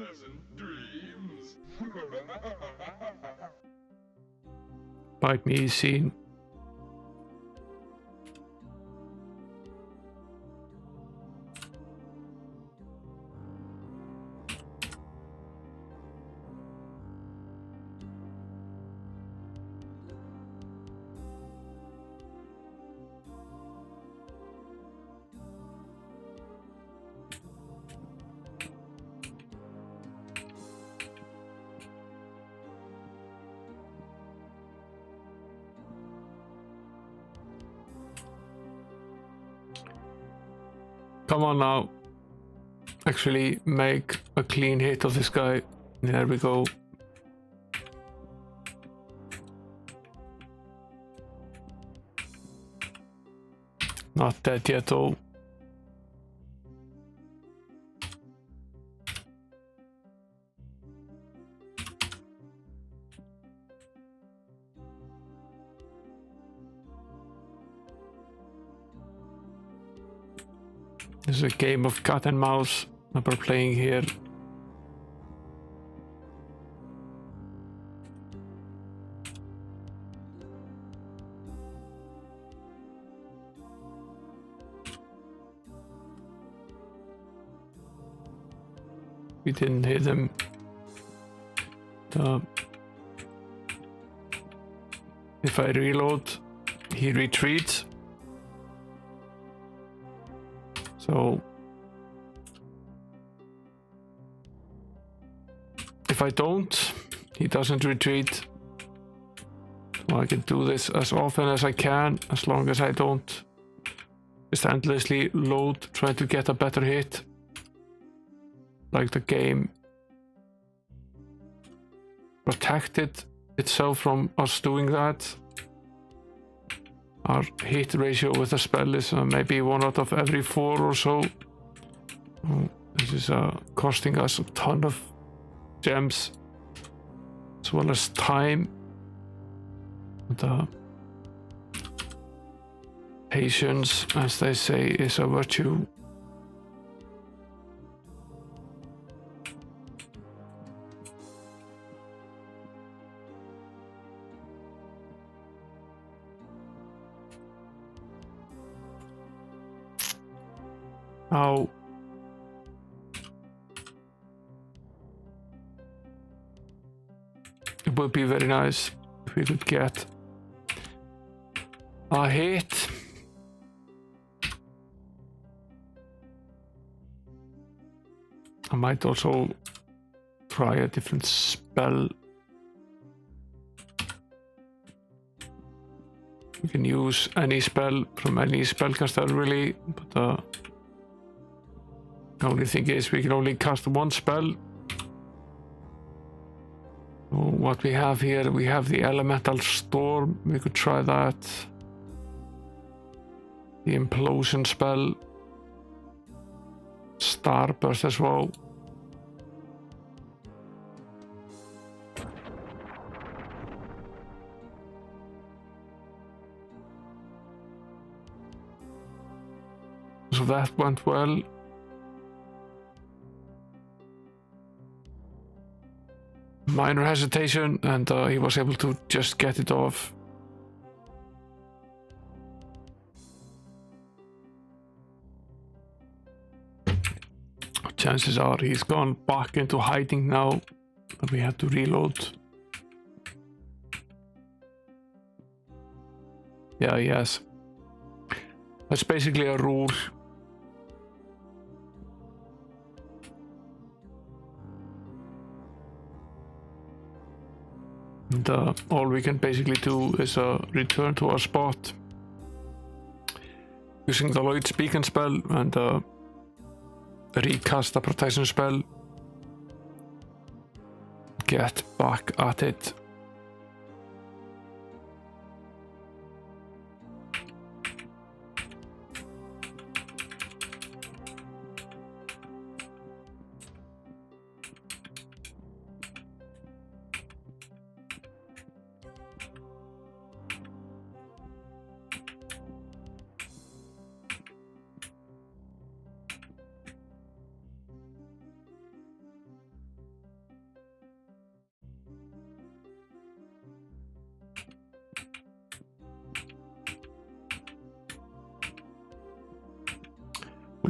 Pleasant dreams. Bite me, Xeen. Come on now. Actually make a clean hit of this guy. There we go. Not dead yet though. This is a game of cat and mouse that we're playing here. We didn't hit him. If I reload, he retreats. So if I don't, he doesn't retreat. So I can do this as often as I can, as long as I don't just endlessly load, trying to get a better hit. Like the game protected itself from us doing that. Our hit ratio with the spell is maybe 1 out of every 4 or so. This is costing us a ton of gems as well as time. And, patience, as they say, is a virtue. Now, it would be very nice if we could get a hit. I might also try a different spell. We can use any spell from any spellcaster really, but the only thing is we can only cast 1 spell. So what we have here, we have the Elemental Storm. We could try that. The Implosion spell. Starburst as well. So that went well. Minor hesitation, and he was able to just get it off. Chances are he's gone back into hiding now, but we have to reload. Yeah, yes. That's basically a rule. And all we can basically do is return to our spot using the Lloyd's Beacon spell and recast the protection spell. Get back at it.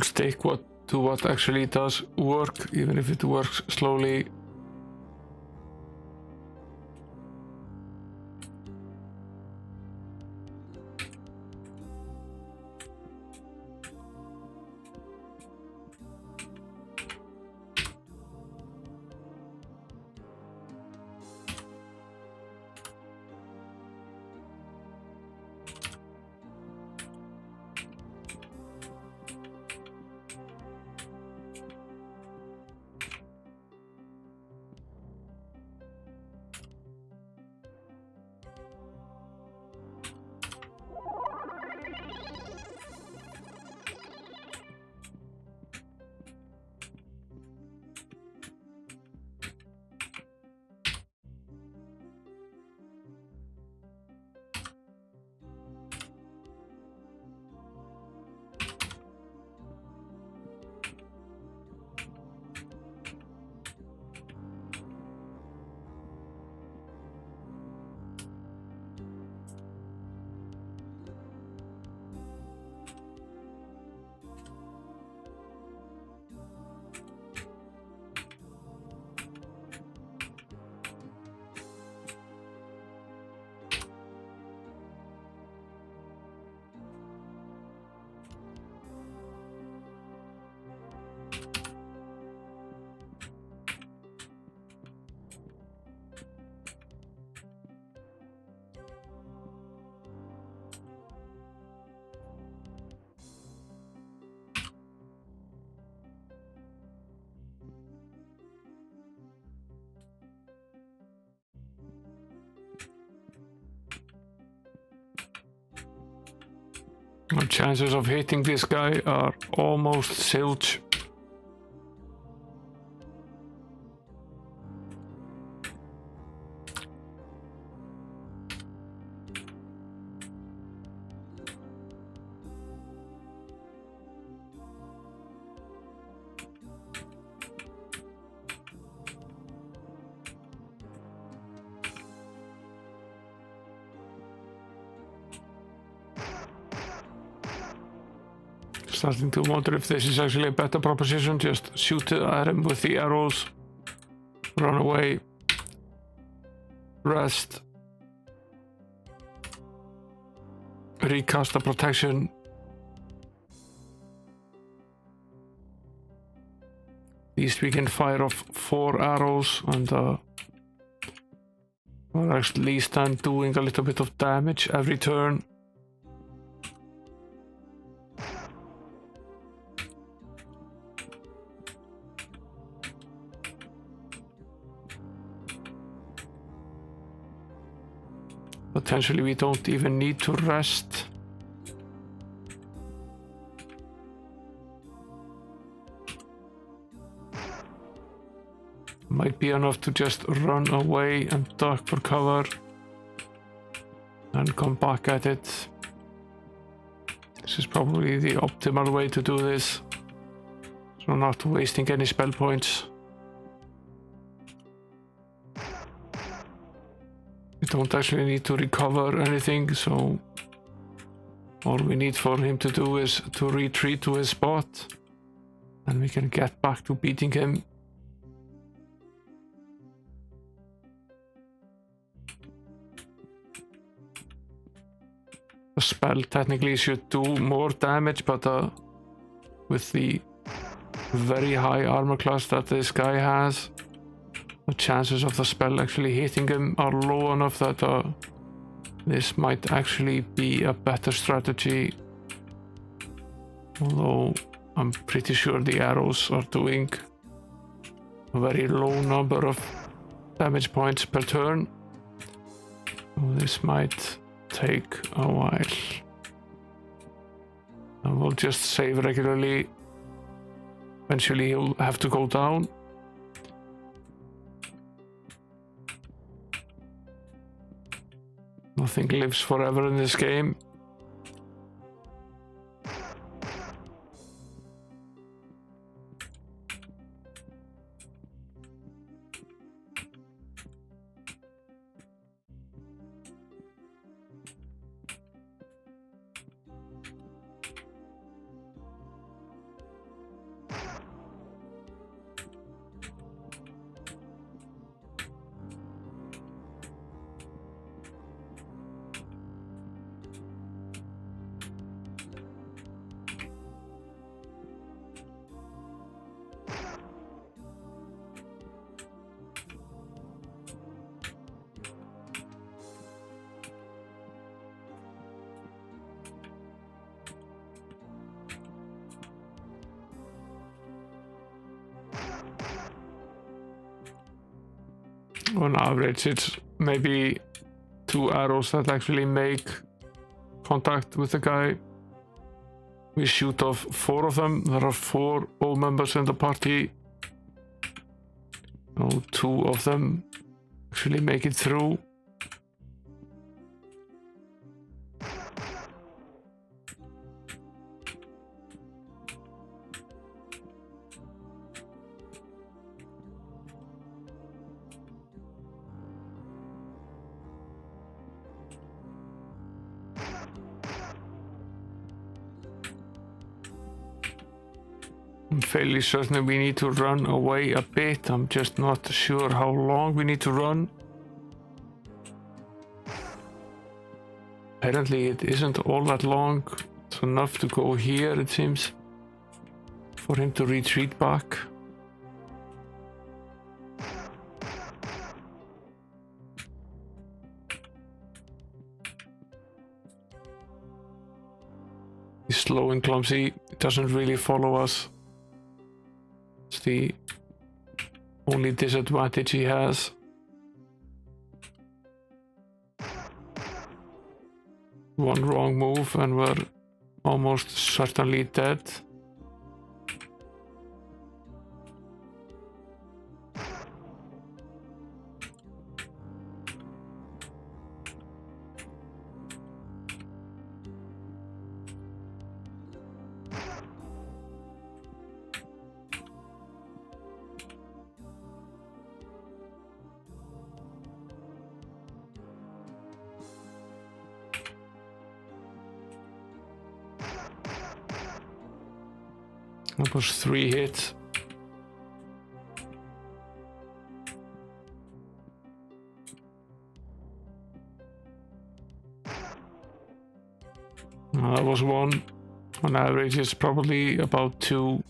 will stick to what actually does work, even if it works slowly. The chances of hitting this guy are almost zilch. Starting to wonder if this is actually a better proposition. Just shoot at him with the arrows, run away, rest, recast the protection. At least we can fire off 4 arrows and or at least I'm doing a little bit of damage every turn. Potentially we don't even need to rest. Might be enough to just run away and duck for cover and come back at it. This is probably the optimal way to do this, so not wasting any spell points. We don't actually need to recover anything, so all we need for him to do is to retreat to his spot, and we can get back to beating him. The spell technically should do more damage, but with the very high armor class that this guy has, the chances of the spell actually hitting him are low enough that this might actually be a better strategy. Although I'm pretty sure the arrows are doing a very low number of damage points per turn. So this might take a while. And we'll just save regularly. Eventually he'll have to go down. Nothing lives forever in this game. On average, it's maybe 2 arrows that actually make contact with the guy. We shoot off 4 of them. There are 4 all members in the party. No, 2 of them actually make it through. I'm fairly certain we need to run away a bit. I'm just not sure how long we need to run. Apparently it isn't all that long. It's enough to go here, it seems, for him to retreat back. He's slow and clumsy. It doesn't really follow us. It's the only disadvantage he has. One wrong move and we're almost certainly dead. That was 3 hits. That was 1. On average, it's probably about 2.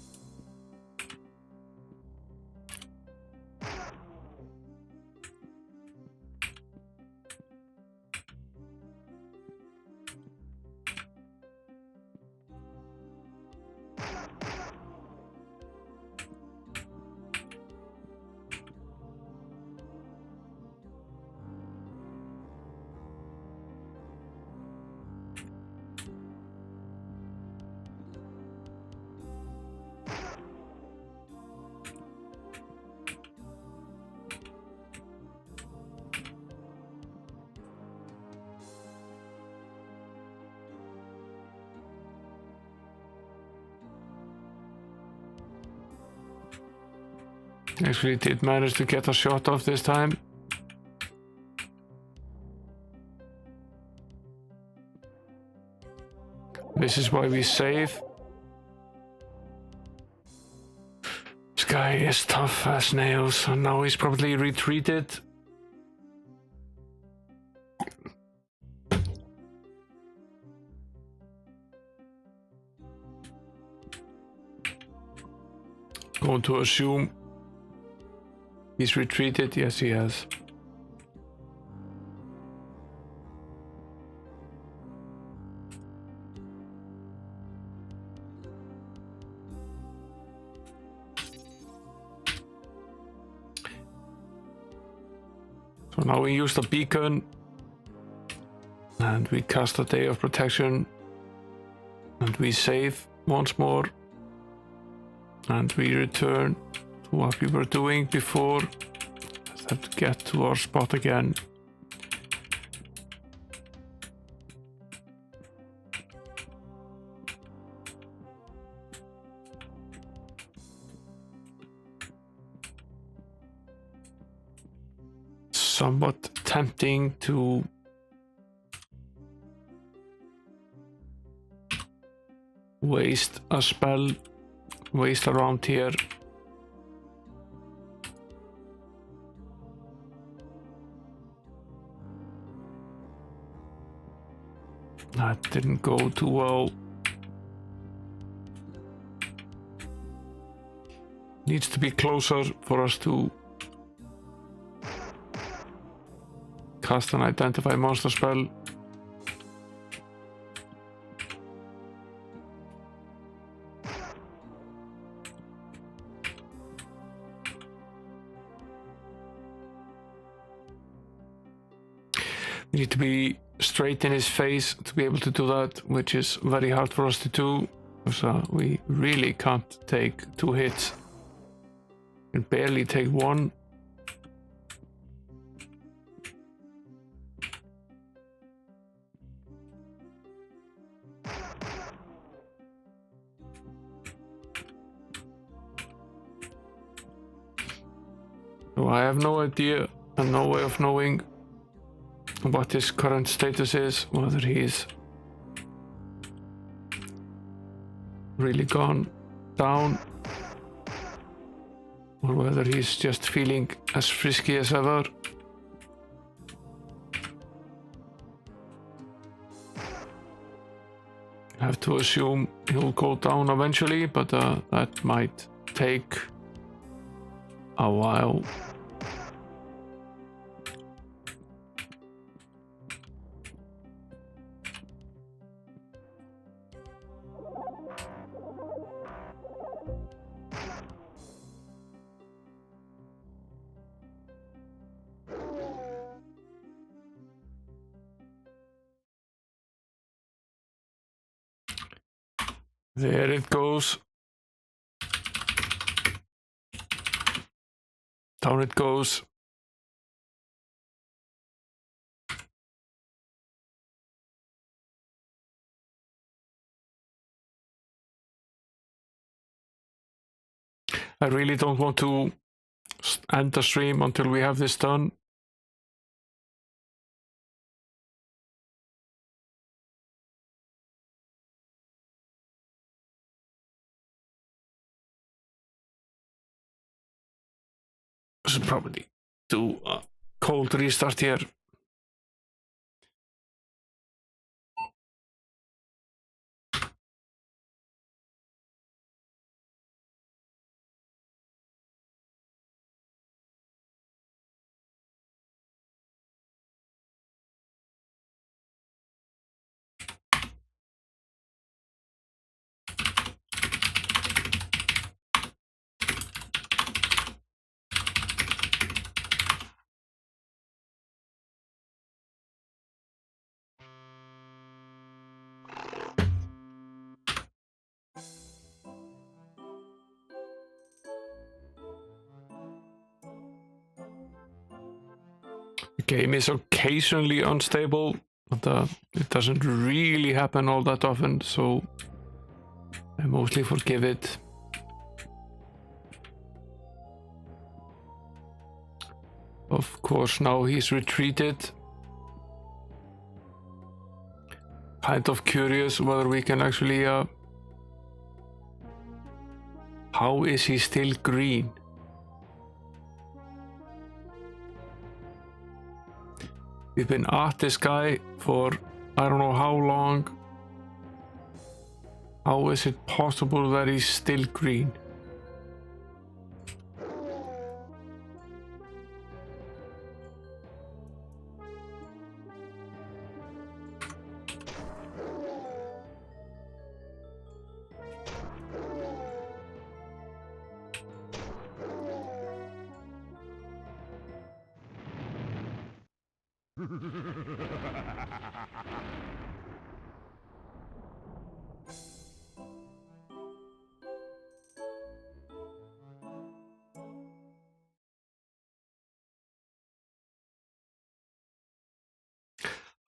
Actually did manage to get a shot off this time. This is why we save. This guy is tough as nails, and now he's probably retreated. Going to assume he's retreated. Yes, he has. So now we use the beacon and we cast a Day of Protection and we save once more and we return to what we were doing before. Let's have to get to our spot again. Somewhat tempting to waste a spell, waste around here. That didn't go too well. Needs to be closer for us to cast an identify monster spell. need to be straight in his face to be able to do that, which is very hard for us to do. So we really can't take 2 hits. We can barely take 1. So I have no idea and no way of knowing what his current status is, whether he's really gone down or whether he's just feeling as frisky as ever. I have to assume he'll go down eventually, but that might take a while. There it goes. Down it goes. I really don't want to end the stream until we have this done. Should probably do a cold restart here. The game is occasionally unstable, but it doesn't really happen all that often, so I mostly forgive it. Of course, now he's retreated. Kind of curious whether we can actually... How is he still green? We've been at this guy for I don't know how long. How is it possible that he's still green?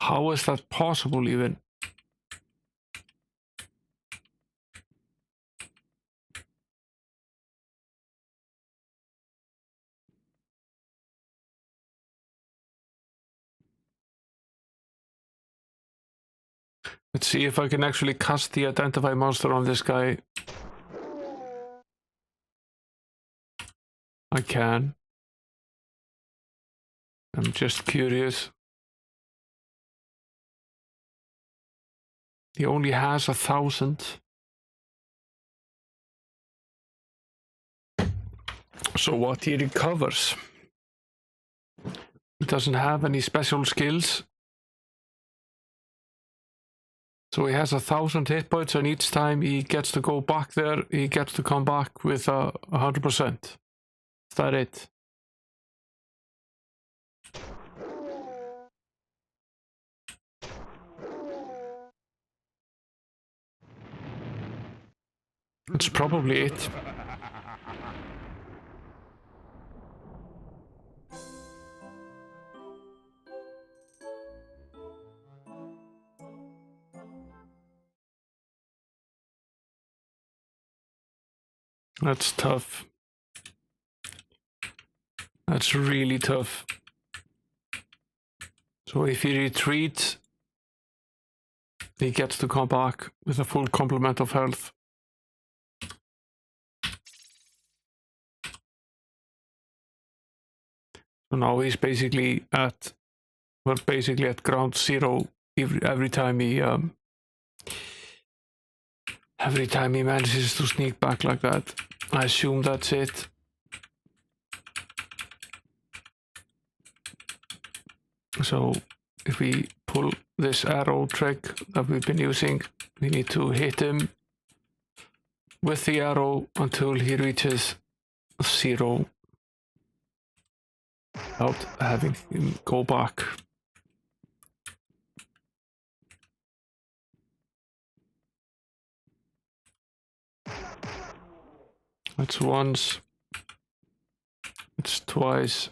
How is that possible even? Let's see if I can actually cast the identify monster on this guy. I can. I'm just curious. He only has 1,000. So what he recovers? He doesn't have any special skills. So he has 1,000 hit points, and each time he gets to go back there, he gets to come back with 100%. Is that it? That's probably it. That's tough. That's really tough. So if he retreats, he gets to come back with a full complement of health. So now he's basically at, we're basically at ground zero every time he manages to sneak back like that. I assume that's it. So if we pull this arrow trick that we've been using, we need to hit him with the arrow until he reaches zero without having him go back. That's once. It's twice.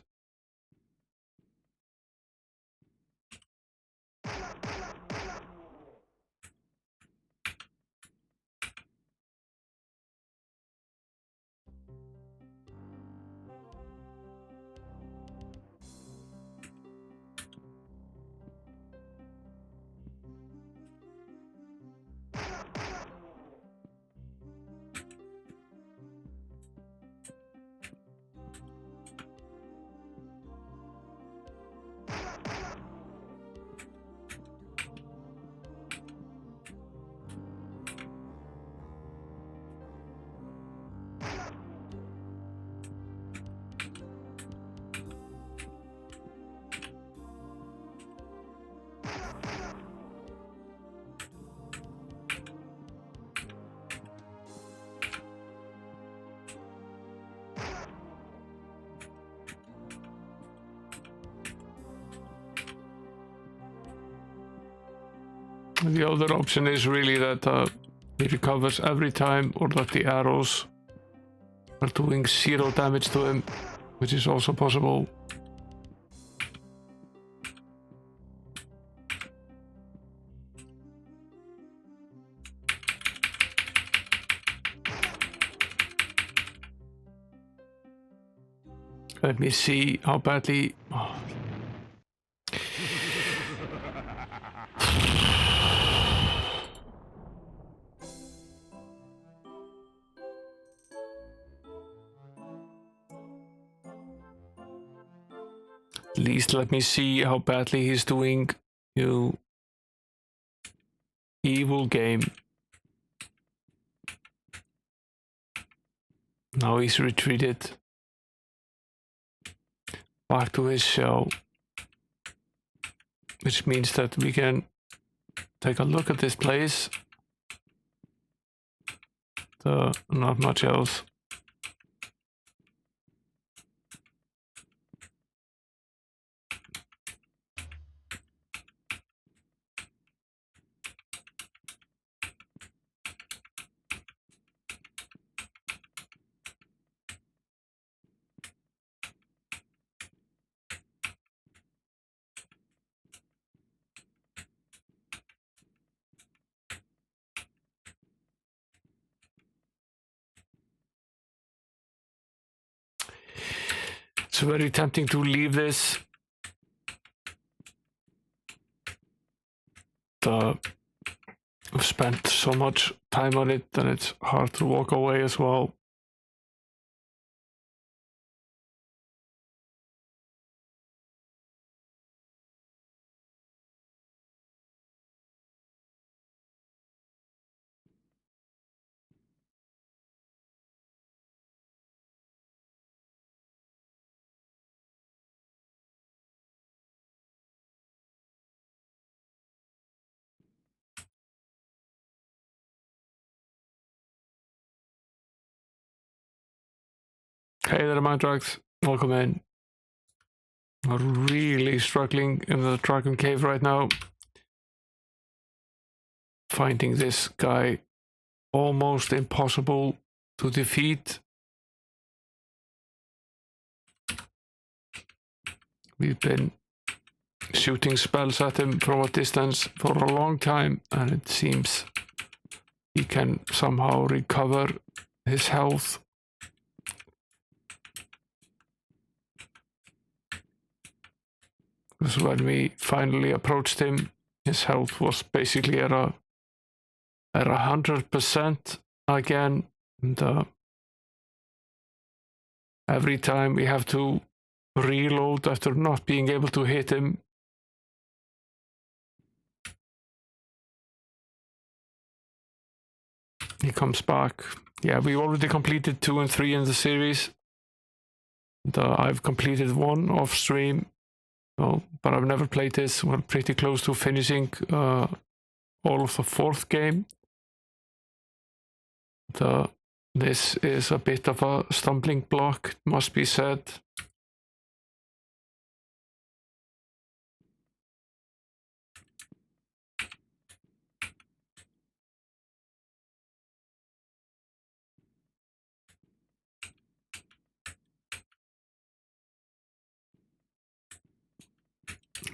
The other option is really that he recovers every time, or that the arrows are doing 0 damage to him, which is also possible. Let me see how badly... Oh. At least let me see how badly he's doing, you evil game. Now he's retreated back to his shell, which means that we can take a look at this place. Not much else. It's very tempting to leave this. I've spent so much time on it that it's hard to walk away as well. Hey there, Mandrax. Welcome in. We're really struggling in the Dragon Cave right now. Finding this guy almost impossible to defeat. We've been shooting spells at him from a distance for a long time, and it seems he can somehow recover his health. Because when we finally approached him, his health was basically at 100% again, and every time we have to reload after not being able to hit him. He comes back. Yeah, we already completed 2 and 3 in the series. And, I've completed 1 off stream, but I've never played this. We're pretty close to finishing all of the 4th game. This is a bit of a stumbling block, it must be said.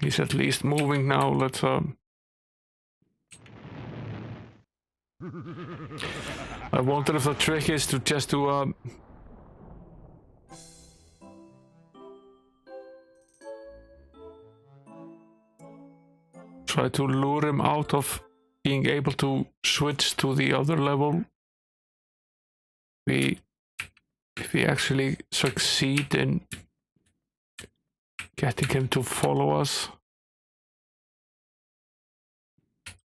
He's at least moving now. Let's I wonder if the trick is to just to try to lure him out of being able to switch to the other level. If we actually succeed in getting him to follow us.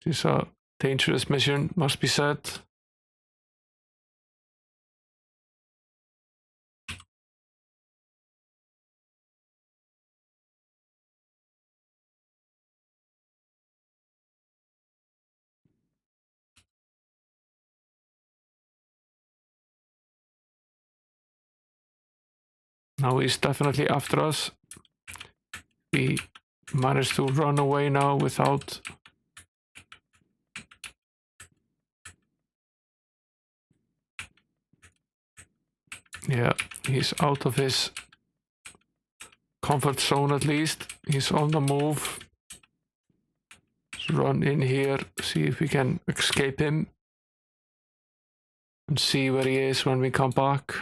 This is a dangerous mission, must be said. Now he's definitely after us. We managed to run away now without yeah, he's out of his comfort zone at least. He's on the move. Let's run in here, see if we can escape him and see where he is when we come back.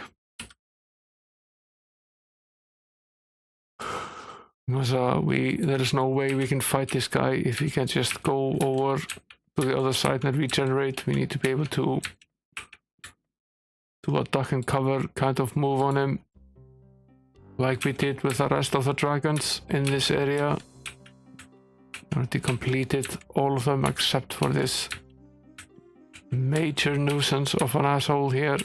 Because there is no way we can fight this guy if he can just go over to the other side and regenerate. We need to be able to do a duck and cover kind of move on him, like we did with the rest of the dragons in this area. Already completed all of them except for this major nuisance of an asshole here.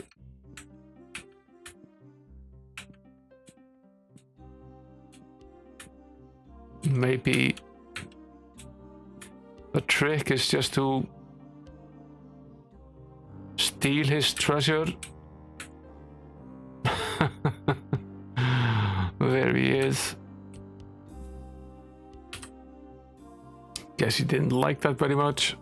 Maybe the trick is just to steal his treasure. There he is. Guess he didn't like that very much.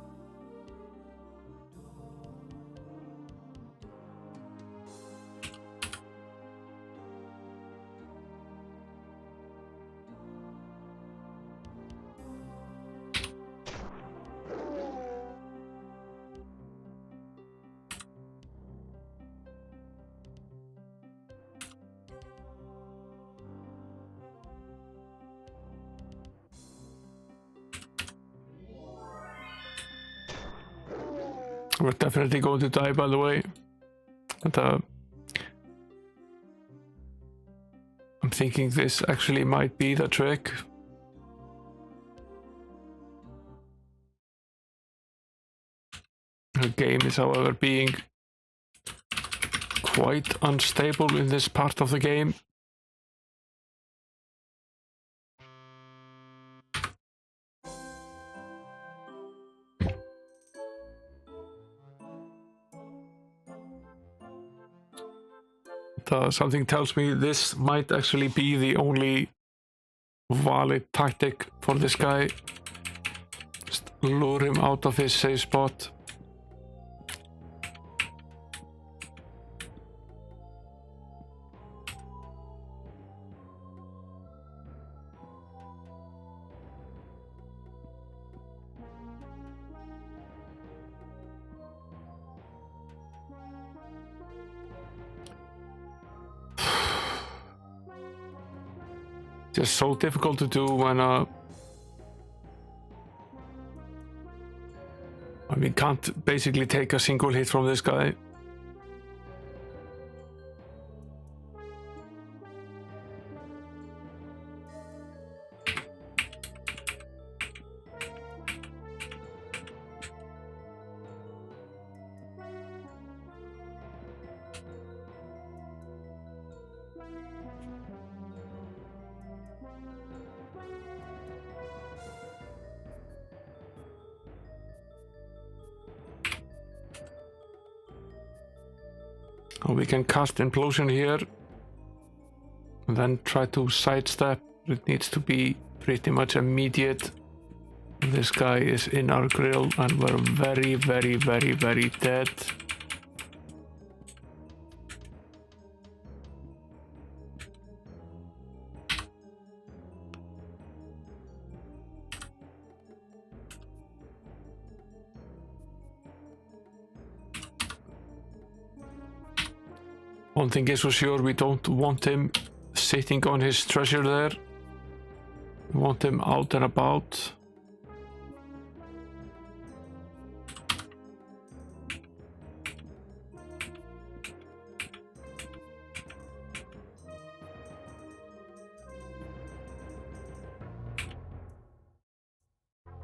We're definitely going to die, by the way. And, I'm thinking this actually might be the trick. The game is, however, being quite unstable in this part of the game. Something tells me this might actually be the only valid tactic for this guy. Just lure him out of his safe spot. just so difficult to do when I mean, can't basically take a single hit from this guy. We can cast Implosion here and then try to sidestep. It needs to be pretty much immediate. This guy is in our grill and we're very, very, very, very dead. One thing is for sure, we don't want him sitting on his treasure there. We want him out and about.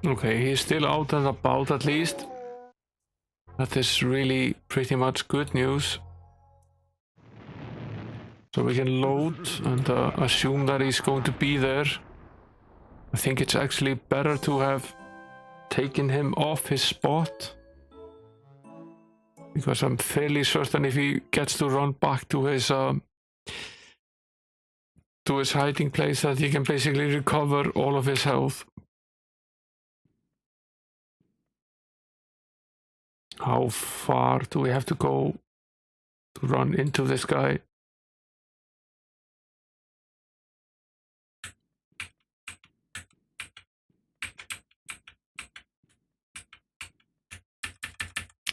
Okay, he's still out and about at least. That is really pretty much good news. So we can load and assume that he's going to be there. I think it's actually better to have taken him off his spot. Because I'm fairly certain if he gets to run back to his hiding place that he can basically recover all of his health. How far do we have to go to run into this guy?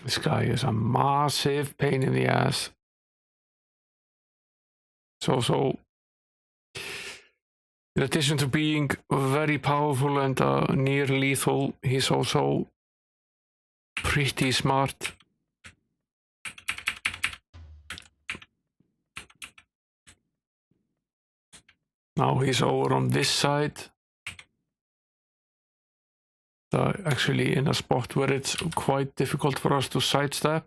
This guy is a massive pain in the ass. So in addition to being very powerful and near lethal, he's also pretty smart. Now he's over on this side. Actually in a spot where it's quite difficult for us to sidestep.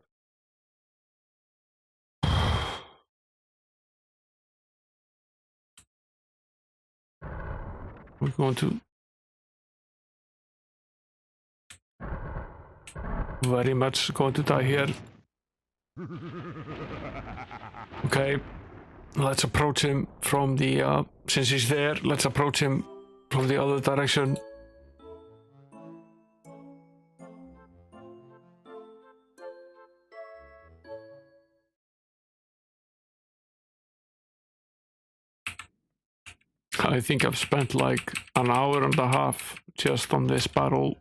We're going to very much going to die here. Okay, let's approach him from the since he's there, let's approach him from the other direction. I think I've spent like an hour and a half just on this battle.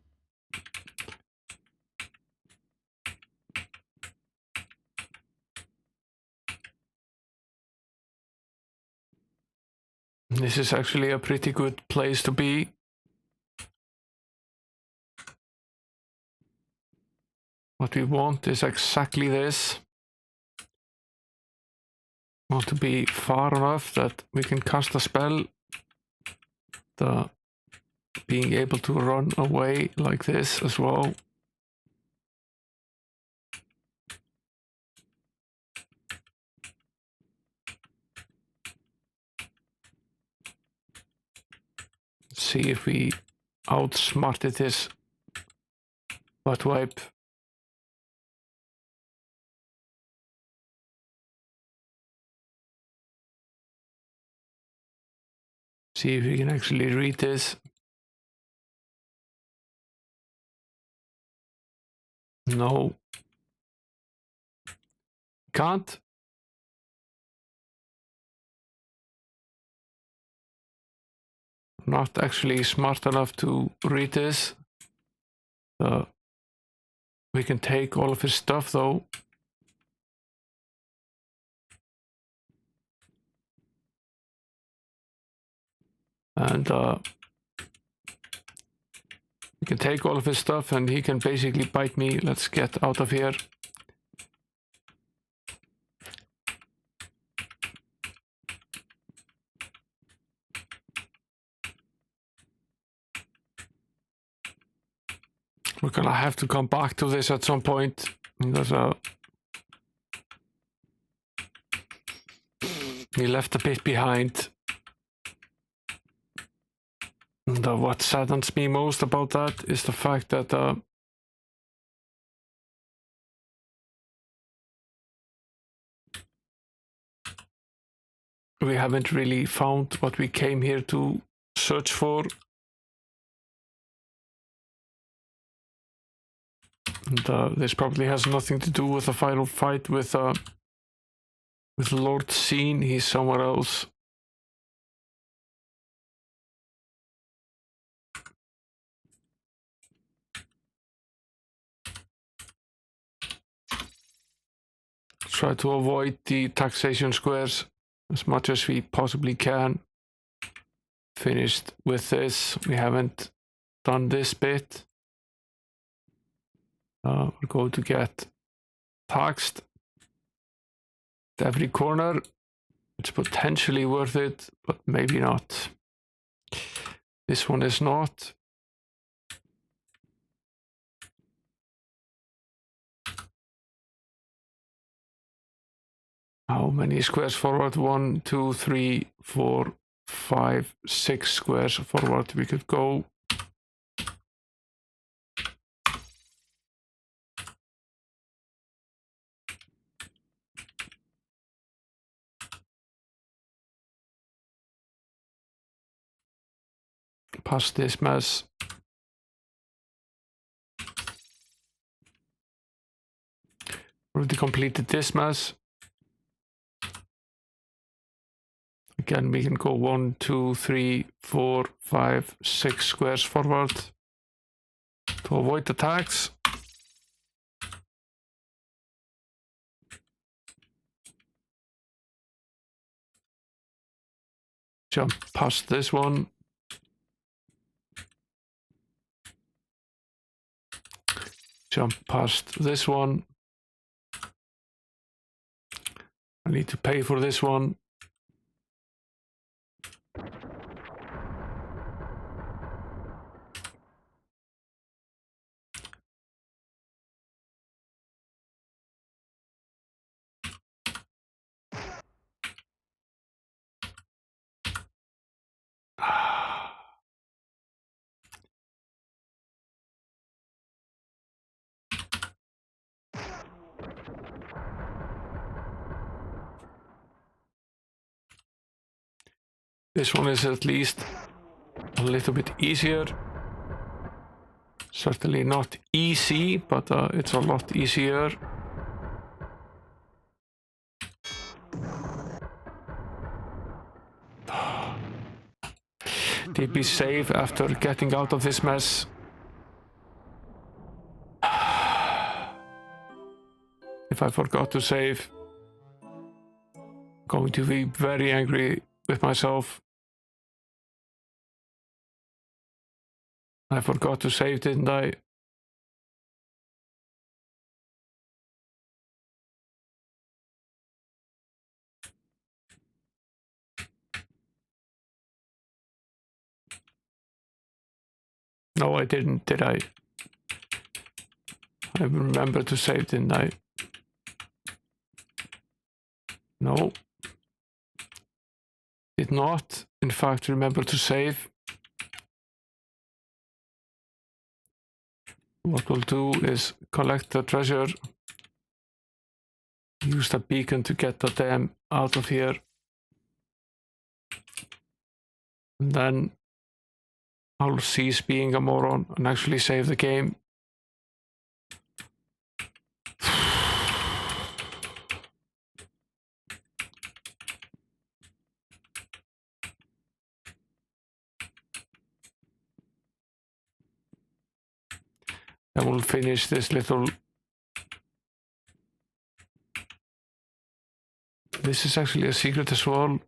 This is actually a pretty good place to be. What we want is exactly this. We want to be far enough that we can cast a spell. Being able to run away like this as well. See if we outsmarted his butt wipe. See if we can actually read this. No. Can't. Not actually smart enough to read this. We can take all of his stuff though. And we can take all of his stuff and he can basically bite me. Let's get out of here. We're gonna have to come back to this at some point. There's we left a bit behind. And what saddens me most about that is the fact that we haven't really found what we came here to search for. And this probably has nothing to do with the final fight with Lord Xeen. He's somewhere else. Try to avoid the taxation squares as much as we possibly can. Finished with this. We haven't done this bit. We're going to get taxed at every corner. It's potentially worth it, but maybe not. This one is not. How many squares forward? 1, 2, 3, 4, 5, 6 squares forward we could go. Past this mess. Already completed this mess. Again, we can go 1, 2, 3, 4, 5, 6 squares forward to avoid the tax. Jump past this one. Jump past this one. I need to pay for this one. This one is at least a little bit easier. Certainly not easy, but it's a lot easier. Did we save after getting out of this mess? If I forgot to save, I'm going to be very angry with myself. I forgot to save, didn't I? No, I didn't, did I? I remembered to save, didn't I? No. Did not, in fact, remember to save. What we'll do is collect the treasure. Use the beacon to get the dam out of here. And then I'll cease being a moron and actually save the game. Then we'll finish this little... This is actually a secret as well.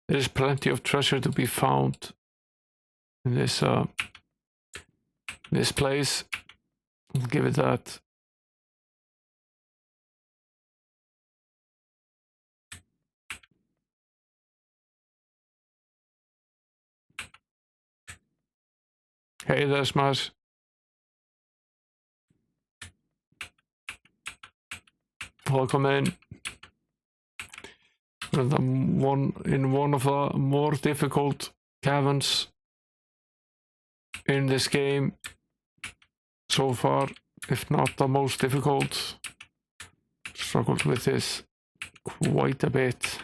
There is plenty of treasure to be found in this place. I'll give it that. Hey there, Smash. Welcome in. And I'm in one of the more difficult caverns in this game so far, if not the most difficult. Struggled with this quite a bit.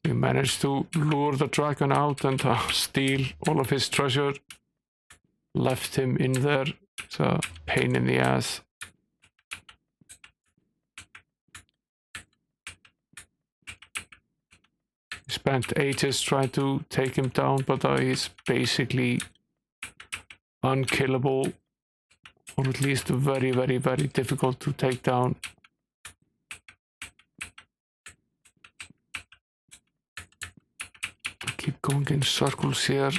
We managed to lure the dragon out and steal all of his treasure. Left him in there. It's a pain in the ass. We spent ages trying to take him down, but he's basically unkillable, or at least very, very, very difficult to take down. Keep going in circles here.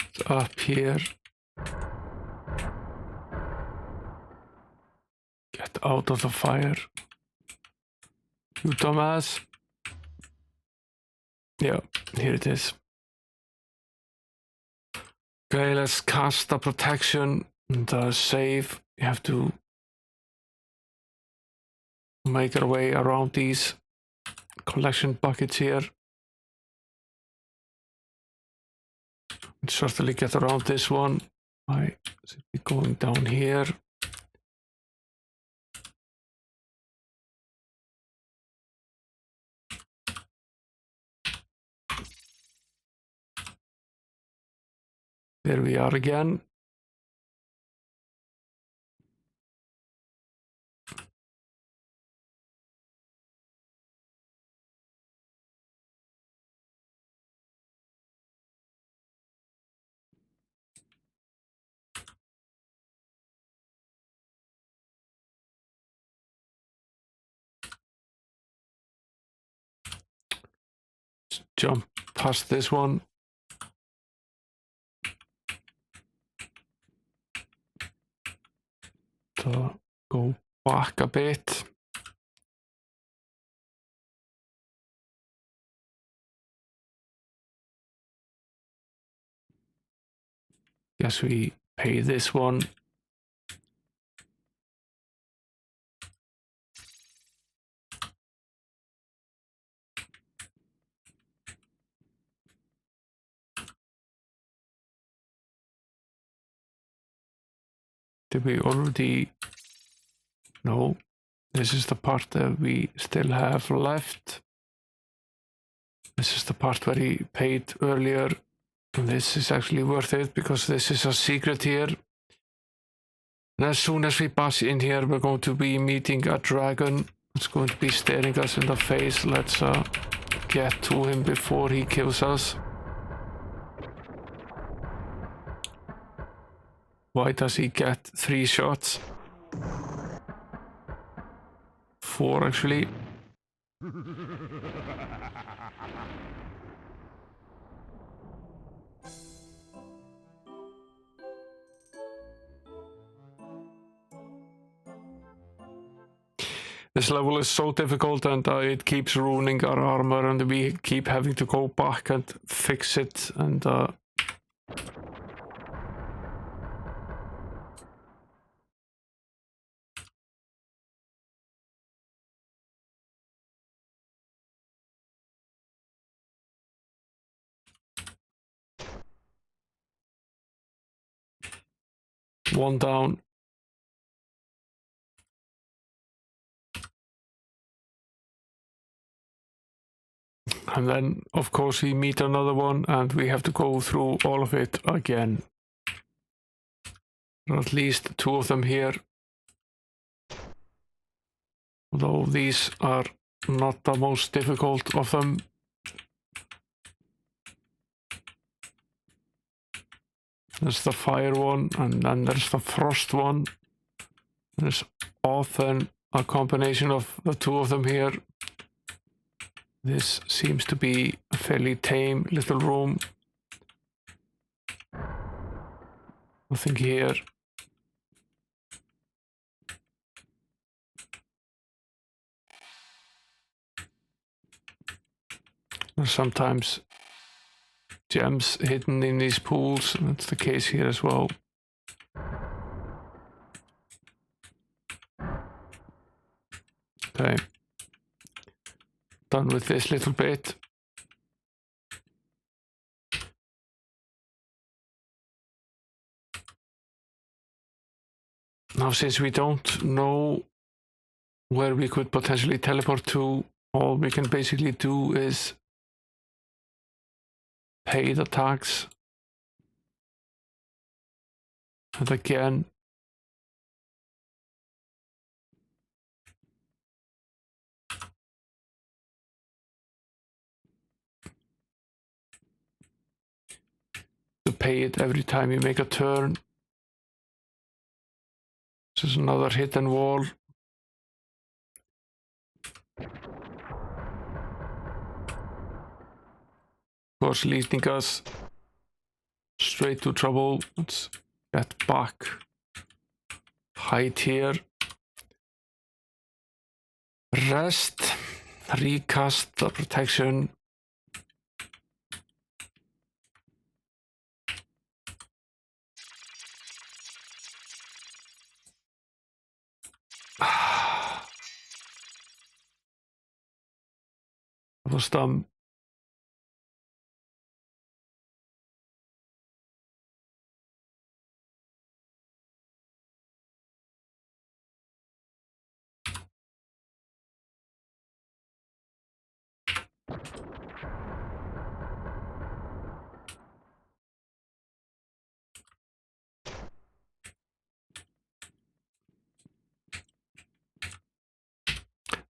It's up here. Get out of the fire. You dumbass. Yeah, here it is. Okay, let's cast the protection and save. We have to make our way around these collection buckets here. And certainly get around this one. I should be going down here. There we are again. Jump past this one. So go back a bit. Guess we pay this one. Did we already? No, this is the part that we still have left. This is the part where he paid earlier. And this is actually worth it because this is a secret here. And as soon as we pass in here, we're going to be meeting a dragon. It's going to be staring us in the face. Let's get to him before he kills us. Why does he get 3 shots? 4 actually. This level is so difficult and it keeps ruining our armor and we keep having to go back and fix it and one down. And then, of course, we meet another one and we have to go through all of it again. There are at least 2 of them here. Although these are not the most difficult of them. There's the fire one, and then there's the frost one. There's often a combination of the two of them here. This seems to be a fairly tame little room. Nothing here. There's sometimes gems hidden in these pools, and that's the case here as well. Okay. Done with this little bit. Now, since we don't know where we could potentially teleport to, all we can basically do is pay the tax. And again, to pay it every time you make a turn. This is another hidden wall. Of course, leading us straight to trouble. Let's get back. Hide here. Rest. Recast the protection. That was dumb.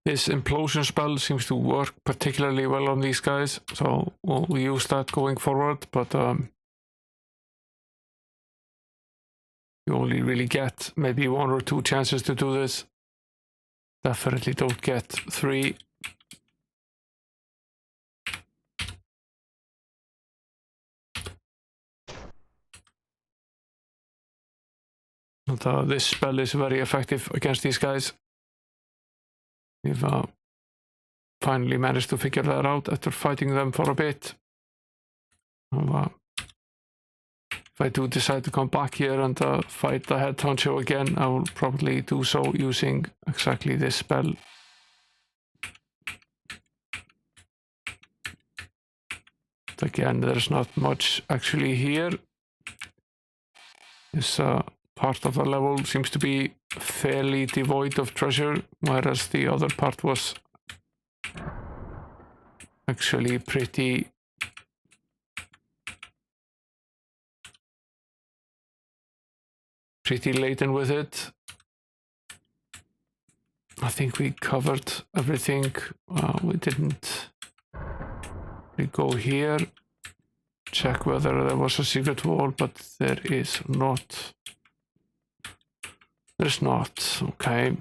This implosion spell seems to work particularly well on these guys, so we'll use that going forward, but you only really get maybe 1 or 2 chances to do this. Definitely don't get 3. And, this spell is very effective against these guys. We've finally managed to figure that out after fighting them for a bit. If I do decide to come back here and fight the head honcho again, I will probably do so using exactly this spell. But again, there's not much actually here. This part of the level seems to be fairly devoid of treasure, whereas the other part was actually pretty laden with it. I think we covered everything. We didn't. We go here, check whether there was a secret wall, but there is not. There's not. Okay.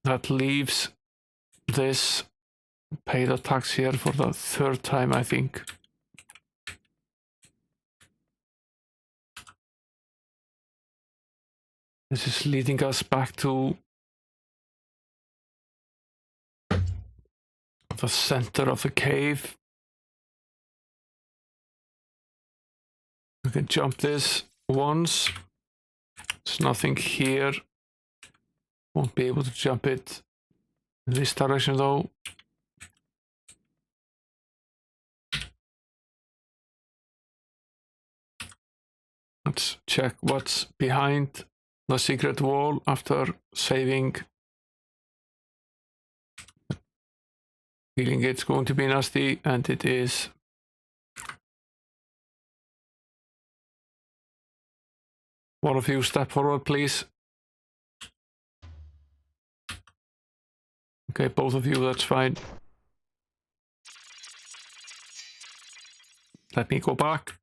That leaves this. Pay the tax here for the 3rd time, I think. This is leading us back to the center of the cave. We can jump this once. There's nothing here. Won't be able to jump it in this direction though. Let's check what's behind the secret wall after saving. Feeling it's going to be nasty, and it is. One of you step forward, please. Okay, both of you, that's fine. Let me go back.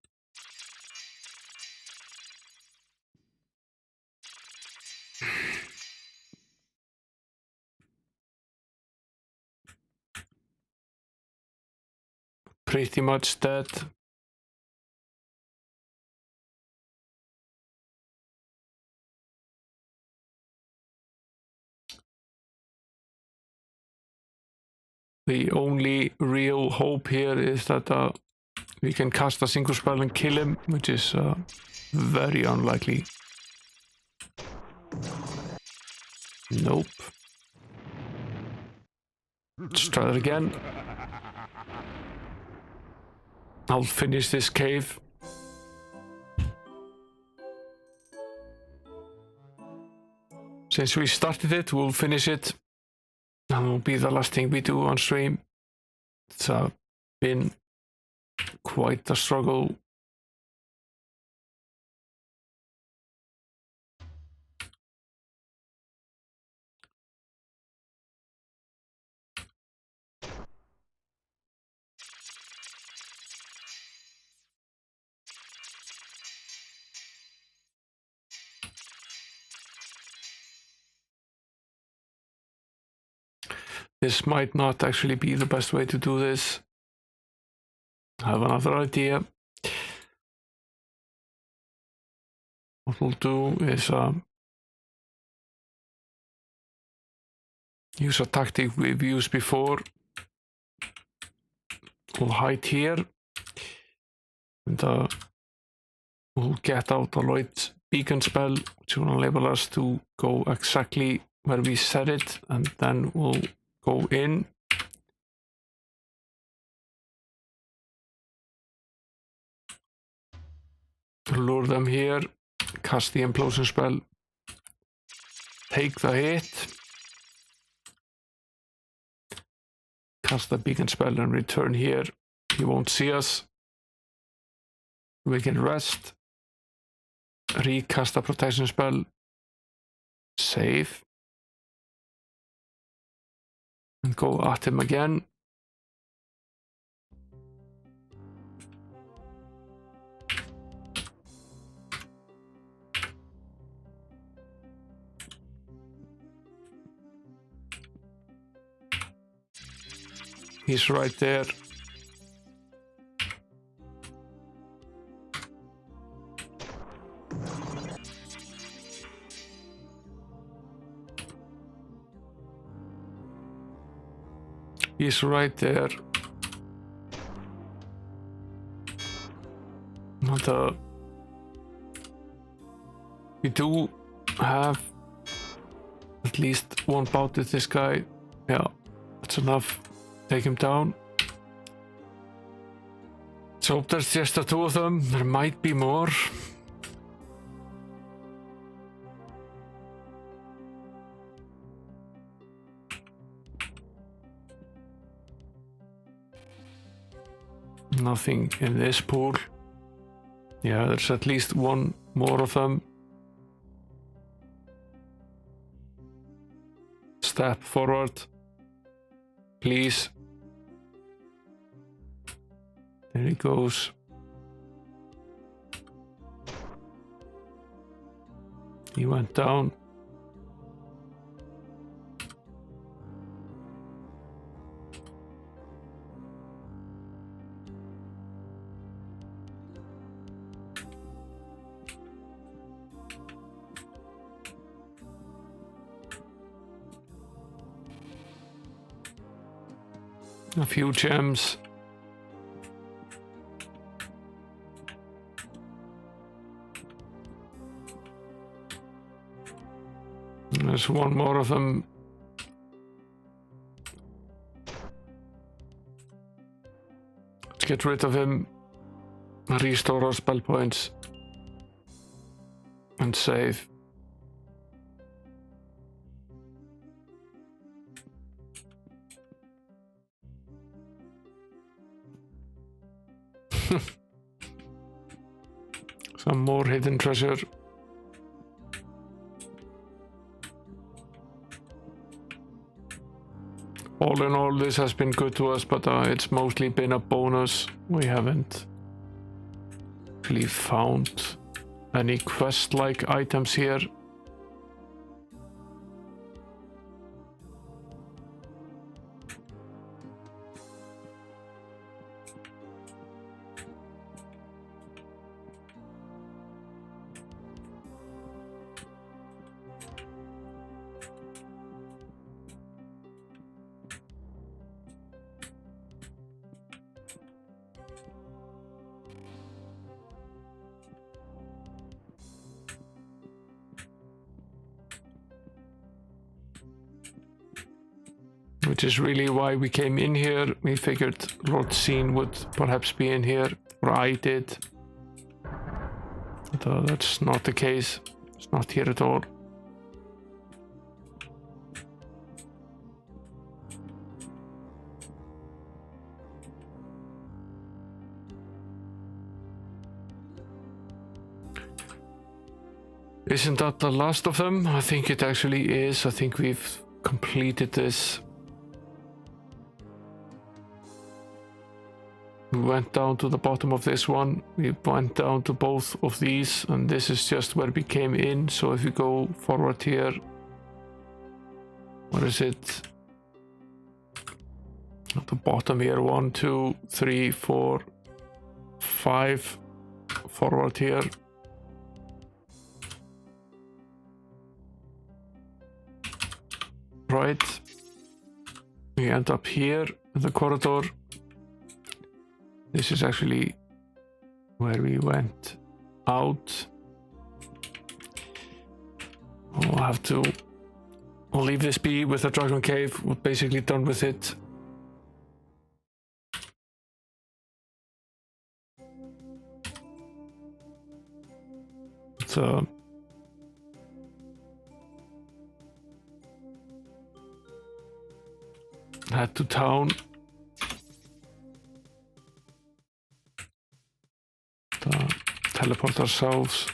Pretty much dead. The only real hope here is that we can cast a single spell and kill him, which is very unlikely. Nope. Let's try that again. I'll finish this cave. Since we started it, we'll finish it. And it'll be the last thing we do on stream. It's been quite a struggle. This might not actually be the best way to do this. I have another idea. What we'll do is use a tactic we've used before. We'll hide here and we'll get out a light beacon spell, which will enable us to go exactly where we set it, and then we'll go in. Lure them here, cast the implosion spell, take the hit, cast the beacon spell and return here. He won't see us. We can rest, recast a protection spell, save, and go at him again. He's right there. He's right there. But we do have at least one bout with this guy. Yeah, that's enough. Take him down. So there's just the two of them. There might be more. Nothing in this pool. Yeah, there's at least one more of them. Step forward, please. There he goes. He went down. A few gems. There's one more of them. Let's get rid of him. Restore our spell points. And save. Some more hidden treasure. All in all, this has been good to us, but it's mostly been a bonus. We haven't really found any quest-like items here. Which is really why we came in here. We figured Lord Xeen would perhaps be in here, or I did. But that's not the case. It's not here at all. Isn't that the last of them? I think it actually is. I think we've completed this. We went down to the bottom of this one, we went down to both of these, and this is just where we came in. So if you go forward here, what is it? At the bottom here, 1, 2, 3, 4, 5, forward here. Right, we end up here in the corridor. This is actually where we went out. I'll have to leave this be with the Dragon Cave. We're basically done with it. So head to town. Teleport ourselves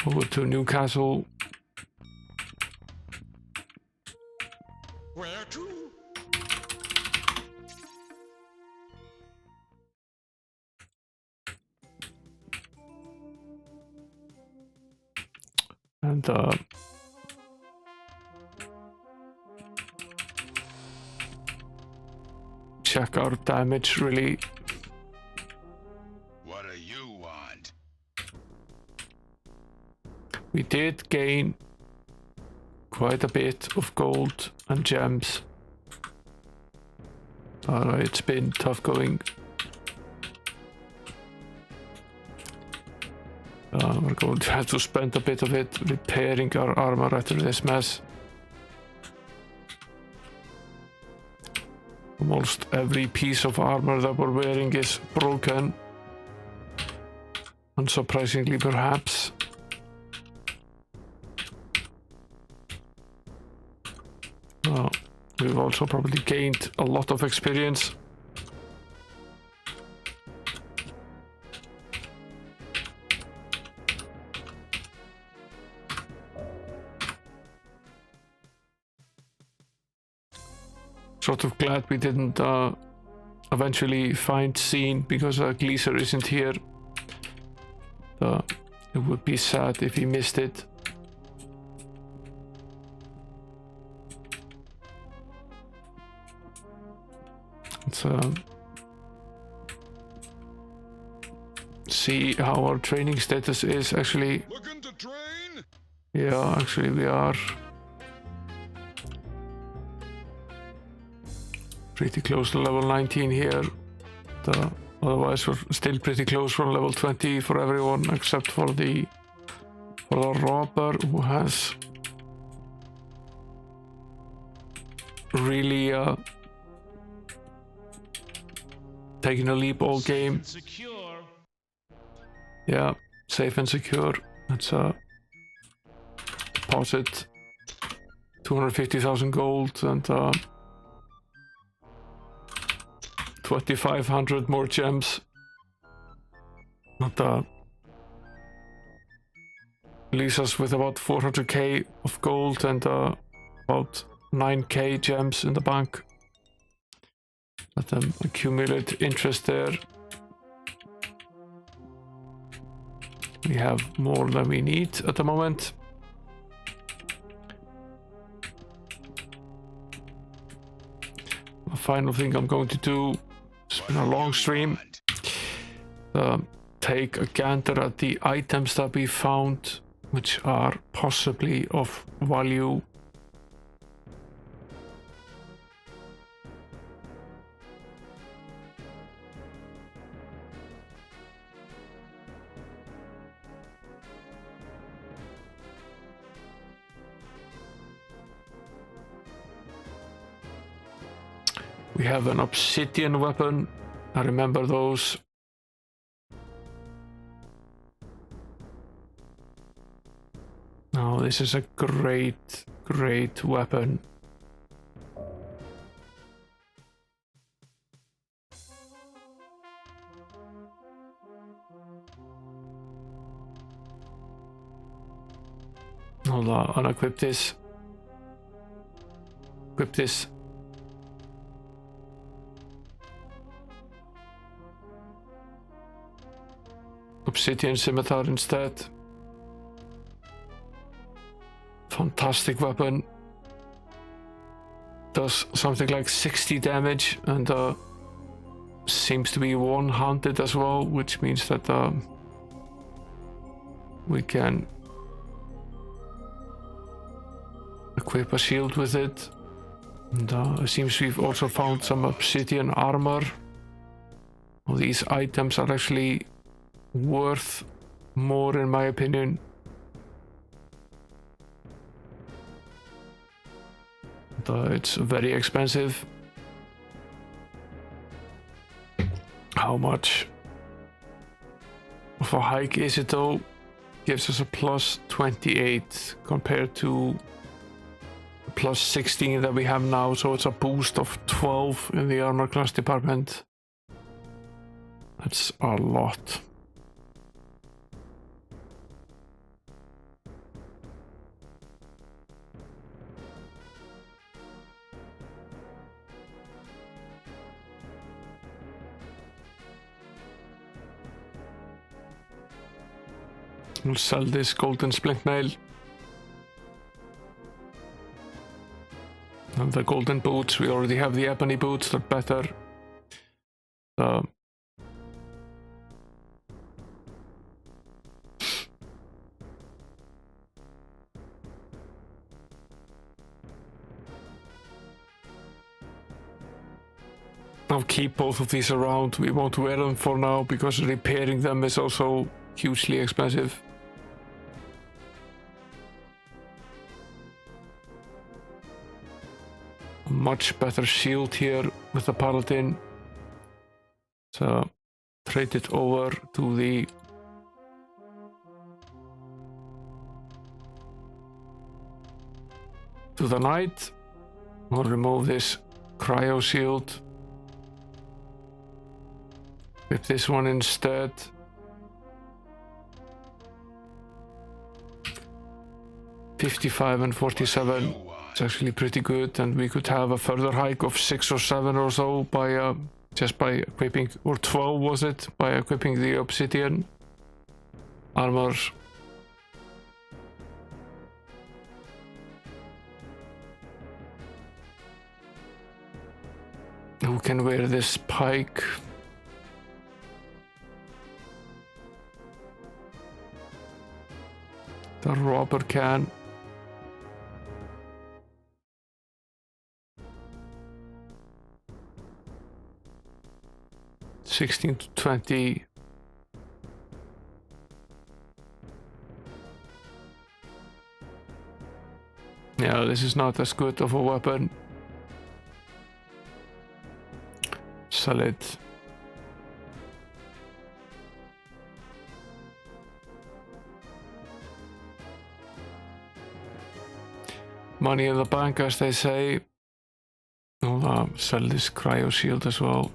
over to Newcastle. Where to? And check our damage really. What do you want? We did gain quite a bit of gold and gems. It's been tough going. We're going to have to spend a bit of it repairing our armor after this mess. Almost every piece of armor that we're wearing is broken. Unsurprisingly, perhaps. We've also probably gained a lot of experience. Sort of glad we didn't eventually find Xeen, because Gleeser isn't here. It would be sad if he missed it. Let's see how our training status is actually. Looking to train? Yeah, actually we are pretty close to level 19 here. Otherwise we're still pretty close from level 20 for everyone except for the robber, who has really taken a leap all game. Secure. Yeah, safe and secure. Let's deposit 250,000 gold and 2,500 more gems. That leaves us with about 400k of gold and about 9k gems in the bank. Let them accumulate interest there. We have more than we need at the moment. The final thing I'm going to do, it's been a long stream, take a gander at the items that we found which are possibly of value. We have an obsidian weapon. I remember those. Oh, this is a great, great weapon. Hold on, unequip this. Equip this. Obsidian scimitar instead. Fantastic weapon. Does something like 60 damage and seems to be one-handed as well, which means that we can equip a shield with it. And it seems we've also found some obsidian armor. Well, these items are actually worth more in my opinion. It's very expensive. How much of a hike is it though? Gives us a plus 28 compared to plus 16 that we have now, so it's a boost of 12 in the armor class department. That's a lot. We'll sell this golden splint mail. And the golden boots, we already have the ebony boots, they're better. I'll keep both of these around. We won't wear them for now because repairing them is also hugely expensive. Much better shield here with the paladin. So trade it over to the knight. We'll remove this cryo shield. With this one instead. $55 and $47. It's actually pretty good, and we could have a further hike of 6 or 7 or so by just by equipping, or 12 was it, by equipping the obsidian armor. Who can wear this pike? The robber can. $16 to $20. Yeah, this is not as good of a weapon. Sell it. Money in the bank, as they say. I'll sell this cryo shield as well.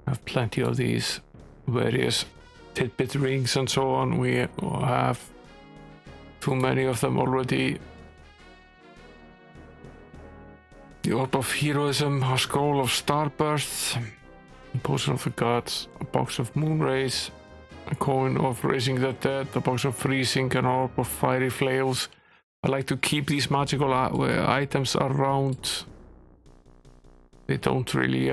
I have plenty of these various tidbit rings and so on. We have too many of them already. The Orb of Heroism, a Scroll of Starbursts, a Potion of the Gods, a Box of Moonrays, a Coin of Raising the Dead, a Box of Freezing, an Orb of Fiery Flails. I like to keep these magical items around. They don't really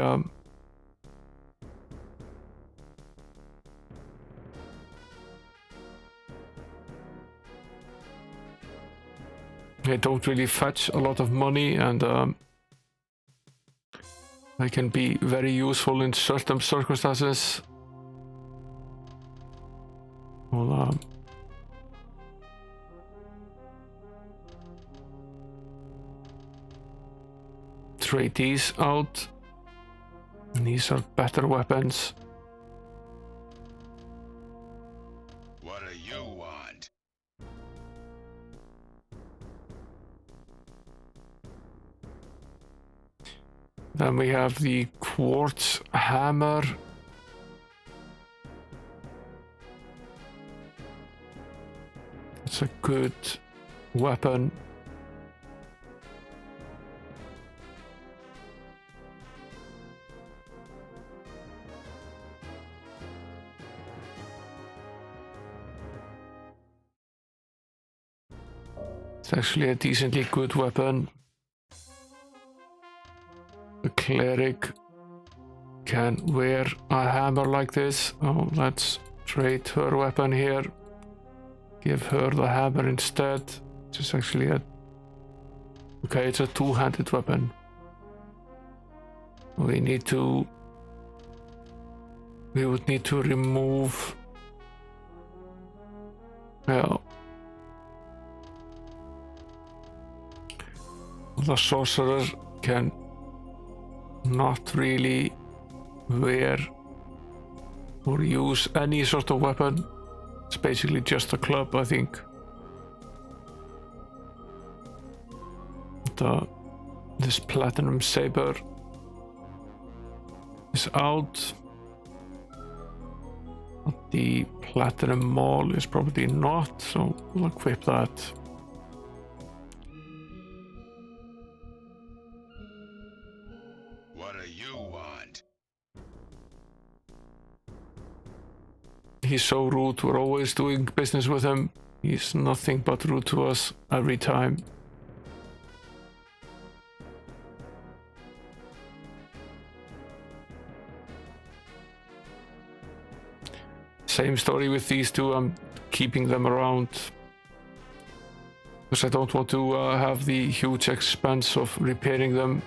they don't really fetch a lot of money, and they can be very useful in certain circumstances. Well, trade these out. These are better weapons. What do you want? Then we have the quartz hammer. It's a good weapon. It's actually a decently good weapon. The cleric can wear a hammer like this. Oh, let's trade her weapon here. Give her the hammer instead. Which is actually a... Okay, it's a two-handed weapon. We would need to remove... Yeah. The sorcerer can not really wear or use any sort of weapon. It's basically just a club, I think. This platinum saber is out. But the platinum maul is probably not, so we'll equip that. What do you want? He's so rude, we're always doing business with him. He's nothing but rude to us every time. Same story with these two, I'm keeping them around. Because I don't want to have the huge expense of repairing them.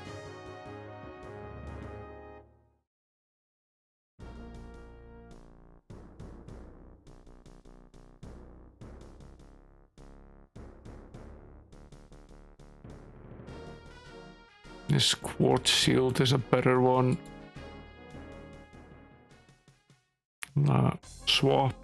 This quartz shield is a better one. Swap.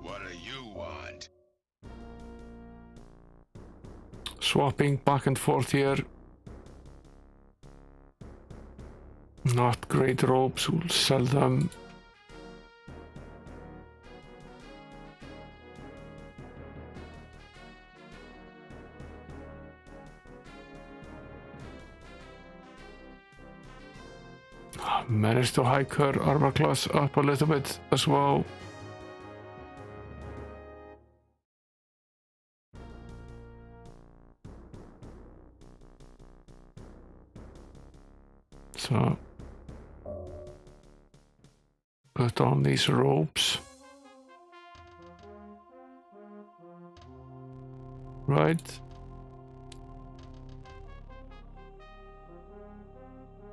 What do you want? Swapping back and forth here. Not great ropes, we'll sell them. Managed to hike her armor class up a little bit as well. So put on these ropes. Right.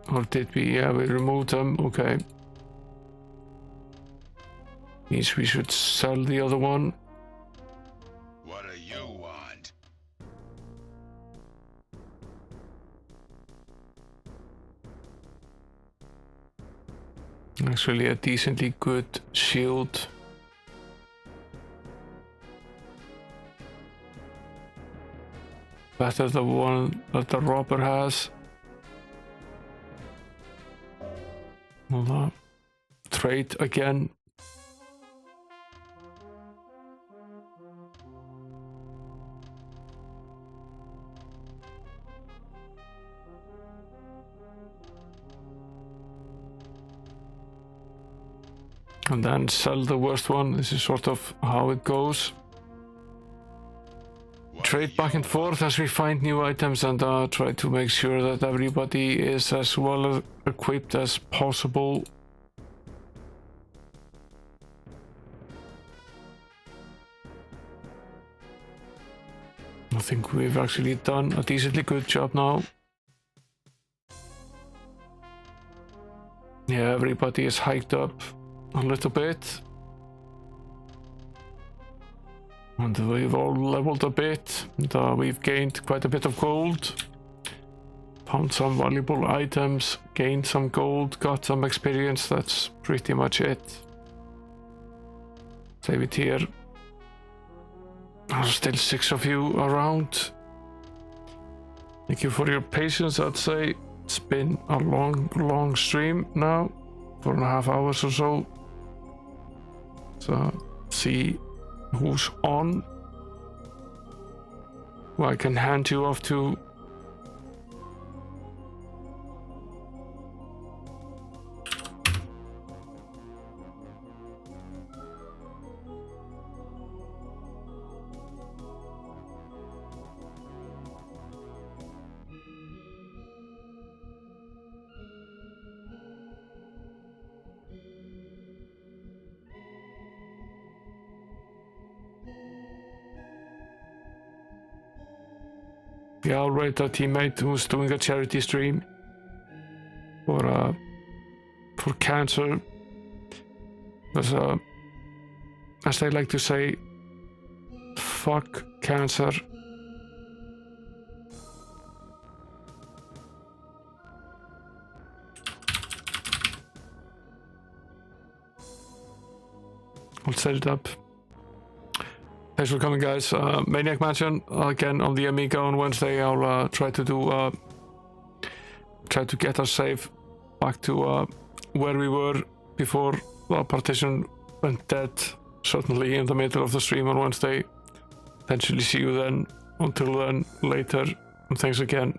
Or did we? Yeah, we removed them. Okay. Means we should sell the other one. What do you want? Actually, a decently good shield. Better the one that the robber has. We'll trade again. And then sell the worst one. This is sort of how it goes. Trade back and forth as we find new items and try to make sure that everybody is as well equipped as possible. I think we've actually done a decently good job now. Yeah, everybody is hiked up a little bit. And we've all leveled a bit, and we've gained quite a bit of gold. Found some valuable items, gained some gold, got some experience, that's pretty much it. Save it here. There's still 6 of you around. Thank you for your patience, I'd say. It's been a long stream now, 4.5 hours or so. So, see who's on, who I can hand you off to. Yeah, I'll rate a teammate who's doing a charity stream for cancer. There's as they like to say, fuck cancer. I'll set it up. Thanks for coming, guys. Maniac Mansion again on the Amiga on Wednesday. I'll try to get us safe back to where we were before the partition went dead. Certainly in the middle of the stream on Wednesday. Potentially see you then. Until then, later, and thanks again.